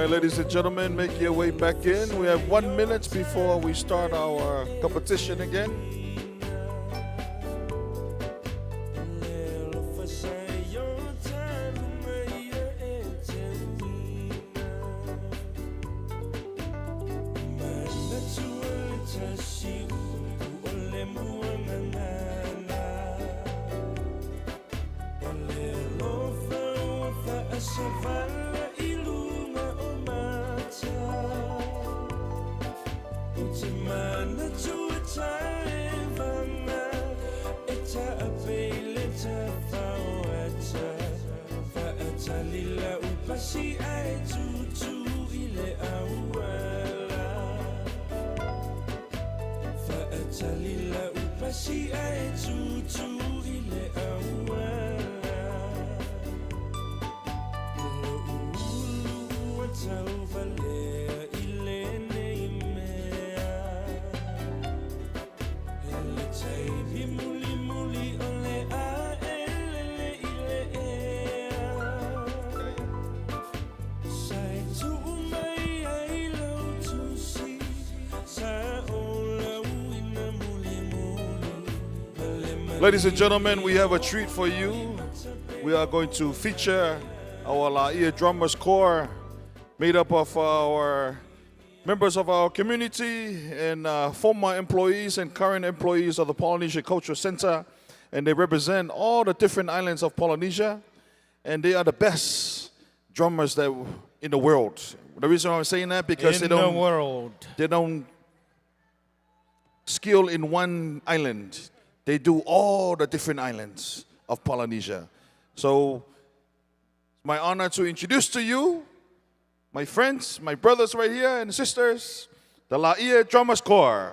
B: right, ladies and gentlemen, make your way back in. We have 1 minute before we start our competition again. Ladies and gentlemen, we have a treat for you. We are going to feature our Laia Drummers Corps, made up of our members of our community and former employees and current employees of the Polynesia Cultural Center. And they represent all the different islands of Polynesia. And they are the best drummers that in the world. The reason why I'm saying that, because they don't skill in one island. They do all the different islands of Polynesia. So it's my honor to introduce to you my friends, my brothers right here and sisters, the Laia Drummers Corps.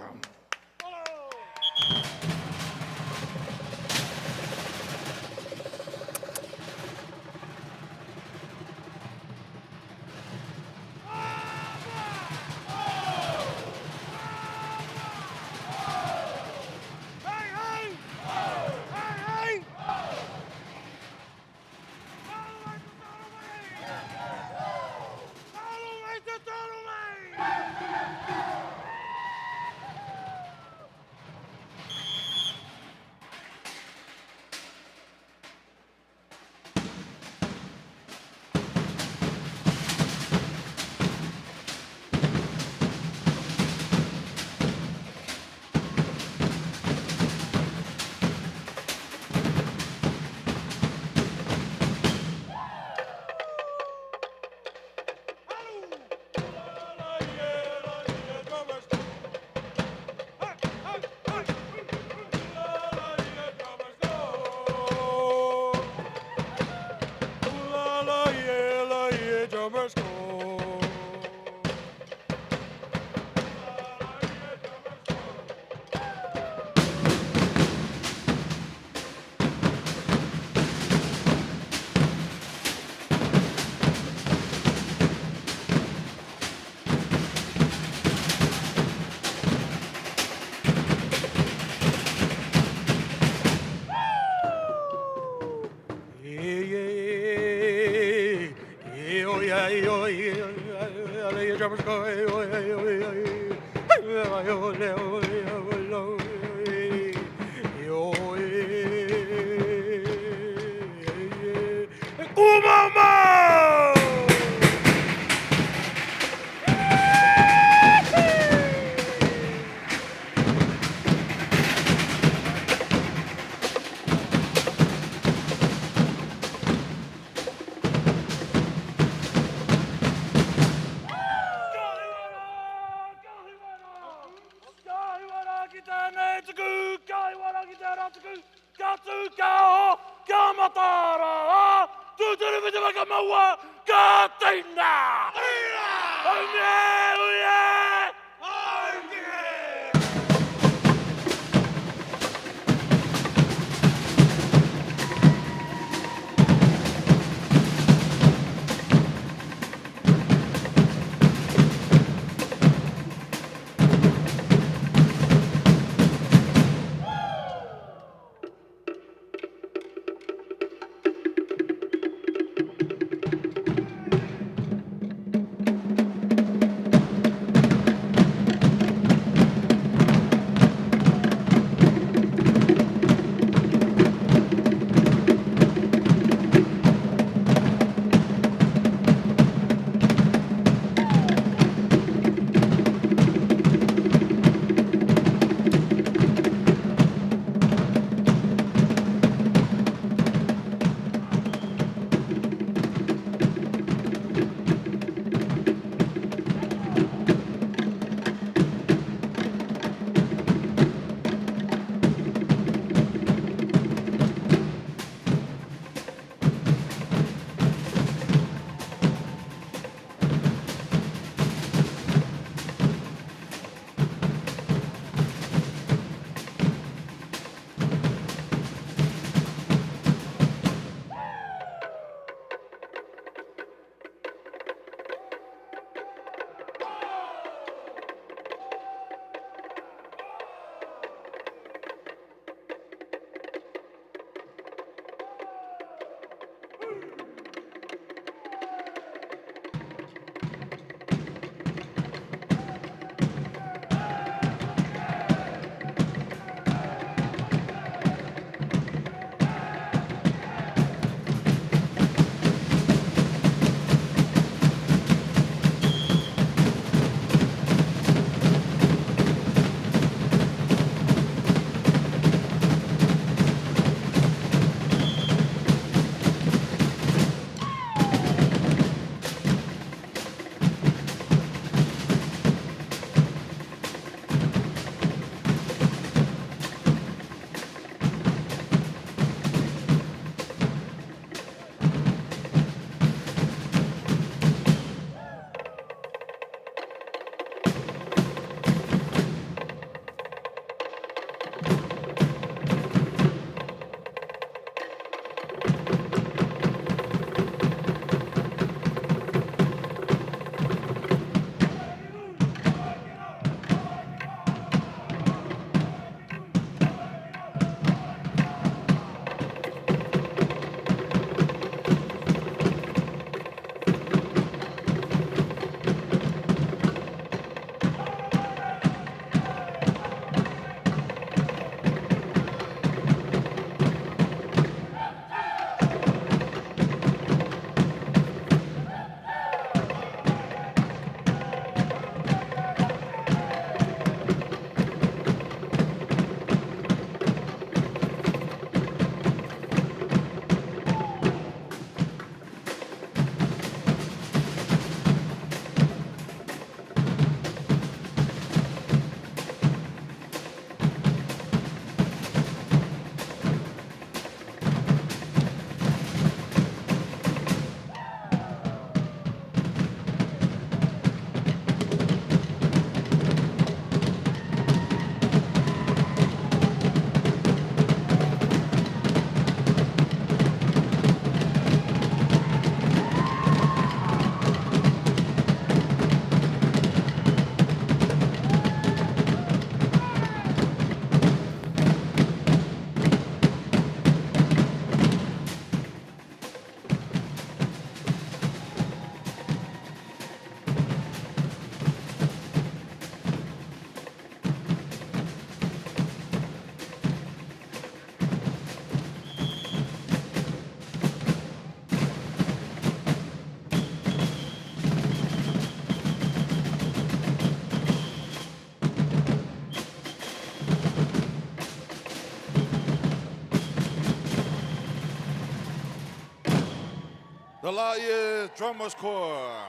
B: the Laie Drummers Corps.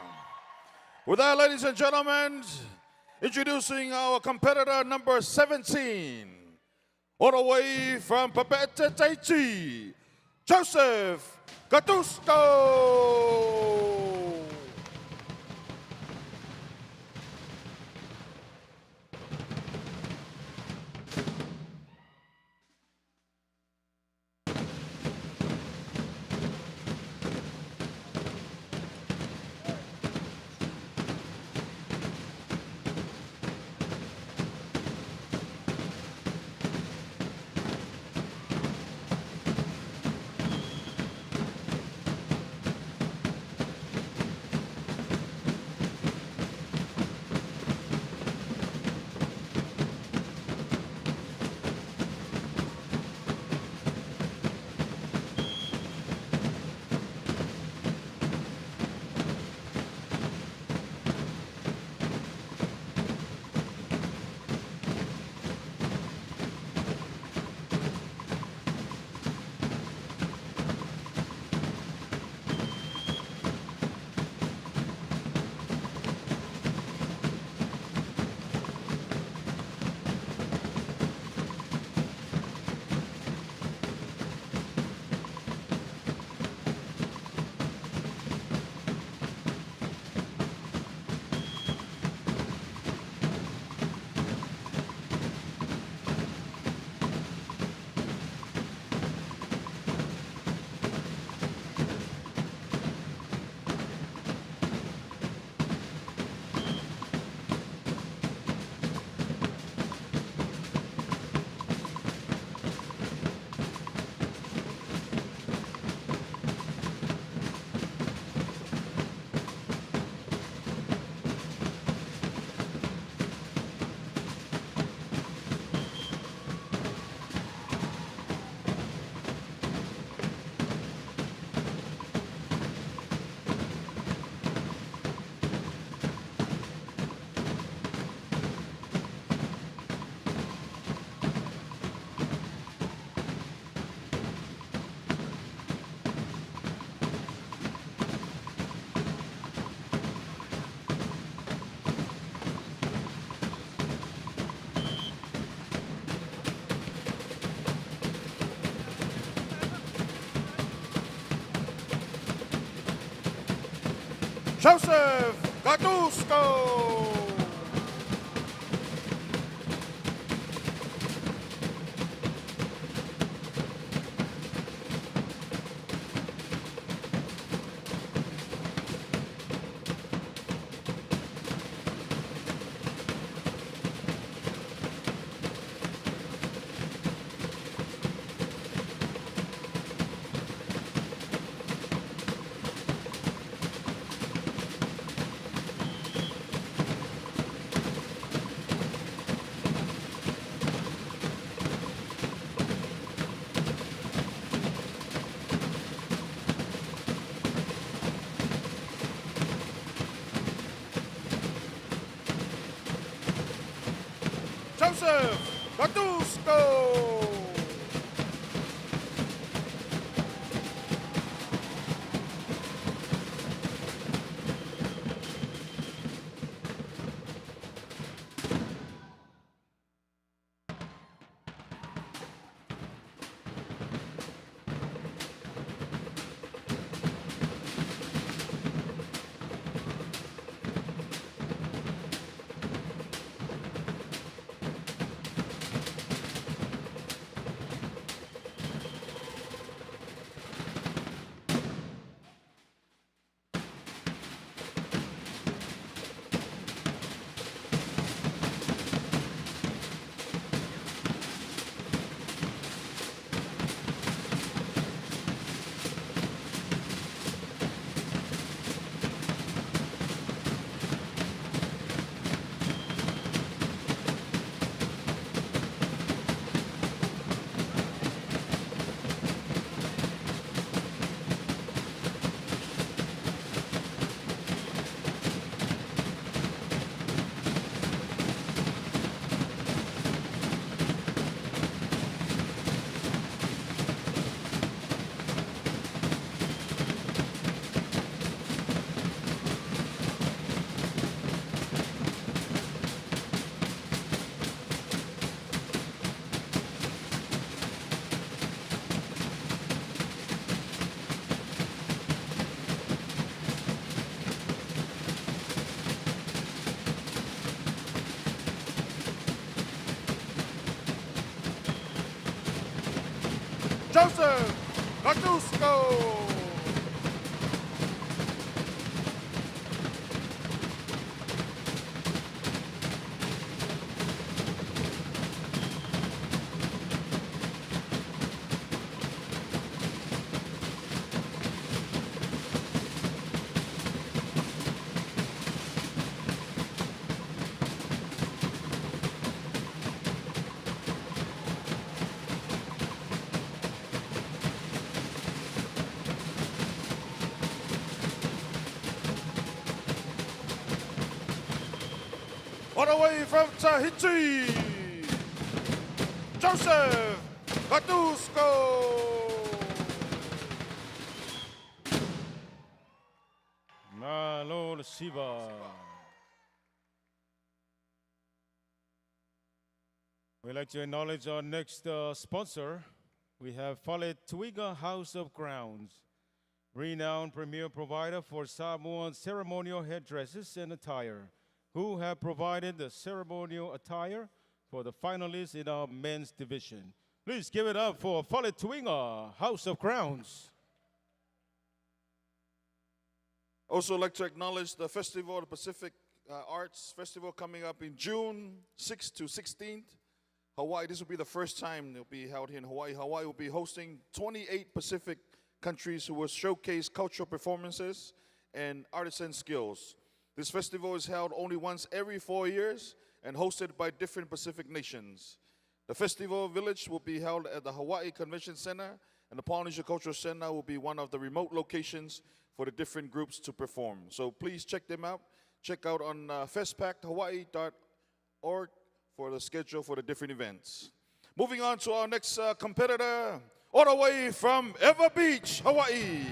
B: With that, ladies and gentlemen, introducing our competitor number 17, all the way from Papete, Tahiti, Joseph Gattuso. Joseph Gattuso. Joseph Gattuso. Joseph Gattuso. All the way from Tahiti, Joseph Gattuso.
A: Malo Shiva. We'd like to acknowledge our next sponsor. We have Fireknife House of Crowns, renowned premier provider for Samoan ceremonial headdresses and attire, who have provided the ceremonial attire for the finalists in our men's division. Please give it up for Fireknife House of Crowns.
B: Also like to acknowledge the Festival of the Pacific Arts Festival coming up in June 6th to 16th. Hawaii, this will be the first time it'll be held here in Hawaii. Hawaii will be hosting 28 Pacific countries who will showcase cultural performances and artisan skills. This festival is held only once every 4 years and hosted by different Pacific nations. The festival village will be held at the Hawaii Convention Center, and the Polynesia Cultural Center will be one of the remote locations for the different groups to perform. So please check them out. Check out on festpackedhawaii.org for the schedule for the different events. Moving on to our next competitor, all the way from Ewa Beach, Hawaii,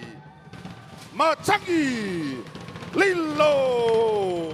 B: Matangi Lilo.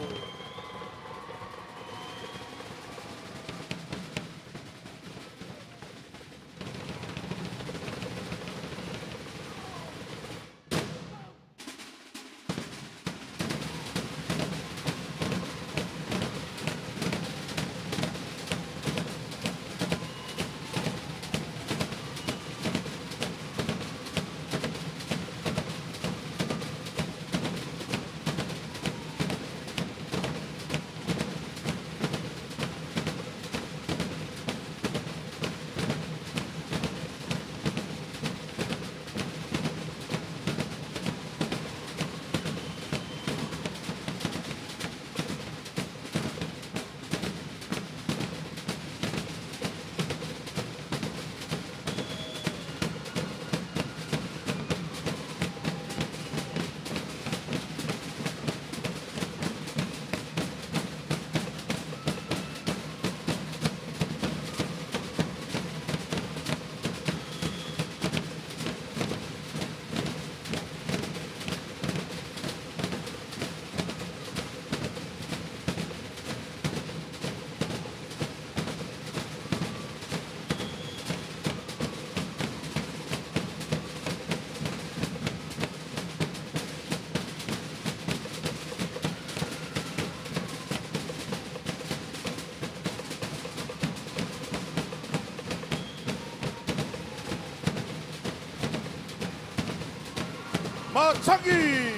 B: Matangi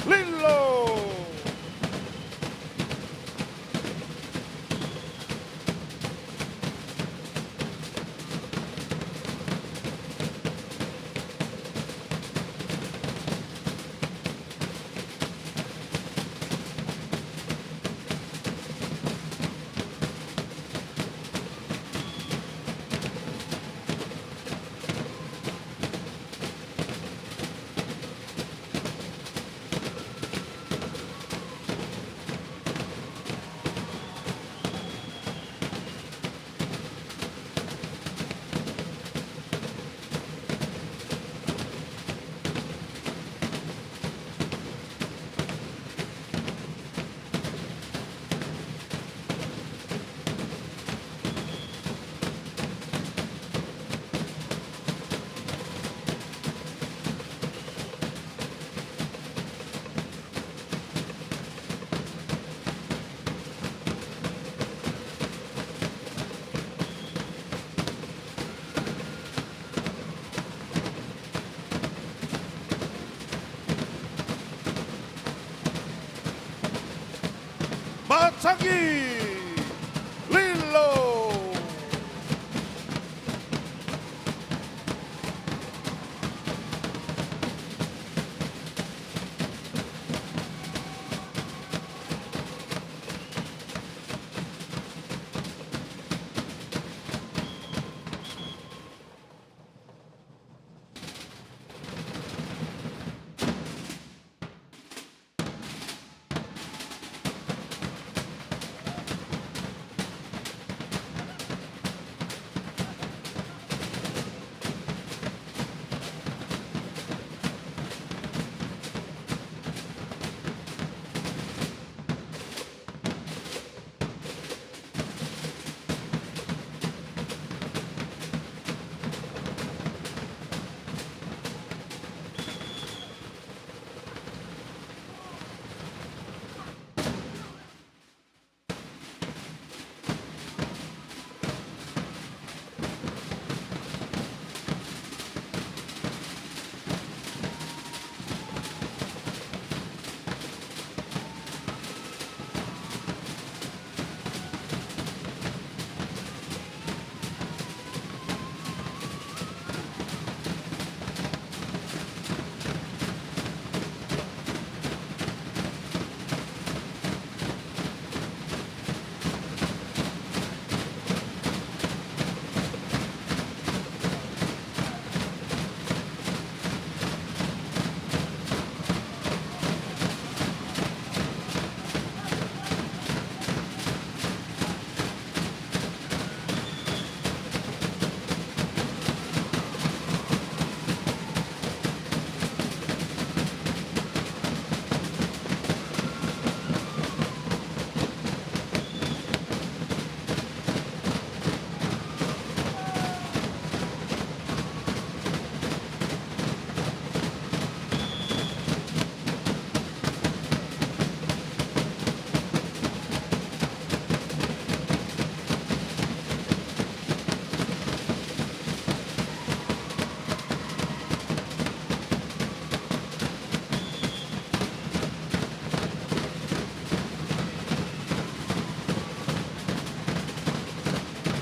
B: Lilo. Matagi Lilo.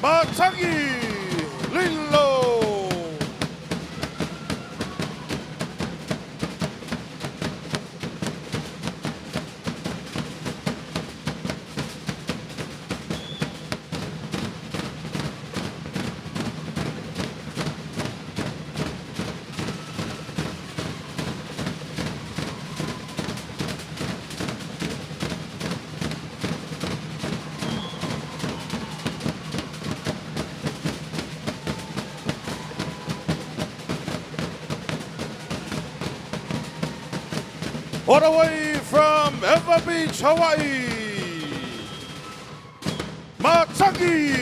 B: Matagi Lilo. All the way from Ewa Beach, Hawaii, Matagi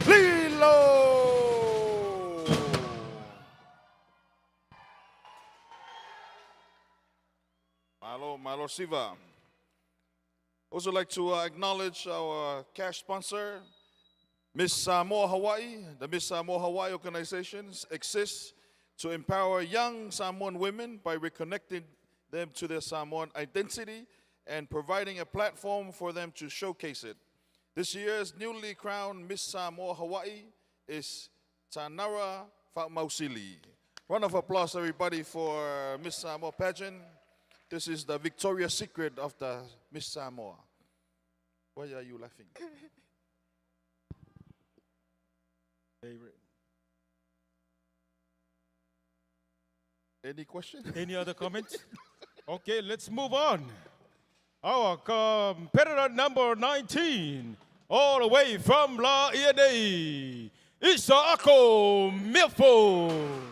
B: Lilo. Malo Siva. Also like to acknowledge our cash sponsor, Miss Samoa Hawaii. The Miss Samoa Hawaii organization exists to empower young Samoan women by reconnecting them to their Samoan identity and providing a platform for them to showcase it. This year's newly crowned Miss Samoa Hawaii is Tanara Fatmausili. Round of applause, everybody, for Miss Samoa pageant. This is the Victoria's Secret of the Miss Samoa. Why are you laughing?
A: Favorite.
B: Any question?
A: Any other comments? Okay, let's move on. Our competitor number 19, all the way from La Iene, Isaako Milford.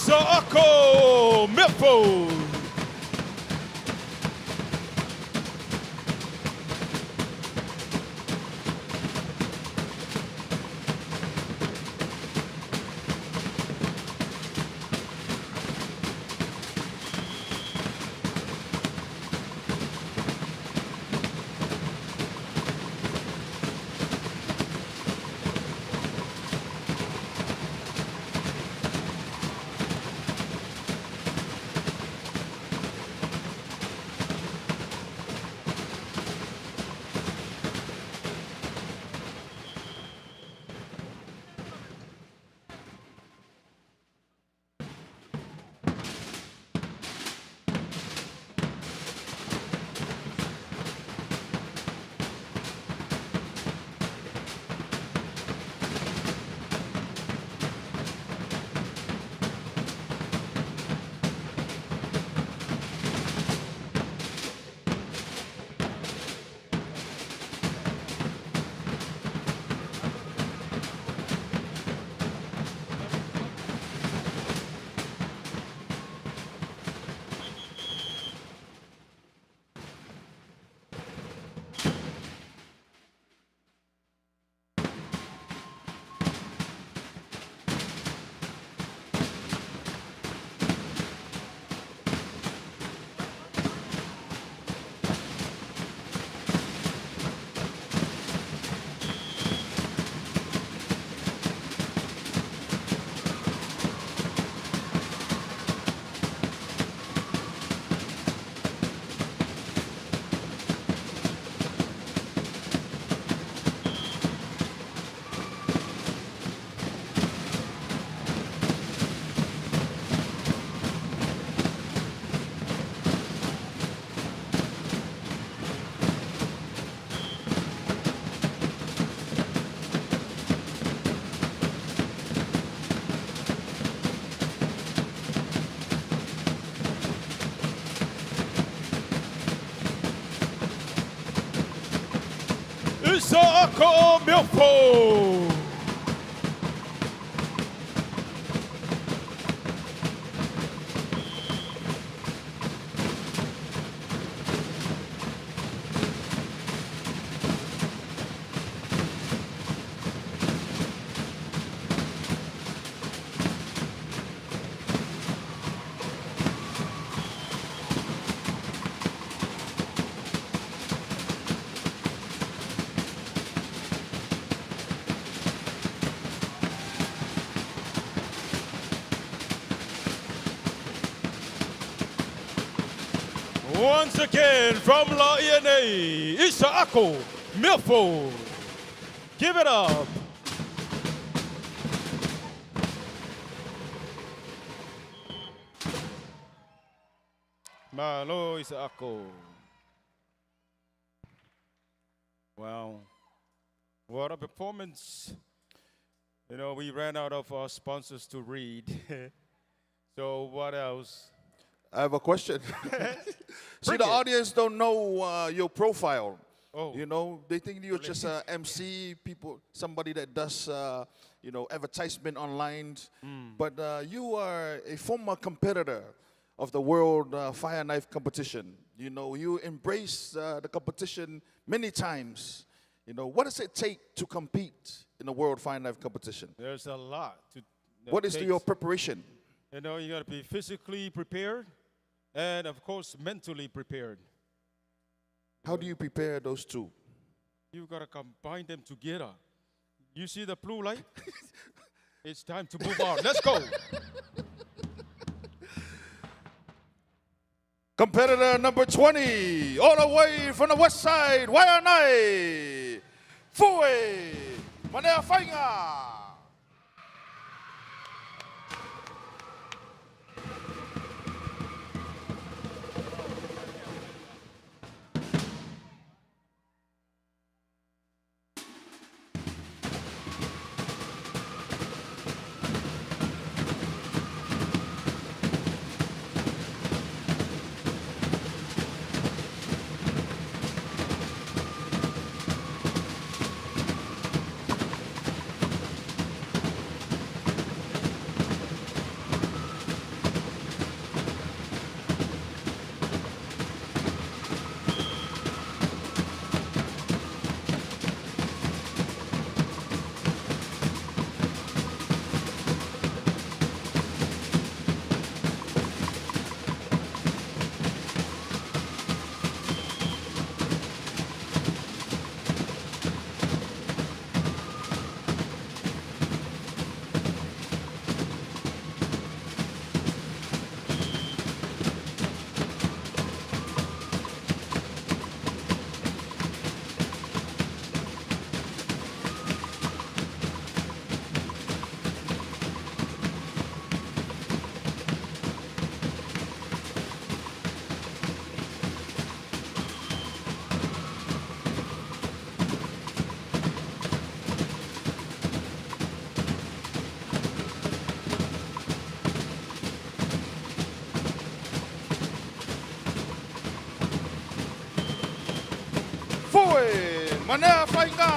A: Isaako Milford. Isaako Milford. Once again from La INA, Isaako Milford. Give it up. Malo Isaako. Wow. What a performance. You know, we ran out of our sponsors to read. So what else?
B: I have a question. See, the audience don't know your profile.
A: Oh.
B: You know, they think you're just a MC, somebody that does, you know, advertisement online. But you are a former competitor of the World Fire Knife Competition. You know, you embrace the competition many times. You know, what does it take to compete in the World Fire Knife Competition?
A: There's a lot.
B: What is your preparation?
A: You know, you got to be physically prepared and, of course, mentally prepared.
B: How do you prepare those two?
A: You got to combine them together. You see the blue light? It's time to move on. Let's go.
B: Competitor number 20, all the way from the west side, Waianae, Fue, Manea Fainga. Fue Manea Whainga.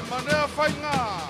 B: Manea Whainga.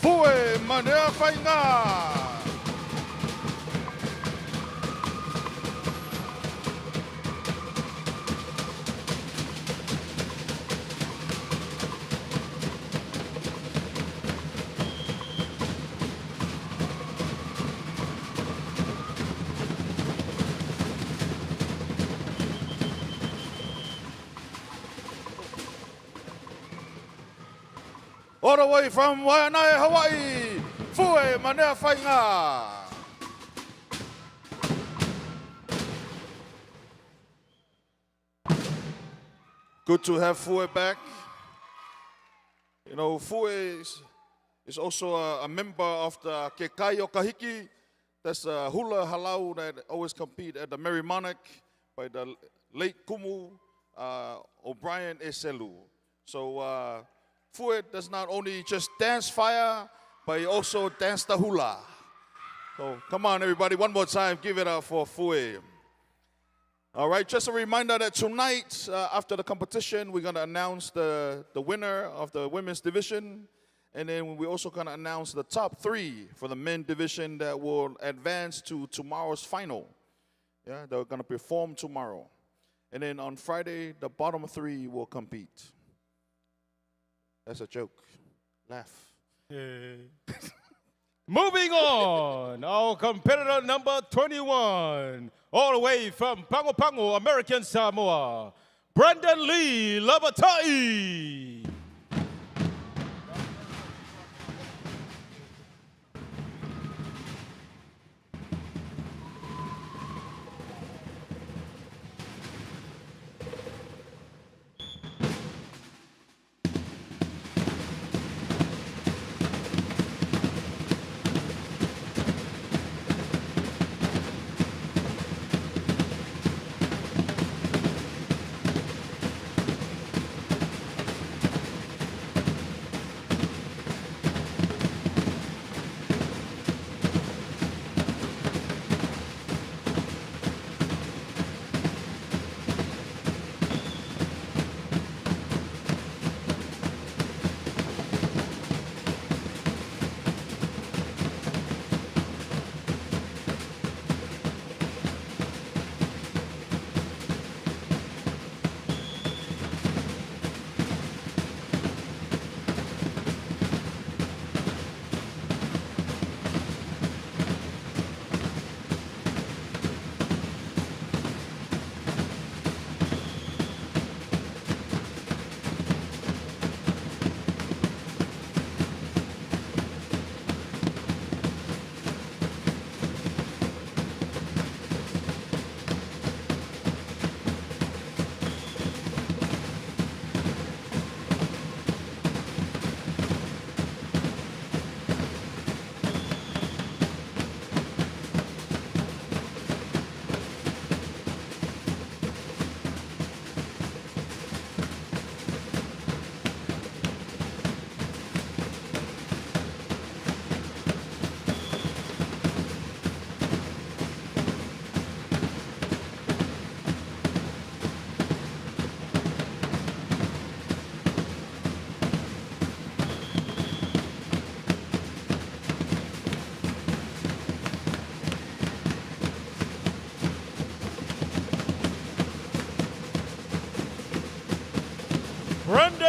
B: Fue Manea Whainga. All the way from Waianae, Hawaii, Fue Manea Whainga. Good to have Fue back. You know, Fue is also a member of the Kekai o Kahiki. That's a hula halau that always compete at the Merry Monarch by the late Kumu O'Brien Eselu. So Fue does not only just dance fire, but he also dance the hula. So come on, everybody, one more time, give it up for Fue. All right, just a reminder that tonight, after the competition, we're going to announce the winner of the women's division. And then we're also going to announce the top 3 for the men division that will advance to tomorrow's final. Yeah, they're going to perform tomorrow. And then on Friday, the bottom 3 will compete. That's a joke. Laugh.
A: Moving on, our competitor number 21, all the way from Pago Pago, American Samoa, Brandon Lee Labatai.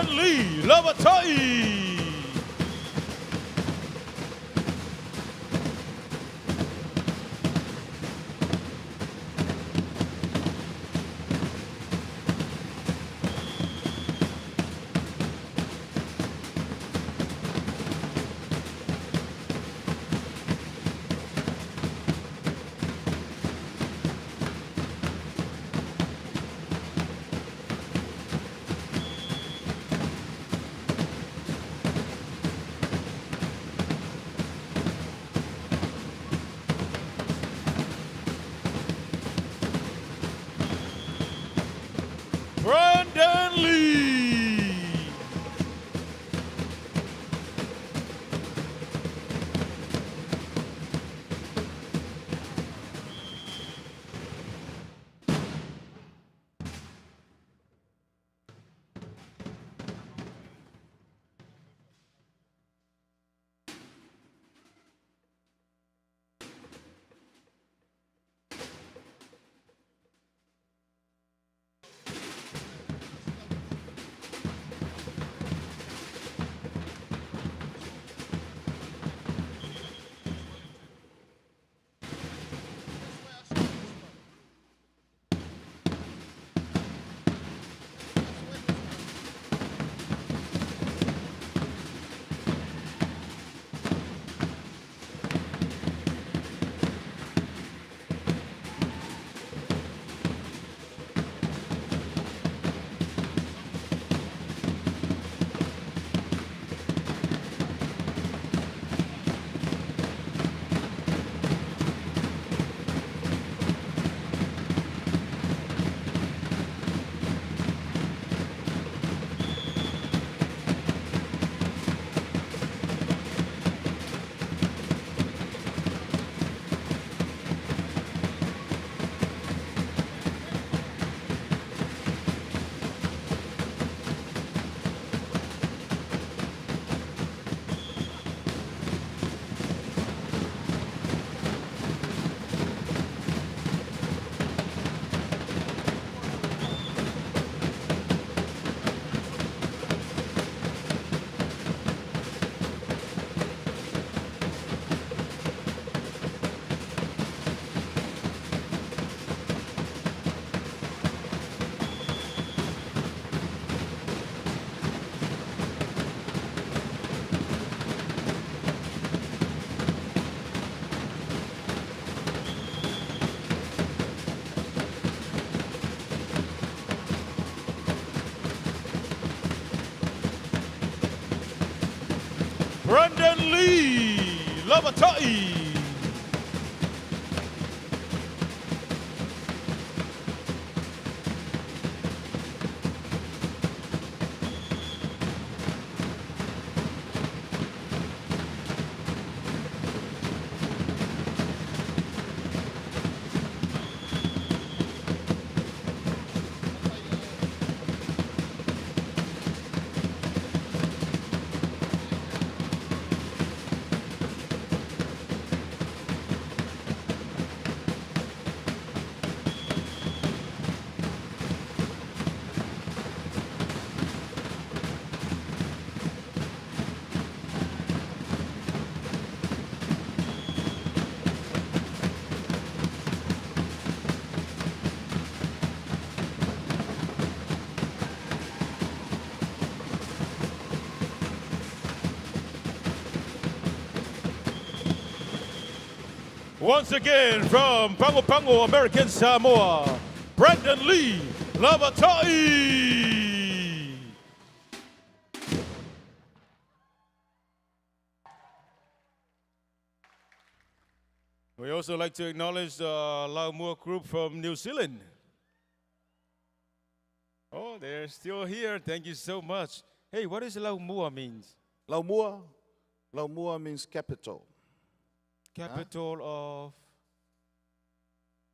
A: Brandon Lee Lavatai. Brandon Lee. Brandon Lee Lavatai. Once again from Pago Pago, American Samoa, Brandon Lee Lavatai. We also like to acknowledge the Laumua group from New Zealand. Oh, they're still here. Thank you so much. Hey, what does Laumua means?
B: Laumua? Laumua means capital.
A: Capital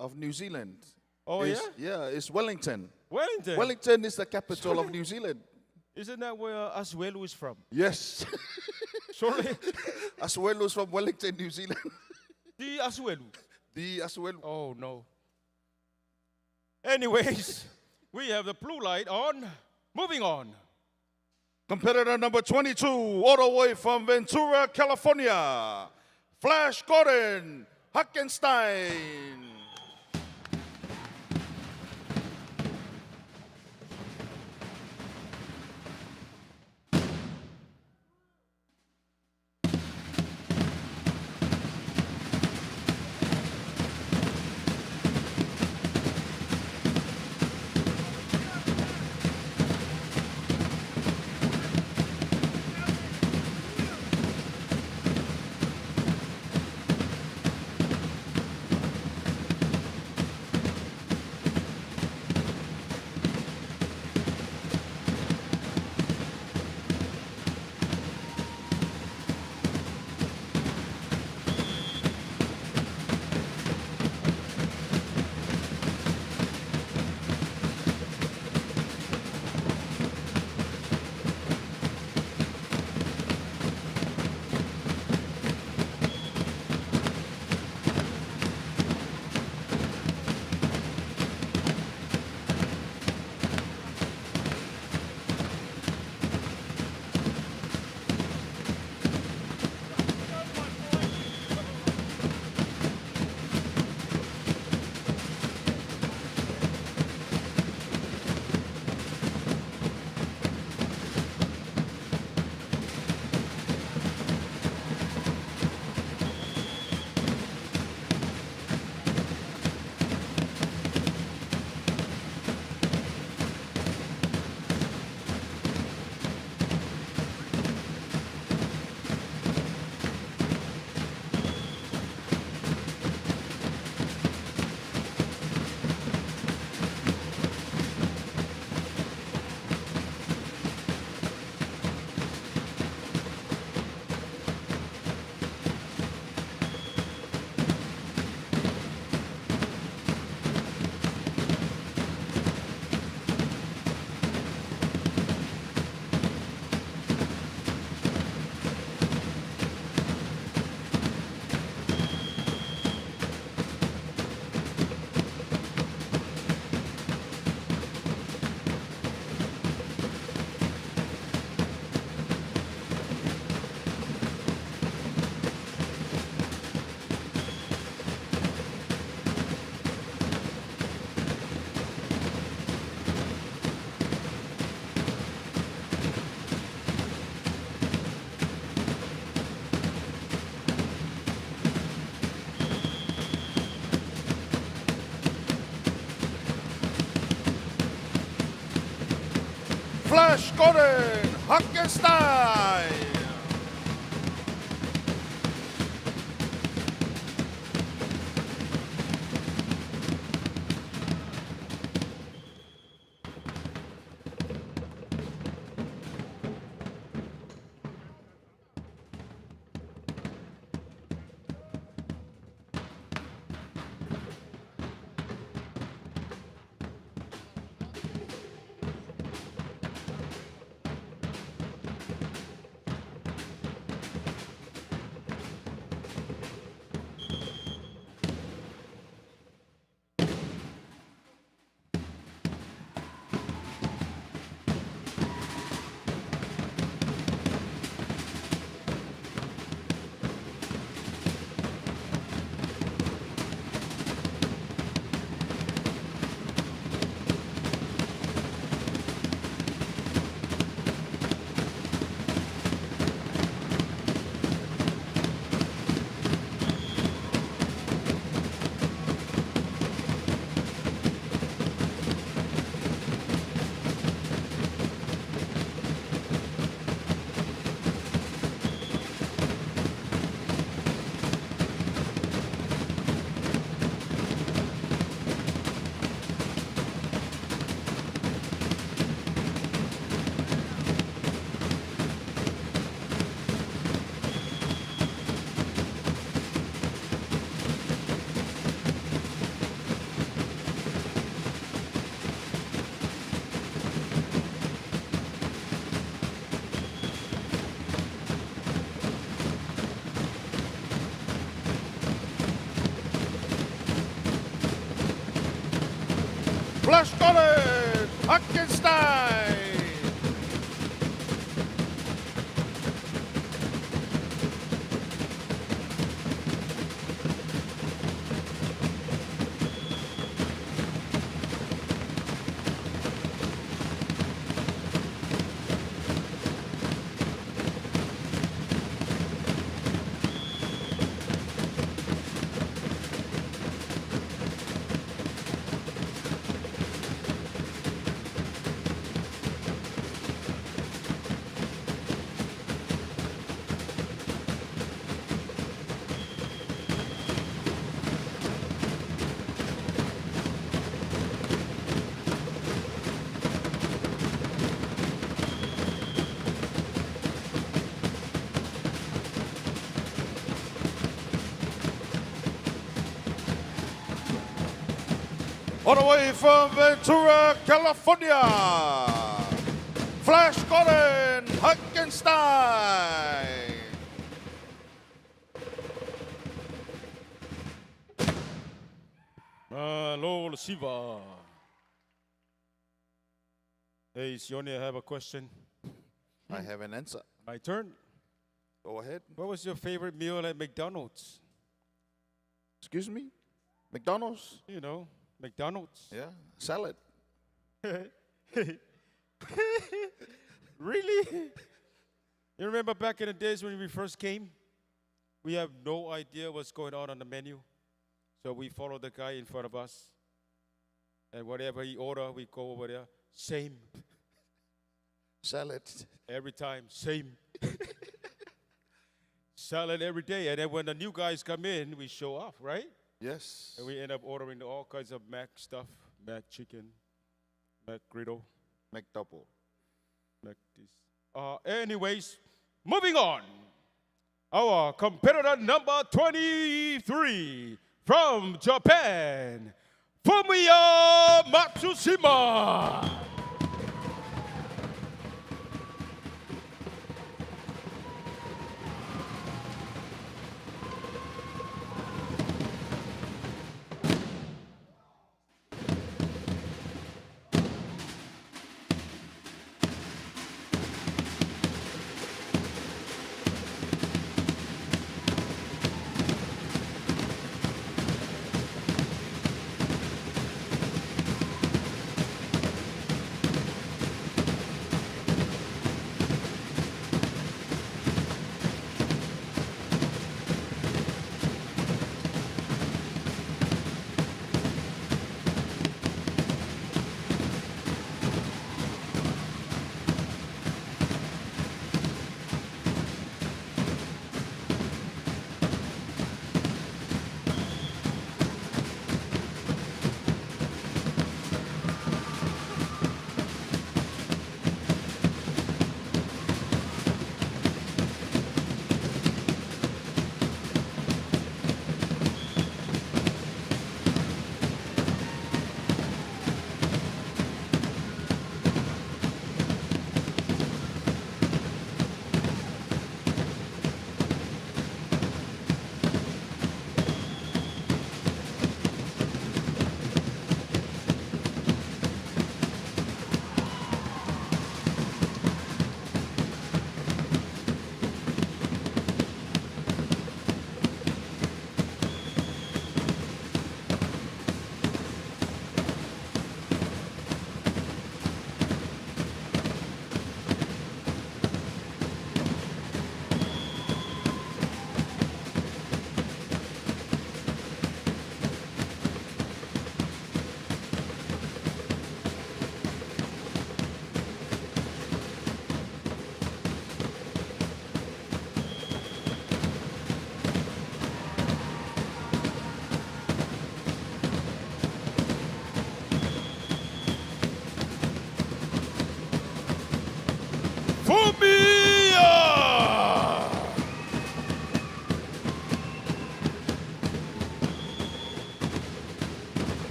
B: of New Zealand.
A: Oh,
B: yeah? Yeah, it's Wellington.
A: Wellington?
B: Wellington is the capital of New Zealand.
A: Isn't that where Asuelu is from?
B: Yes.
A: Surely?
B: Asuelu is from Wellington, New Zealand.
A: The Asuelu?
B: The Asuelu.
A: Oh, no. Anyways, we have the blue light on. Moving on.
B: Competitor number 22, all the way from Ventura, California, Flash Gordon Hackenstein. Flash Gordon Hackenstein. Flash Gordon Hackenstein. All the way from Ventura, California, Flash Gordon Hackenstein.
A: Hello, Siva. Hey, Sione, I have a question.
B: I have an answer.
A: My turn.
B: Go ahead.
A: What was your favorite meal at McDonald's?
B: Excuse me? McDonald's?
A: You know, McDonald's.
B: Yeah, salad.
A: Really? You remember back in the days when we first came? We have no idea what's going on the menu. So we follow the guy in front of us. And whatever he order, we go over there. Same.
B: Salad.
A: Every time, same. Salad every day. And then when the new guys come in, we show off, right?
B: Yes.
A: And we end up ordering all kinds of mac stuff. Mac chicken, mac griddle,
B: McDouble.
A: mac this. Anyways, moving on. Our competitor number 23 from Japan, Fumiya Matsushima.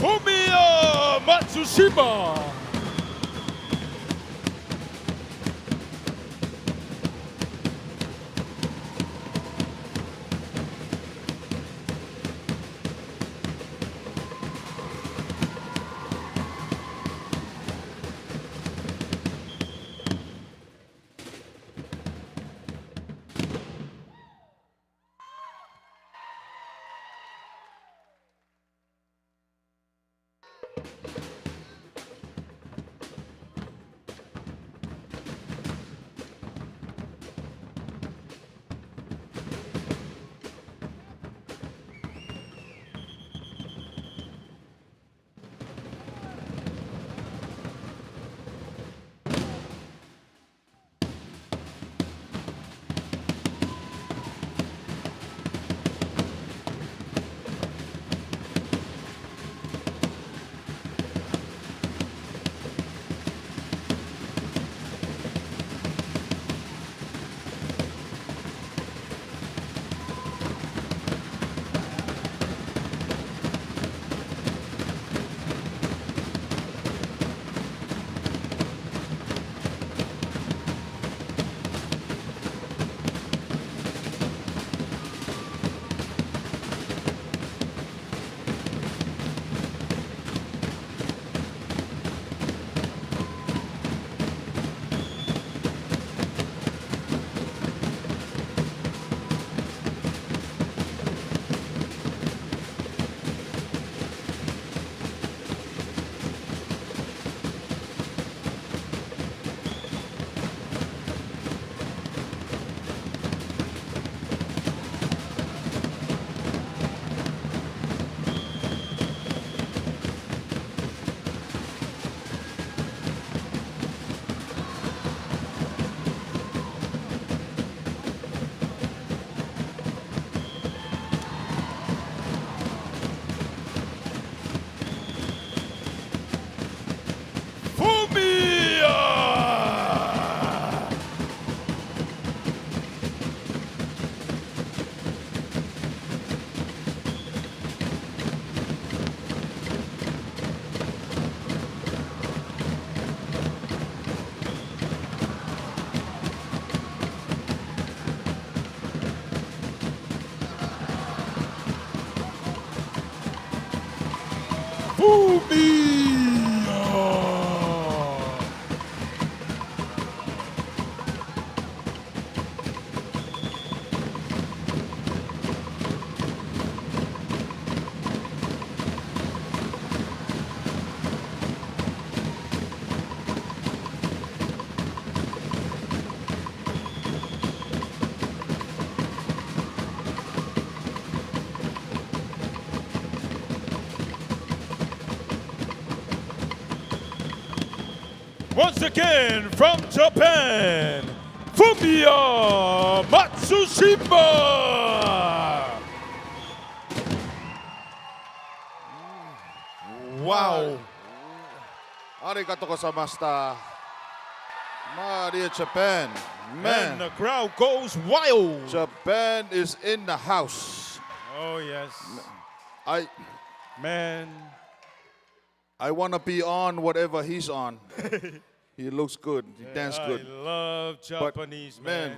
A: Fumiya Matsushima. Once again, from Japan, Fumiya Matsushima!
B: Wow. Arigato gozaimashita. Maria, Japan.
A: And
B: Man,
A: the crowd goes wild.
B: Japan is in the house.
A: Oh, yes.
B: I
A: Man.
B: I want to be on whatever he's on. He looks good. He dances good.
A: I love Japanese, man.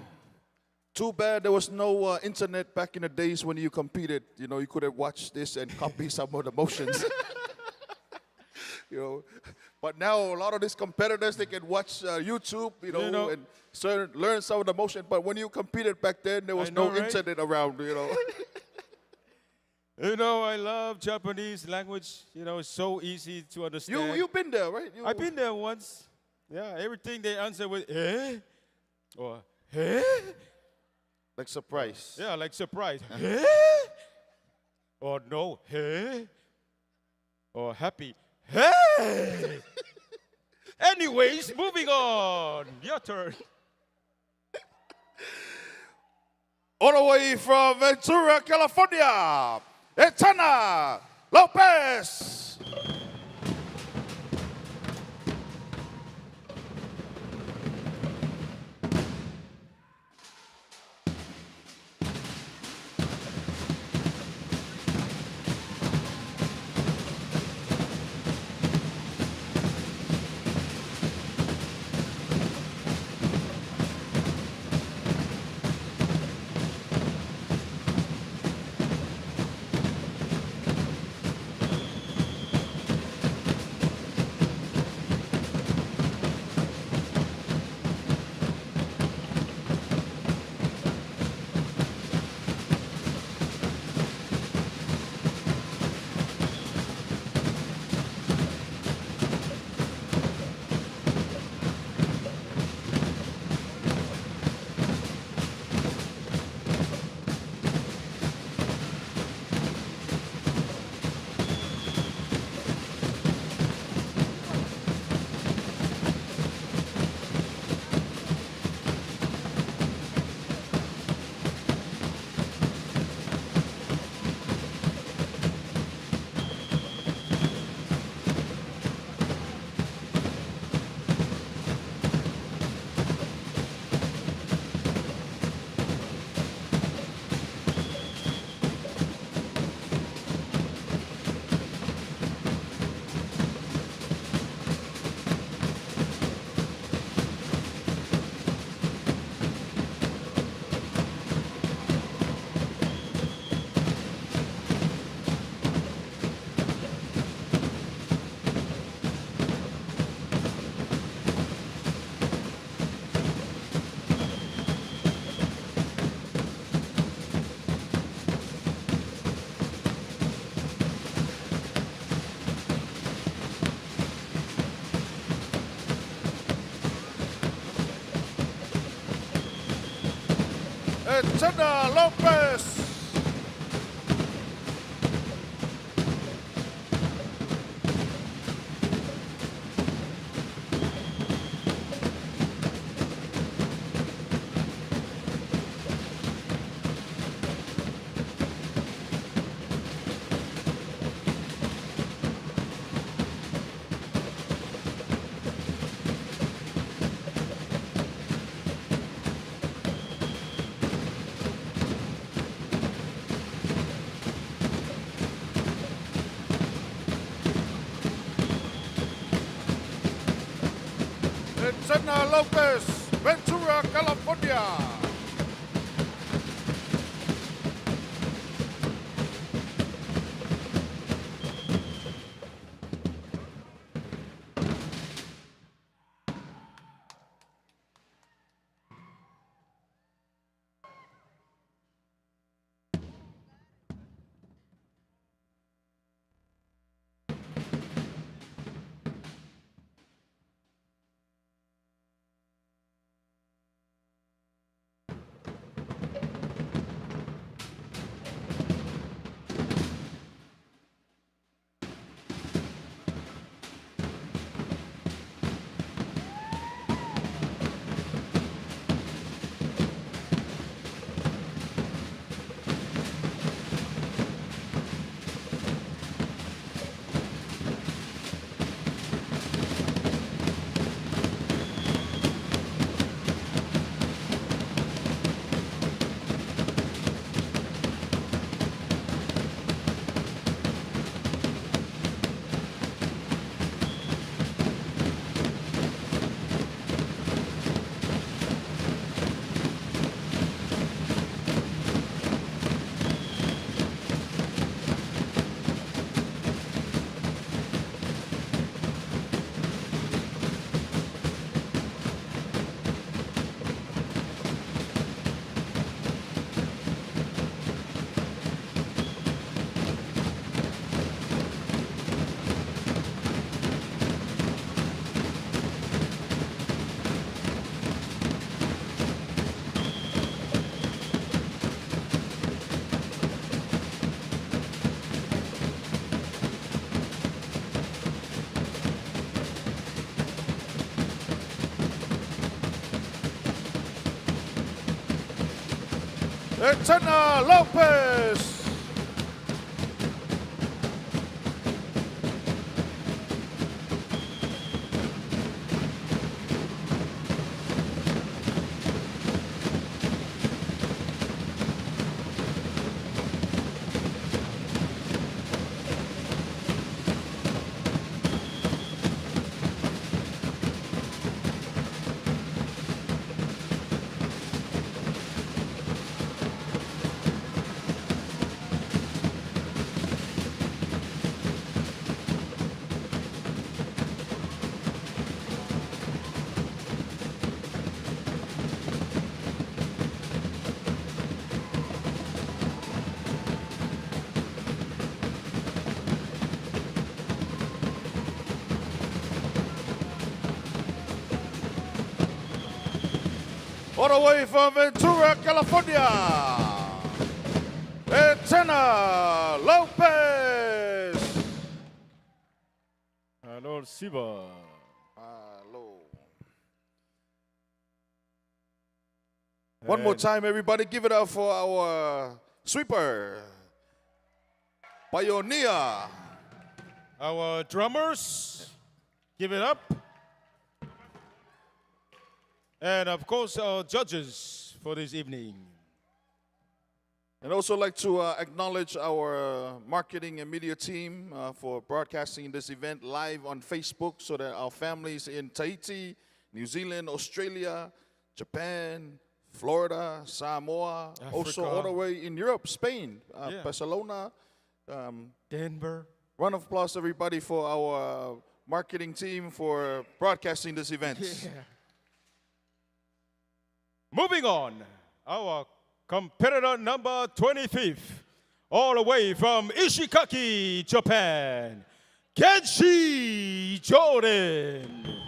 B: Too bad there was no internet back in the days when you competed. You know, you could have watched this and copy some of the motions. You know, but now a lot of these competitors, they can watch YouTube, and learn some of the motion. But when you competed back then, there was no internet around,
A: I love Japanese language. It's so easy to understand.
B: You've been there, right?
A: I've been there once. Yeah, everything they answer with eh? Or eh?
B: Like surprise.
A: Yeah, like surprise. Eh? Or no, eh? Or happy. Hey! Anyways, moving on. Your turn.
B: All the way from Ventura, California, Etana Lopez. Etana Lopez. Etana Lopez, Ventura, California. Etena Lopez. All the way from Ventura, California, Etena Lopez.
A: Hello, Siba.
B: Hello. One more time, everybody. Give it up for our sweeper, Pioneer.
A: Our drummers, give it up. And of course, our judges for this evening.
B: And also like to acknowledge our marketing and media team for broadcasting this event live on Facebook so that our families in Tahiti, New Zealand, Australia, Japan, Florida, Samoa, also all the way in Europe, Spain, Barcelona,
A: Denver.
B: Round of applause, everybody, for our marketing team for broadcasting this event.
A: Yeah. Moving on, our competitor number 25th, all the way from Ishikaki, Japan, Kenshi Jordan.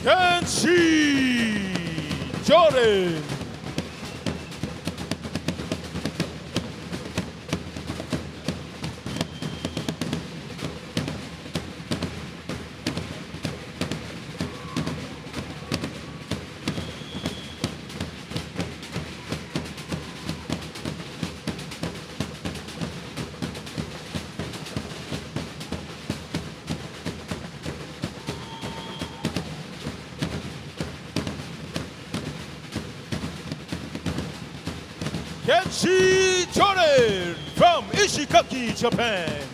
A: Kenshi Jordan. Kenshi Jordan from Ishikaki, Japan.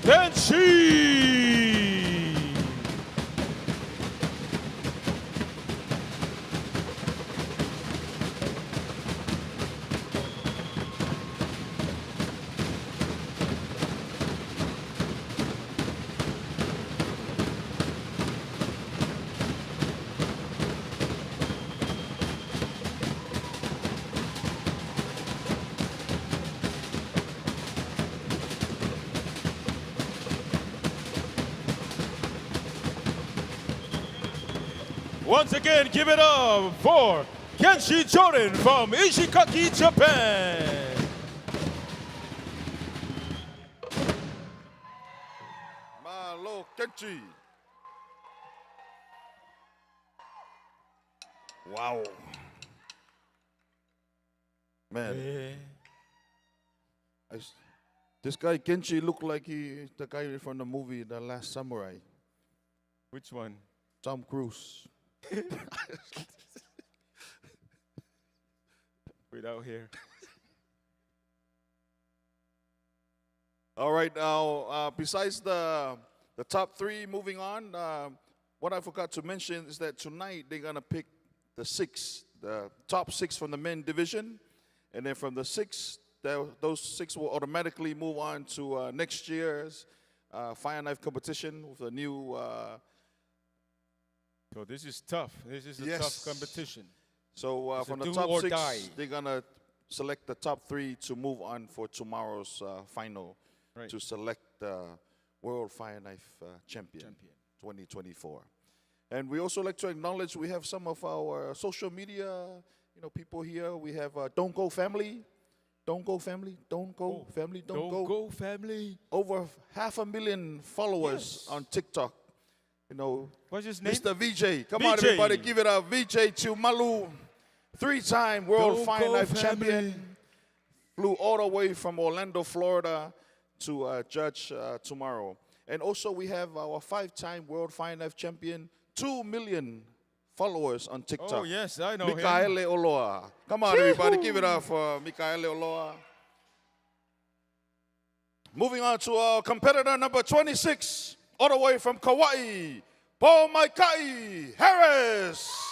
A: Kenshi! Once again, give it up for Kenshi Jordan from Ishikaki, Japan.
B: Malo Kenshi. Wow. Man. This guy Kenshi looked like the guy from the movie The Last Samurai.
A: Which one?
B: Tom Cruise.
A: Without hair.
B: All right, now, besides the top three, moving on, what I forgot to mention is that tonight they're going to pick the top six from the men division. And then from the six, those six will automatically move on to next year's fire knife competition with a new...
A: So this is tough. This is a tough competition.
B: So from the top six, they're going to select the top three to move on for tomorrow's final to select the World Fireknife Champion 2024. And we also like to acknowledge we have some of our social media people here. We have Don't Go Family. Don't Go Family. Don't Go Family. Don't Go
A: Family.
B: Over 500,000 followers on TikTok.
A: What's his name?
B: Mr. VJ. Come on, everybody, give it up. VJ Tumalu, 3-time World Fireknife Champion. Flew all the way from Orlando, Florida to judge tomorrow. And also we have our 5-time World Fireknife Champion, 2 million followers on TikTok.
A: Oh, yes, I know him.
B: Mikaele Oloa. Come on, everybody, give it up for Mikaele Oloa. Moving on to our competitor number 26, all the way from Kauai, Paul Maikai Harris.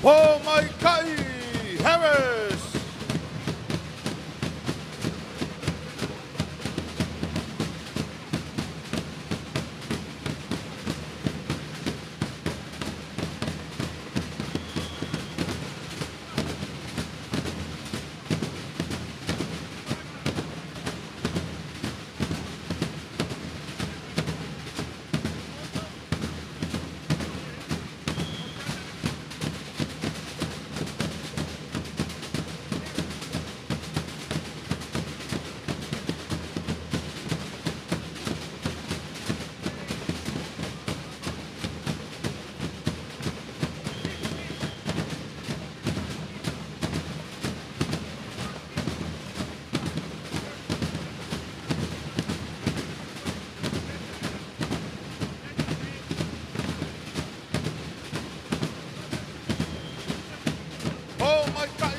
B: Paul Maikai Harris. Paul Maikai.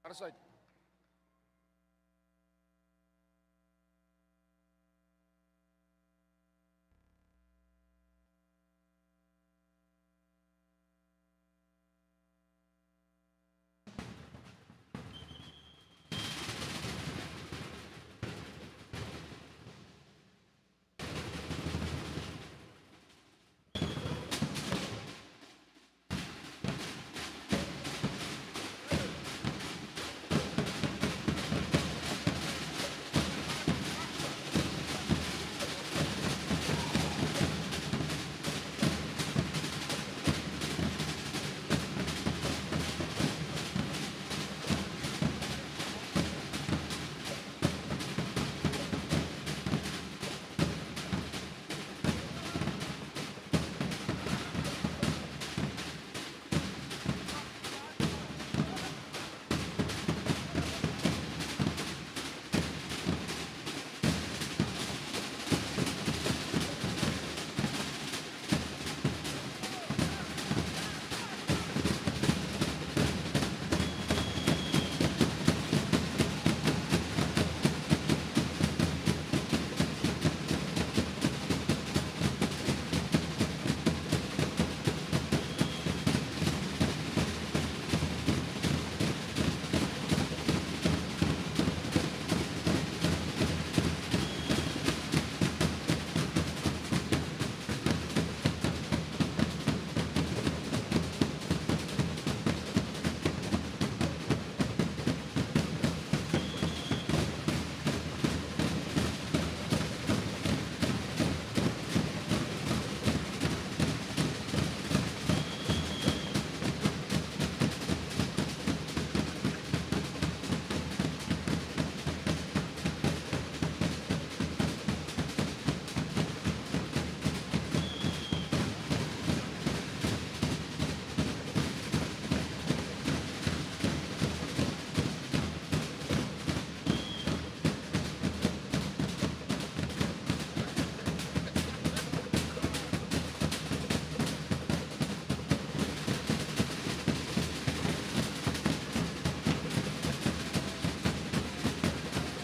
B: Other side.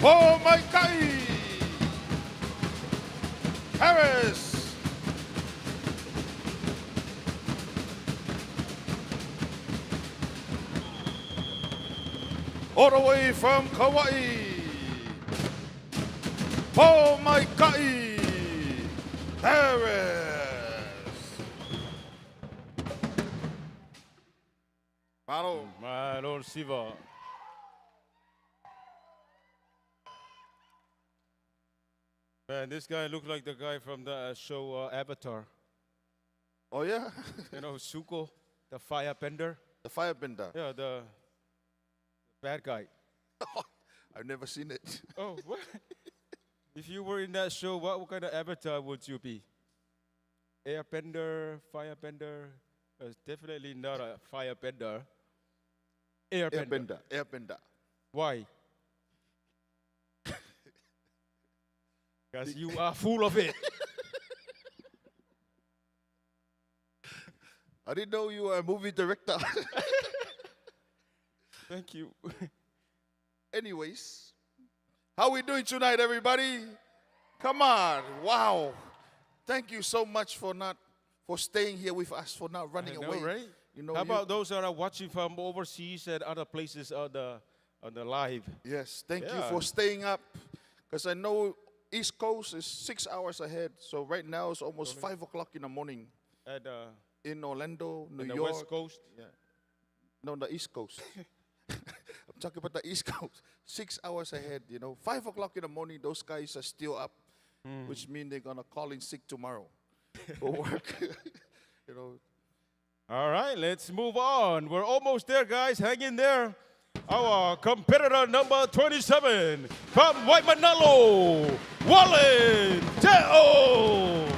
B: Po mai kai. Harris. All the way from Kauai. Po mai kai. Harris. Mano.
A: Manon Siva. Man, this guy looked like the guy from the show Avatar.
B: Oh yeah?
A: You know, Zuko, the firebender.
B: The firebender.
A: Yeah, the bad guy.
B: I've never seen it.
A: Oh, what? If you were in that show, what kind of avatar would you be? Airbender, firebender? Definitely not a firebender. Airbender.
B: Airbender.
A: Why? Because you are full of it.
B: I didn't know you were a movie director.
A: Thank you.
B: Anyways, how we doing tonight, everybody? Come on. Wow. Thank you so much for staying here with us, for not running
A: I know,
B: away.
A: right?
B: You know,
A: How about those that are watching from overseas and other places on the live?
B: Yes, thank you
A: Yeah.
B: for staying up. Because I know East Coast is 6 hours ahead. So right now it's almost 5 o'clock in the morning
A: And
B: in Orlando, New
A: the
B: York.
A: West Coast?
B: Yeah. No, the East Coast. I'm talking about the East Coast. 6 hours ahead, you know. 5 o'clock in the morning, those guys are still up, which means they're going to call in sick tomorrow for work. You know.
A: All right, let's move on. We're almost there, guys. Hang in there. Our competitor number 27 from Waimanalo, Wallen Te'o.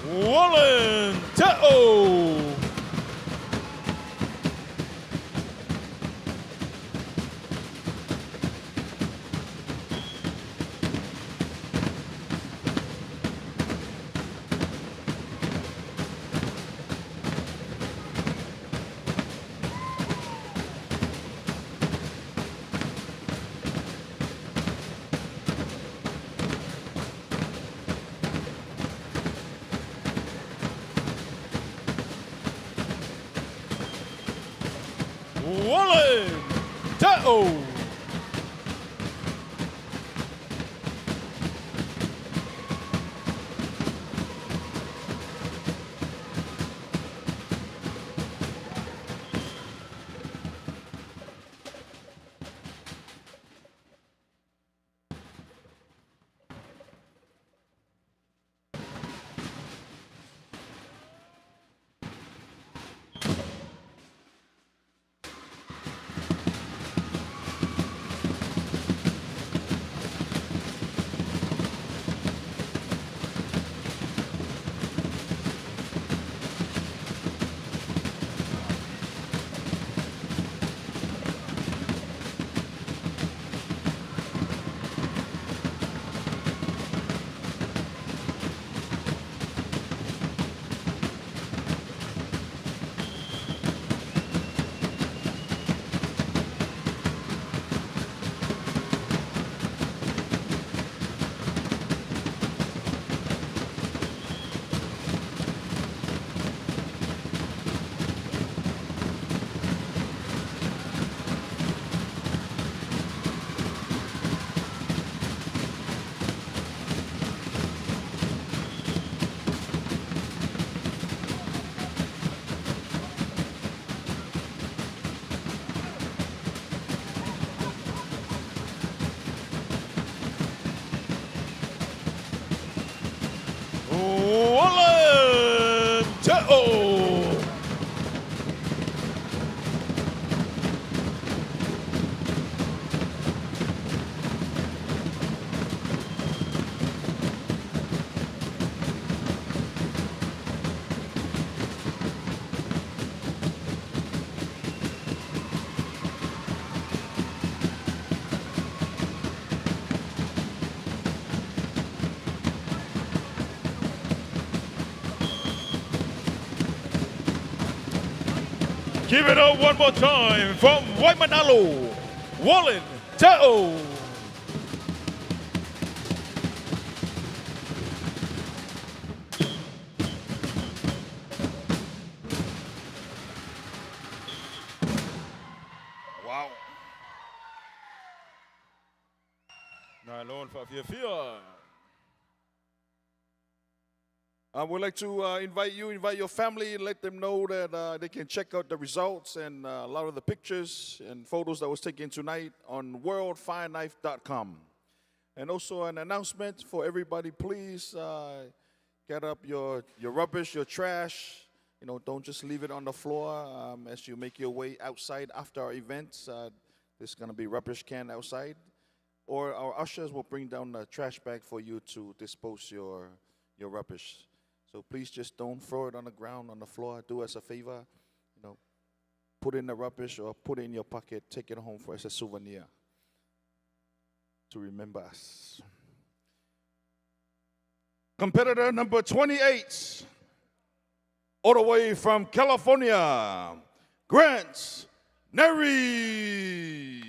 A: Wallen Te'o. Wallen Te'o. Give it up one more time from Waimanalo, Wallen Ta'o.
B: Wow.
A: Nylon 5-4.
B: I would like to invite your family, let them know that they can check out the results and a lot of the pictures and photos that was taken tonight on worldfireknife.com. And also an announcement for everybody, please get up your rubbish, your trash. You know, don't just leave it on the floor as you make your way outside after our events. There's going to be rubbish can outside. Or our ushers will bring down the trash bag for you to dispose your rubbish. So please just don't throw it on the ground, on the floor. Do us a favor, you know, put in the rubbish or put it in your pocket. Take it home for as a souvenir to remember us. Competitor number 28, all the way from California, Grant Neri.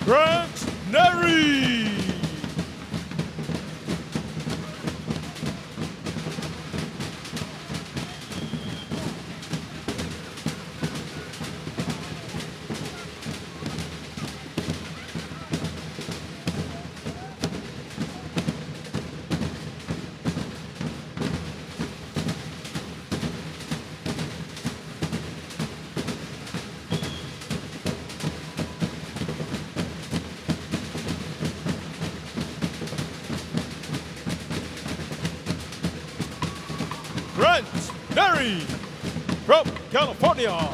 A: Grant Neri. Grant Neri from California.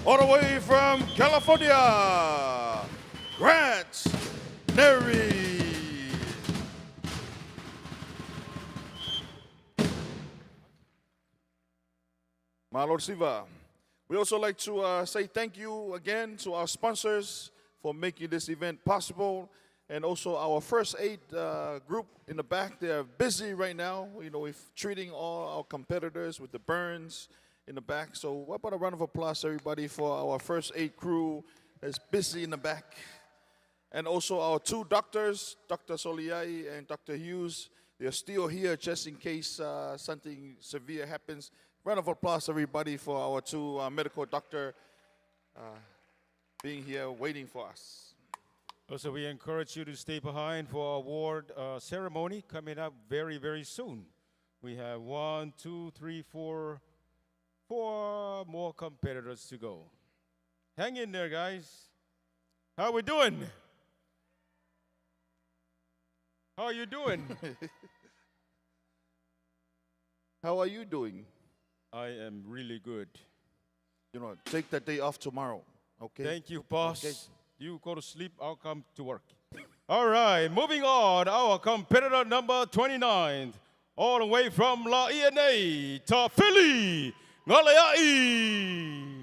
B: All the way from California, Grant Neri. Malo Siva. We also like to say thank you again to our sponsors for making this event possible, and also our first aid group in the back. They are busy right now, with treating all our competitors with the burns in the back. So what about a round of applause, everybody, for our first aid crew that's busy in the back. And also our two doctors, Dr. Soliai and Dr. Hughes. They're still here just in case something severe happens. Round of applause, everybody, for our two medical doctor being here waiting for us.
A: Also, we encourage you to stay behind for our award ceremony coming up very, very soon. We have 1, 2, 3, 4 more competitors to go. Hang in there, guys. How we doing? How are you doing?
B: How are you doing?
A: I am really good.
B: Take that day off tomorrow, okay?
A: Thank you, boss.
B: Okay.
A: You go to sleep, I'll come to work. All right, moving on, our competitor number 29, all the way from La Iene, Tafili, Ngaleai.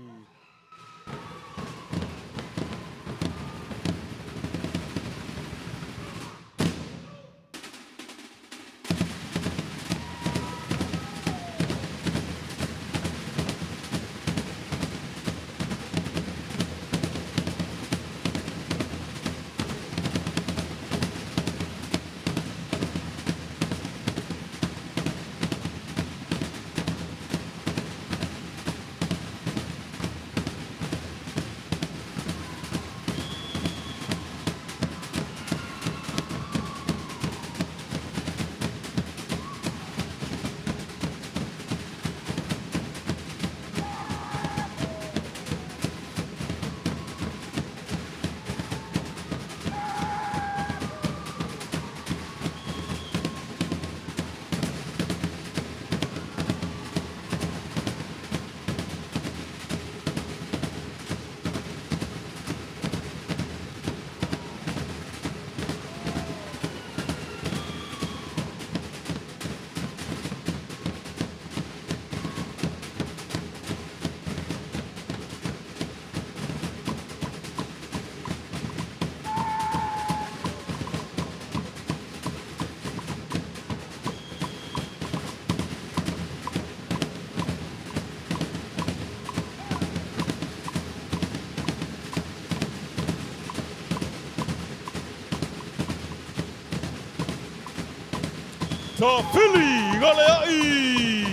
A: Tafili, Ngaleai.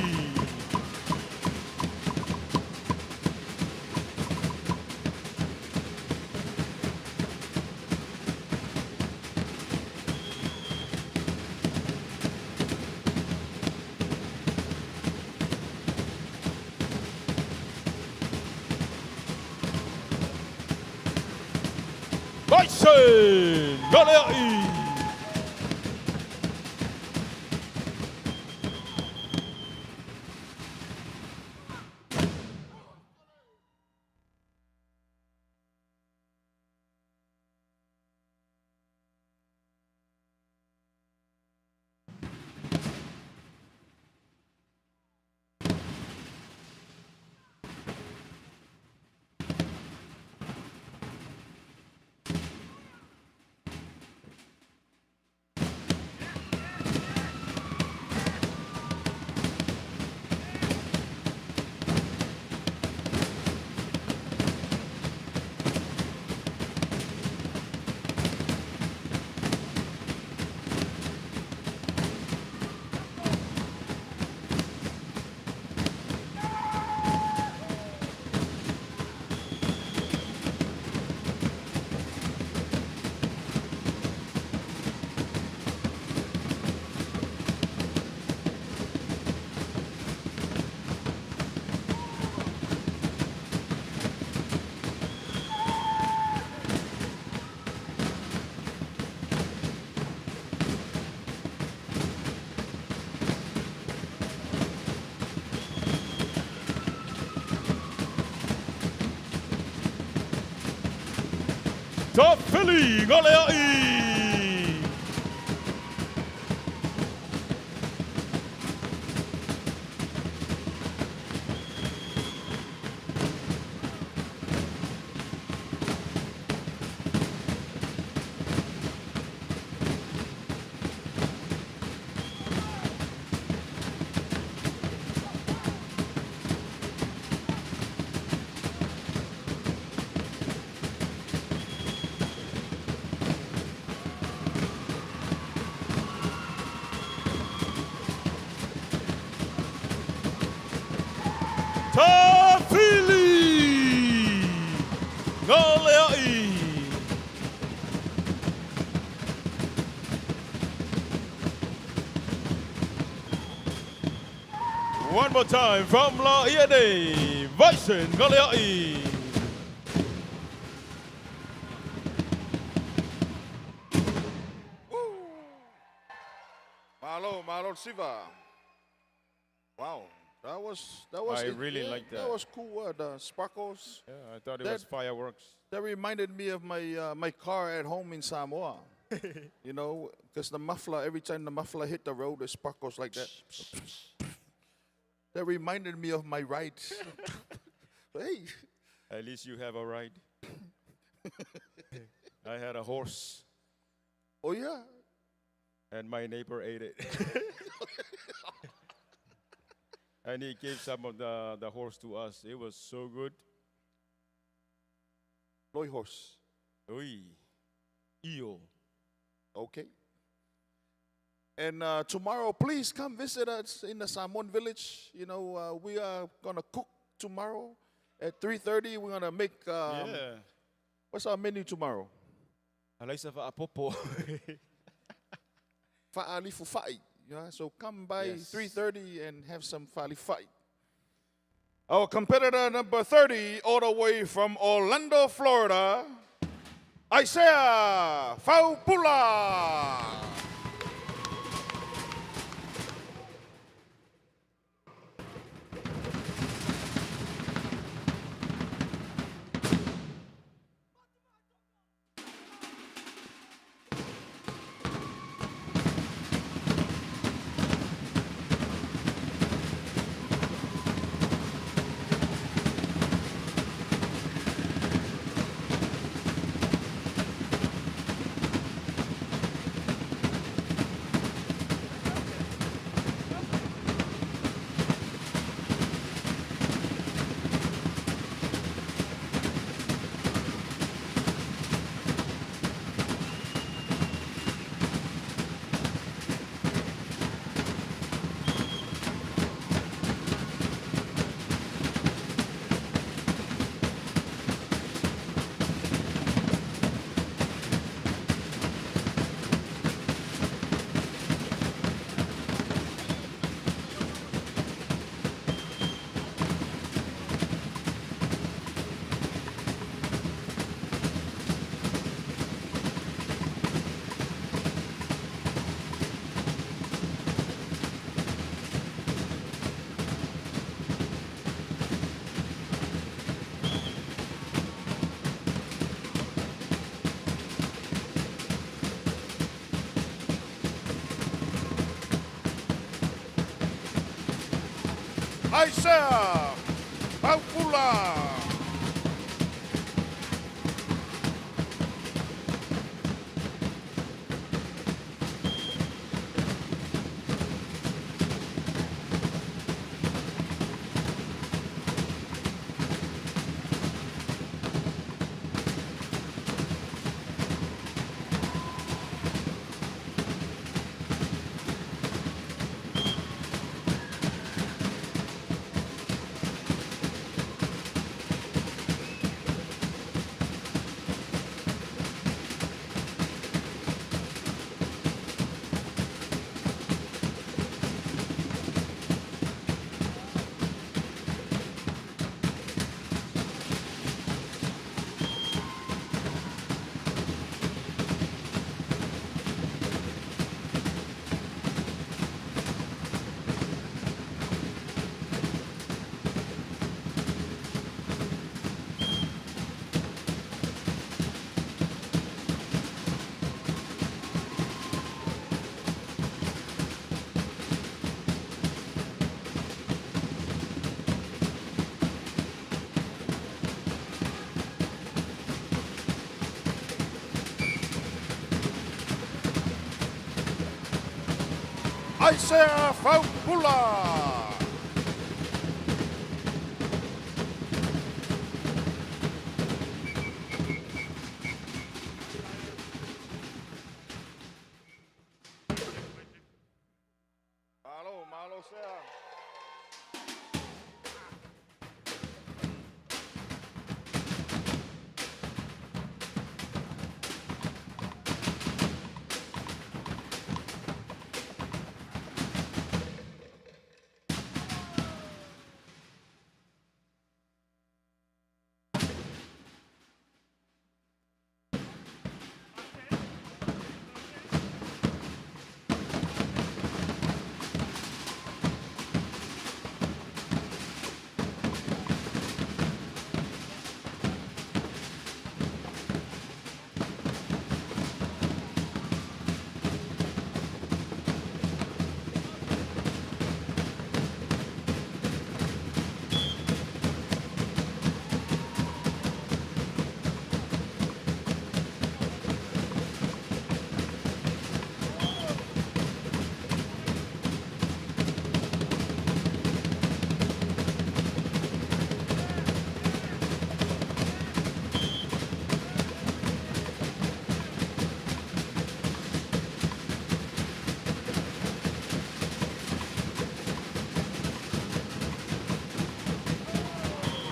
A: Bison, Ngaleai. Philly, Ngalea'i. Philly, Ngalea'i. One more time from La'iene, Bison, Ngalea'i.
B: Malo Siva. Wow, that was
A: I really like that.
B: That was cool. The sparkles.
A: Yeah, I thought it was fireworks.
B: That reminded me of my car at home in Samoa. You know, because the muffler, every time the muffler hit the road, it sparkles like that. That reminded me of my ride. Hey.
A: At least you have a ride. I had a horse,
B: Oh yeah.
A: and my neighbor ate it. And he gave some of the horse to us. It was so good.
B: Loy horse.
A: Oi, eel.
B: Okay. And tomorrow, please come visit us in the Samoan village. You know, we are gonna cook tomorrow at 3:30. We're gonna make.
A: Yeah.
B: What's our menu tomorrow?
A: Alaisa apopo.
B: Fa'ali fufai. Yeah, so come by
A: Yes.
B: 3:30 and have some fa'ali fai. Our competitor number 30, all the way from Orlando, Florida, Isaiah Faupula. Isaiah Faupula. Isaiah Faupula. Malo sea.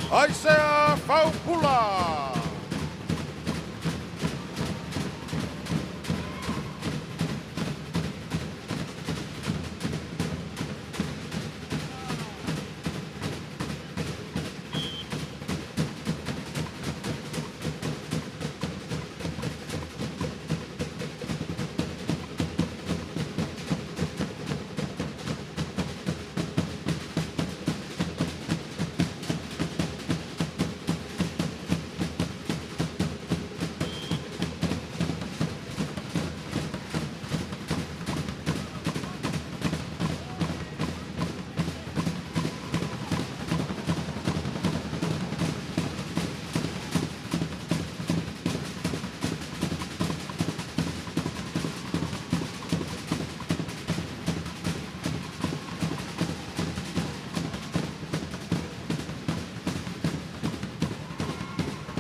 B: Isaiah Faupula.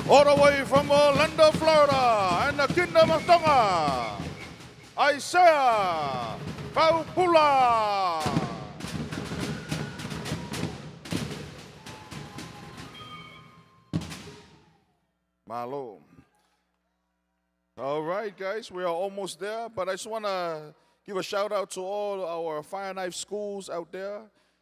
B: All the way from Orlando, Florida, and the Kingdom of Tonga, Isaiah Faupula. Malo. All right, guys, we are almost there, but I just want to give a shout out to all our fire knife schools out there.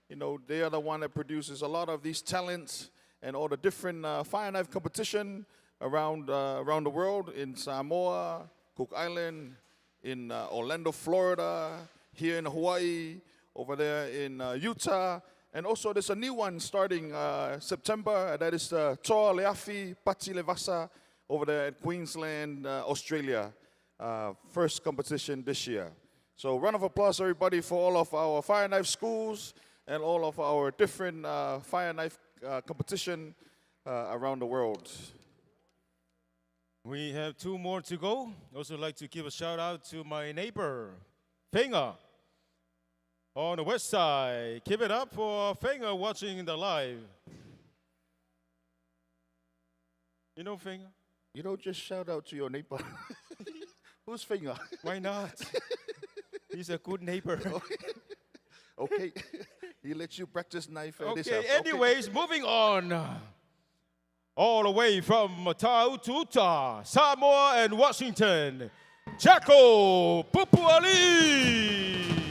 B: You know, they are the one that produces a lot of these talents and all the different fire knife competition around the world, in Samoa, Cook Island, in Orlando, Florida, here in Hawaii, over there in Utah, and also there's a new one starting September. That is the Toa Leafi Pati Levasa over there at Queensland, Australia. First competition this year. So round of applause, everybody, for all of our fire knife schools and all of our different fire knife competition around the world.
A: We have 2 more to go. Also like to give a shout out to my neighbor, Fenga, on the west side. Give it up for Fenga watching the live. You know Fenga?
B: You don't just shout out to your neighbor. Who's Finger?
A: Why not? He's a good neighbor.
B: Okay. He lets you practice knife at his
A: Okay,
B: house.
A: anyways, moving on. All the way from Taututa, Samoa and Washington, Jacko Pupuali.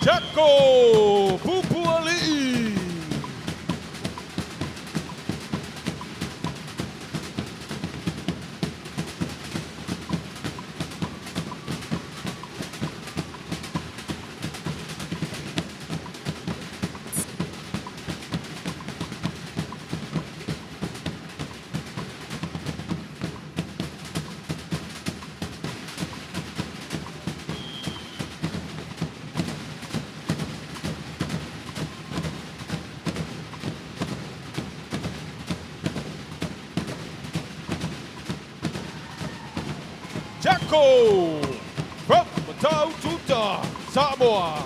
A: Jacko Pupuali'i. Jacko from Mataututa, Samoa.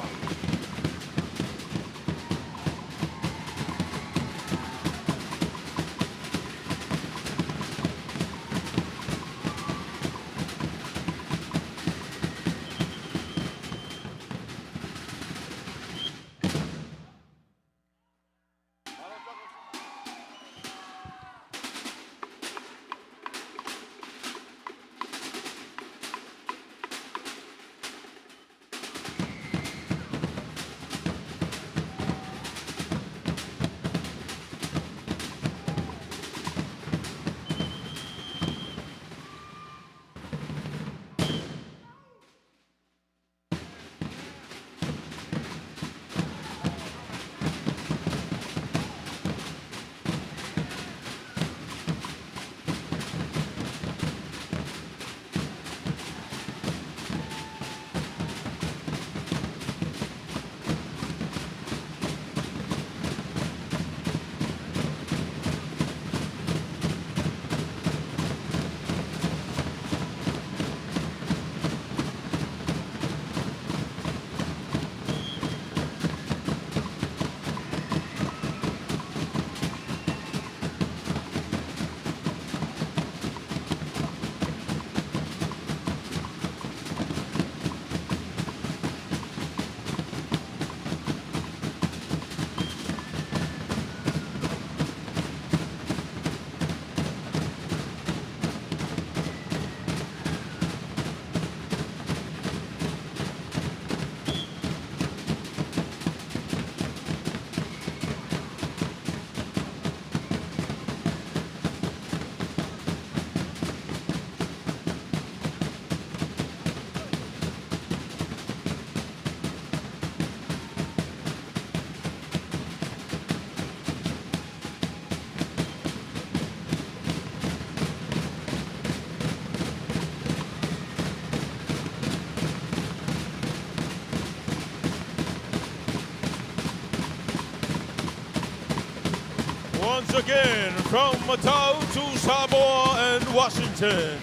A: Once again, from Matau to Samoa and Washington,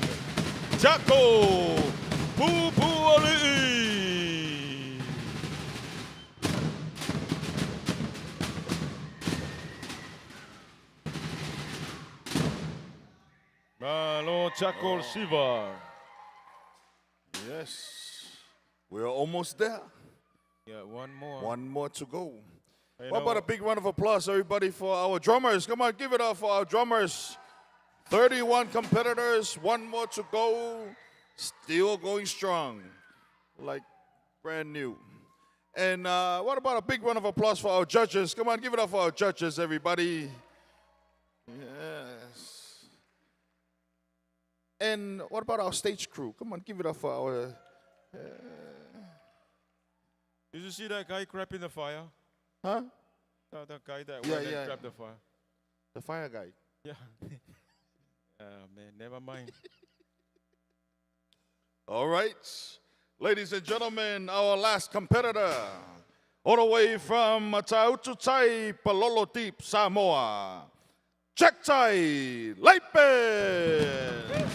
A: Jacko Pupuali'i. Malo Jacko Shiva.
B: Yes. We're almost there.
A: Yeah, one more.
B: One more to go.
A: You
B: What
A: know,
B: about a big round of applause, everybody, for our drummers? Come on, give it up for our drummers. 31 competitors, one more to go. Still going strong, like brand new. And what about a big round of applause for our judges? Come on, give it up for our judges, everybody. Yes. And what about our stage crew? Come on, give it up for our...
A: Did you see that guy grabbing the fire?
B: Huh?
A: No, that guy that
B: Yeah,
A: went and
B: yeah.
A: grabbed the fire.
B: The fire guy.
A: Yeah. Man, never mind.
B: All right. Ladies and gentlemen, our last competitor, all the way from Mataututai, Palolo Deep, Samoa, Chektai Leipen.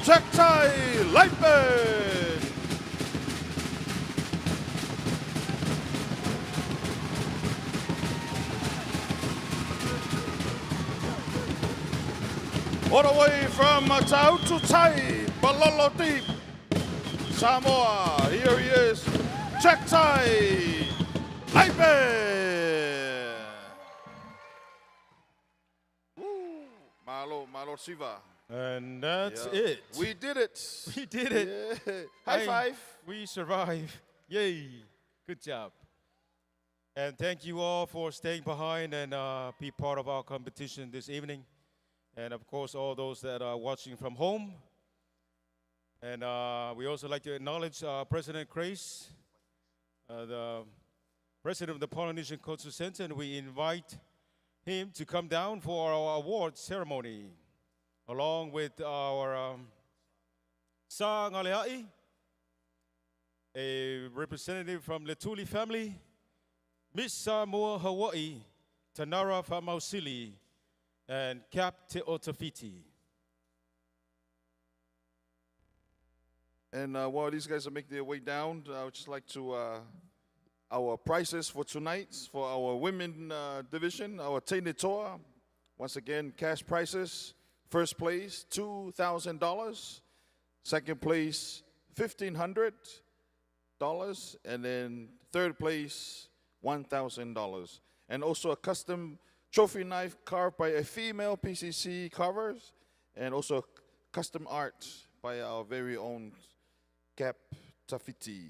B: Jack Tai Lightbird. All the way from Tautu Tai, Balolo Deep, Samoa. Here he is, Jack Tai Lightbird. Malo Siva.
A: And that's
B: Yeah.
A: it.
B: We did it.
A: We did it.
B: Yeah. High five.
A: We survived. Yay. Good job. And thank you all for staying behind and be part of our competition this evening. And of course, all those that are watching from home. And we also like to acknowledge President Grace, the president of the Polynesian Cultural Center, and we invite him to come down for our award ceremony, along with our Sa Ngalea'i, a representative from the Tuli family, Miss Samoa Hawaii, Tanara Famausili, and Cap Te Otafiti.
B: And while these guys are making their way down, I would just like to, our prizes for tonight, for our women division, our Teine Toa. Once again, cash prizes. First place, $2,000. Second place, $1,500. And then third place, $1,000. And also a custom trophy knife carved by a female PCC carvers. And also custom art by our very own Cap Tafiti.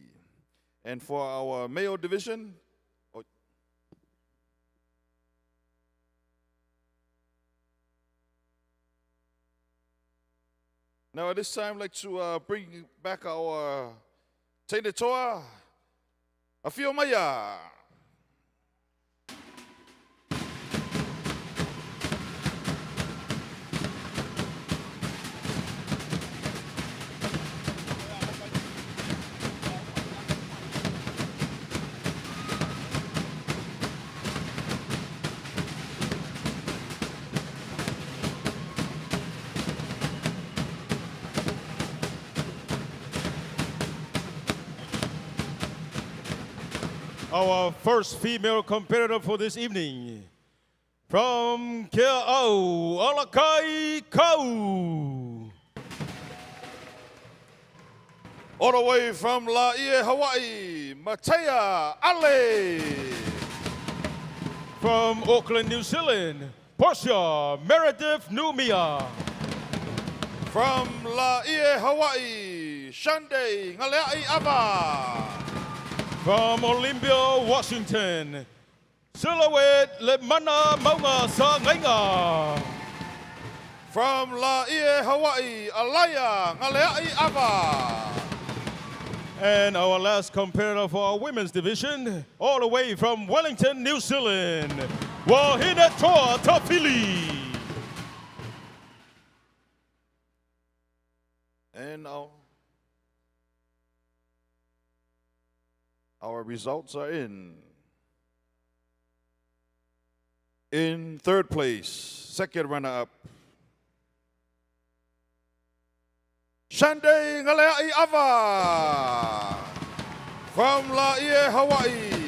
B: And for our male division, now at this time I'd like to bring back our Teine Toa, Afio Maya.
A: Our first female competitor for this evening, from Kea'au, Alakai Kau.
B: All the way from Laie, Hawaii, Matea Ale.
A: From Auckland, New Zealand, Portia Meredith Numia.
B: From Laie, Hawaii, Shande Ngalea'i Ava.
A: From Olympia, Washington, Silhouette Lemana Maunga Sangainga.
B: From Laie, Hawaii, Alaya Ngalea'i Ava.
A: And our last competitor for our women's division, all the way from Wellington, New Zealand, Wahine Toa Tafili.
B: And our results are in. In third place, second runner-up, Shande Ngalea'i Ava from Laie, Hawaii.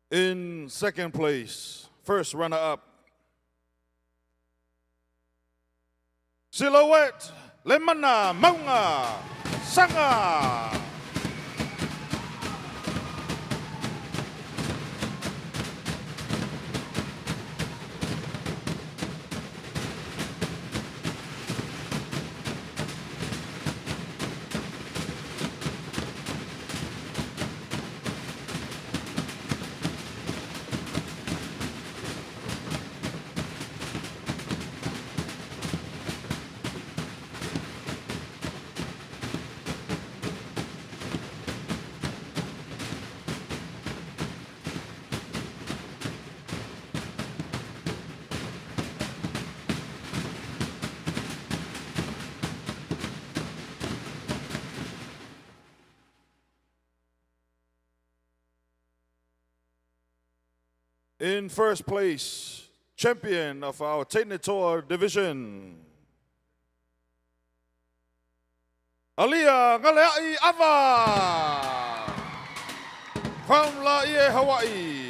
B: In second place, first runner-up, Silhouette Lemana Maunga Sanga. In first place, champion of our Teine Toa division, Alia Ngaleai Ava from Laie, Hawaii.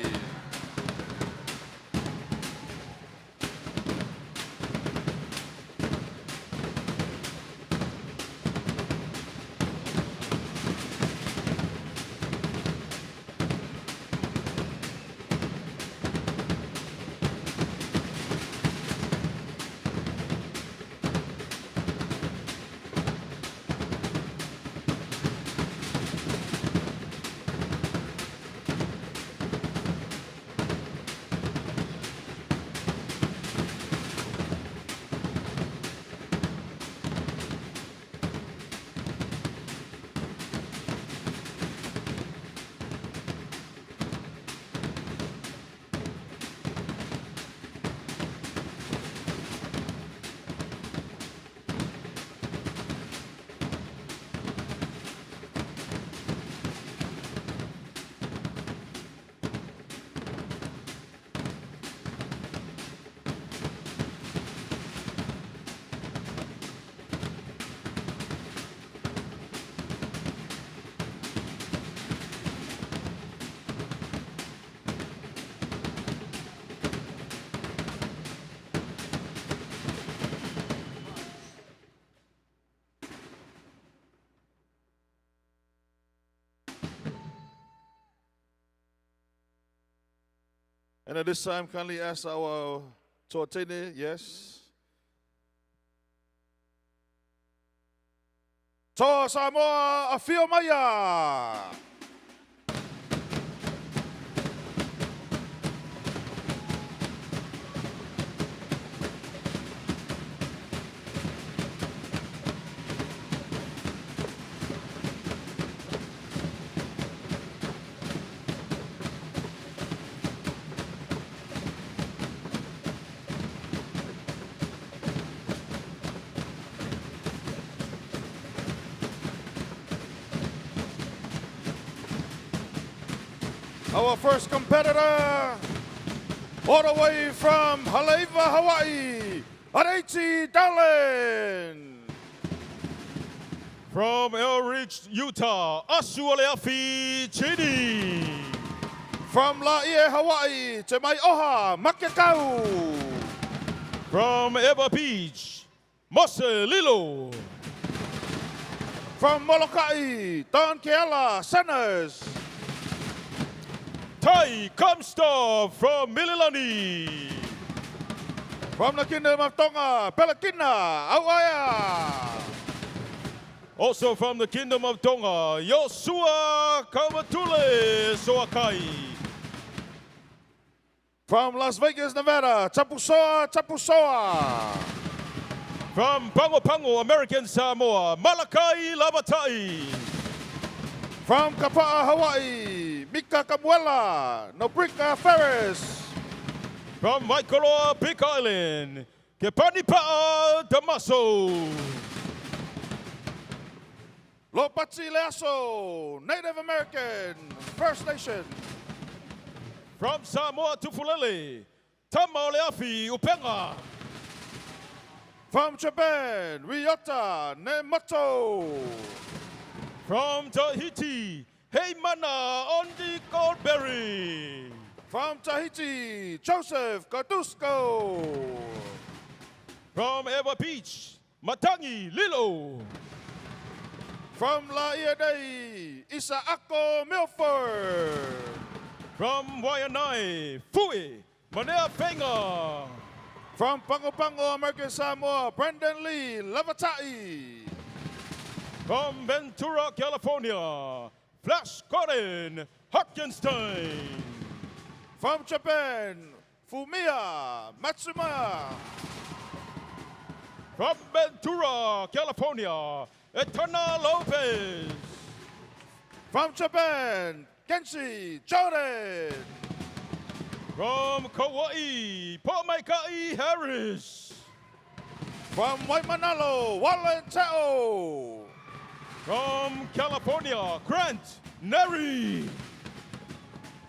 B: And at this time, kindly ask our Toatene, yes. Toa Samoa Afio Maya. Our first competitor, all the way from Haleiwa, Hawaii, Areichi Dallin.
A: From Elridge, Utah, Asualeafi Chidi.
B: From Laie, Hawaii, Te Mai Oha, Makekau.
A: From Eva Beach, Mose Lilo.
B: From Molokai, Don Keala, Seniors.
A: Tai Comstar from Mililani.
B: From the Kingdom of Tonga, Pelakina, Auaya.
A: Also from the Kingdom of Tonga, Yosua Kamatule Soakai.
B: From Las Vegas, Nevada, Chapusoa, Chapusoa.
A: From Pango Pango, American Samoa, Malakai Lavatai.
B: From Kapa'a, Hawaii, Mika Kamuela, Nobrika Ferris.
A: From Waikoloa, Big Island, Kepanipa'a Damaso.
B: Lopatsi Leaso, Native American, First Nation.
A: From Samoa to Fulele, Tamauleafi Upenga.
B: From Japan, Ryota Nemoto.
A: From Tahiti, Heimana Ondi Goldberry.
B: From Tahiti, Joseph Cardusko.
A: From Eva Beach, Matangi Lilo.
B: From Laie, Isaako Milford.
A: From Waianae, Fui, Manea Fenga.
B: From Pango Pango, American Samoa, Brendan Lee, Lavatai.
A: From Ventura, California, Flash Gordon, Hutchinstein.
B: From Japan, Fumiya Matsumaya.
A: From Ventura, California, Etana Lopez.
B: From Japan, Kenshi Jordan.
A: From Kauai, Pomaikai Harris.
B: From Waimanalo, Wallen Teo.
A: From California, Grant Neri.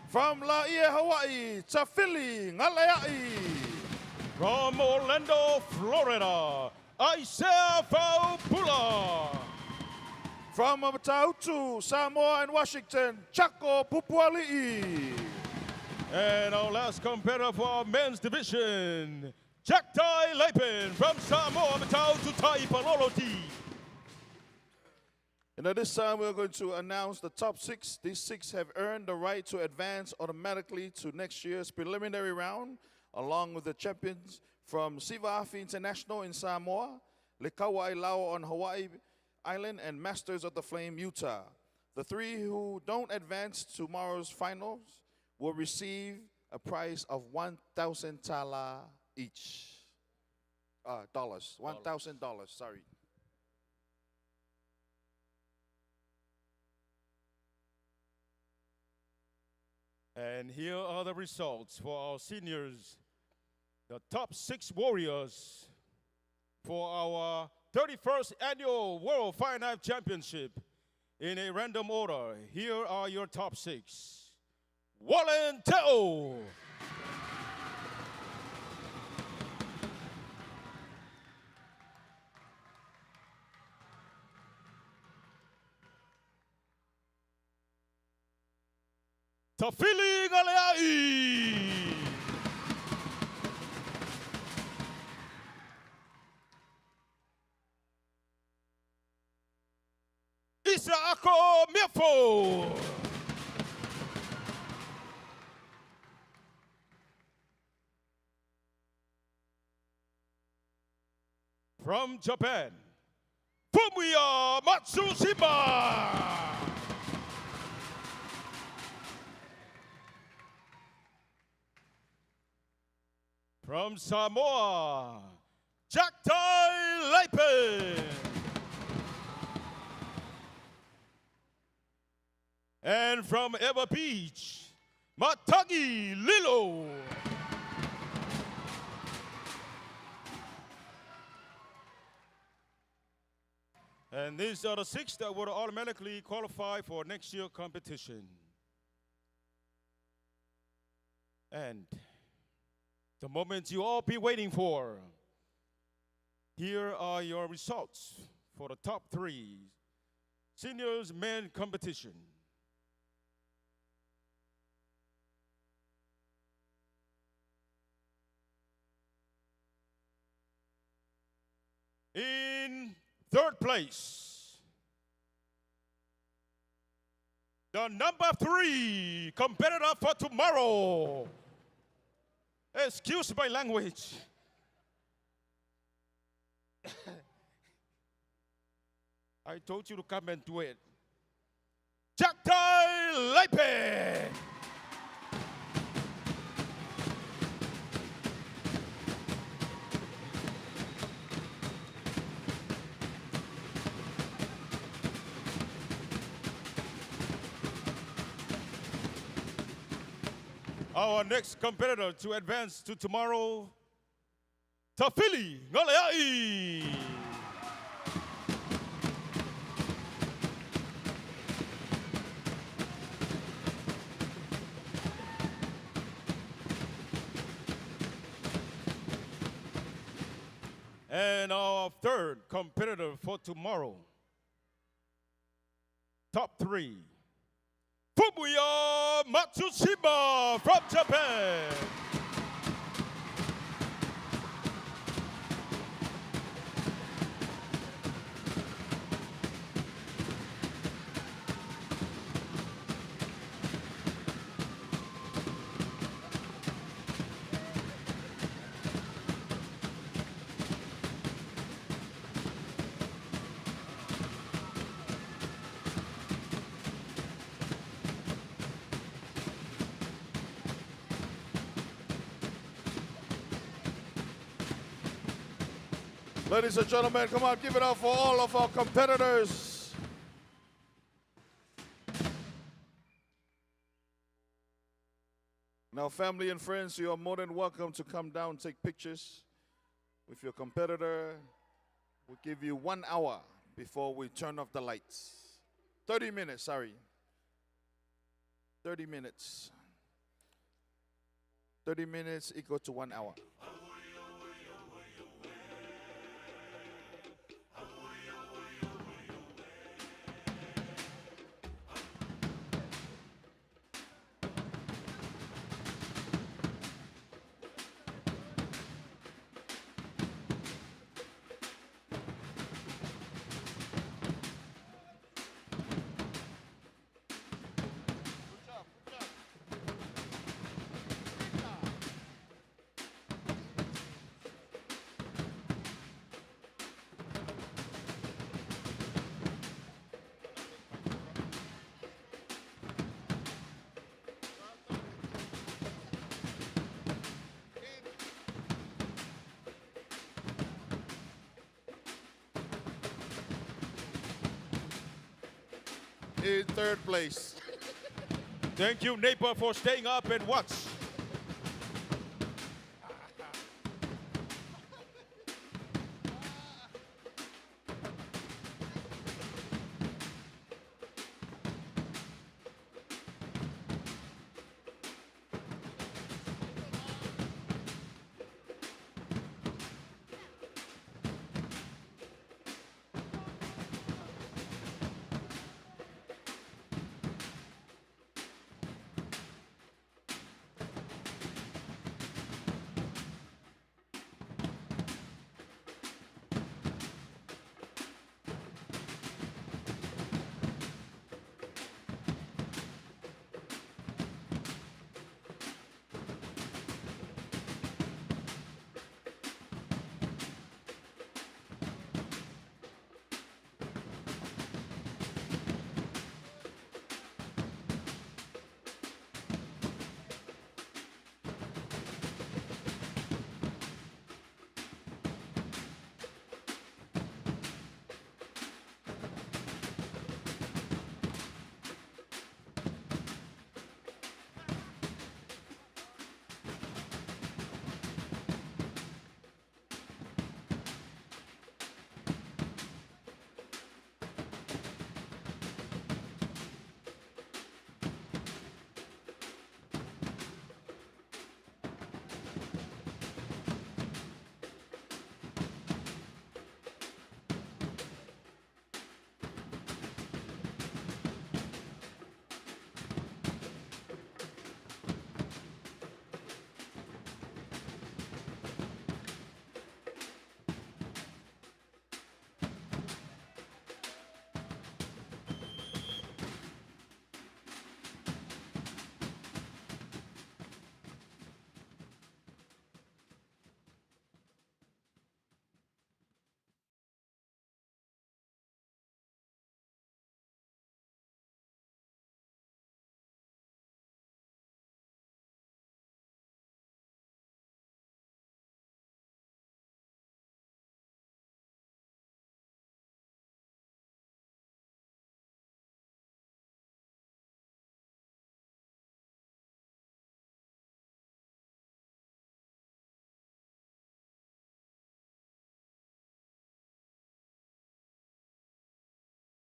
B: From Laie, Hawaii, Tafili Ngaleai.
A: From Orlando, Florida, Isaiah Faupula.
B: From Matautu, Samoa and Washington, Chaco Pupuali'i.
A: And our last competitor for our men's division, Jack Tai Leipin from Samoa, Matautu Taipaloloti.
B: And at this time, we're going to announce the top 6. These 6 have earned the right to advance automatically to next year's preliminary round, along with the champions from Siva'afi International in Samoa, Lekawai Lau on Hawaii Island, and Masters of the Flame, Utah. The 3 who don't advance to tomorrow's finals will receive a prize of 1,000 tala each. Dollars. $1,000, sorry.
A: And here are the results for our seniors. The top 6 warriors for our 31st annual World Fireknife Championship in a random order. Here are your top 6. Wallen Teo. Tafili Ngaleai. Isaako Miafo. From Japan, Fumiya Matsushima. From Samoa, Jack Tai Leipin. And from Eva Beach, Matagi Lilo. And these are the 6 that will automatically qualify for next year's competition. And the moment you all be waiting for. Here are your results for the top 3 seniors men competition. In 3rd place, the number 3 competitor for tomorrow. Excuse my language. I told you to come and do it. Jack Tai Leipin. Our next competitor to advance to tomorrow, Tafili Ngaleai. And our 3rd competitor for tomorrow, top 3. Fumiya Matsushima from Japan.
B: Ladies and gentlemen, come on, give it up for all of our competitors. Now, family and friends, you are more than welcome to come down and take pictures with your competitor. We'll give you 1 hour before we turn off the lights. 30 minutes, sorry. 30 minutes. 30 minutes equal to 1 hour. In third place.
A: Thank you, Napa, for staying up and watch.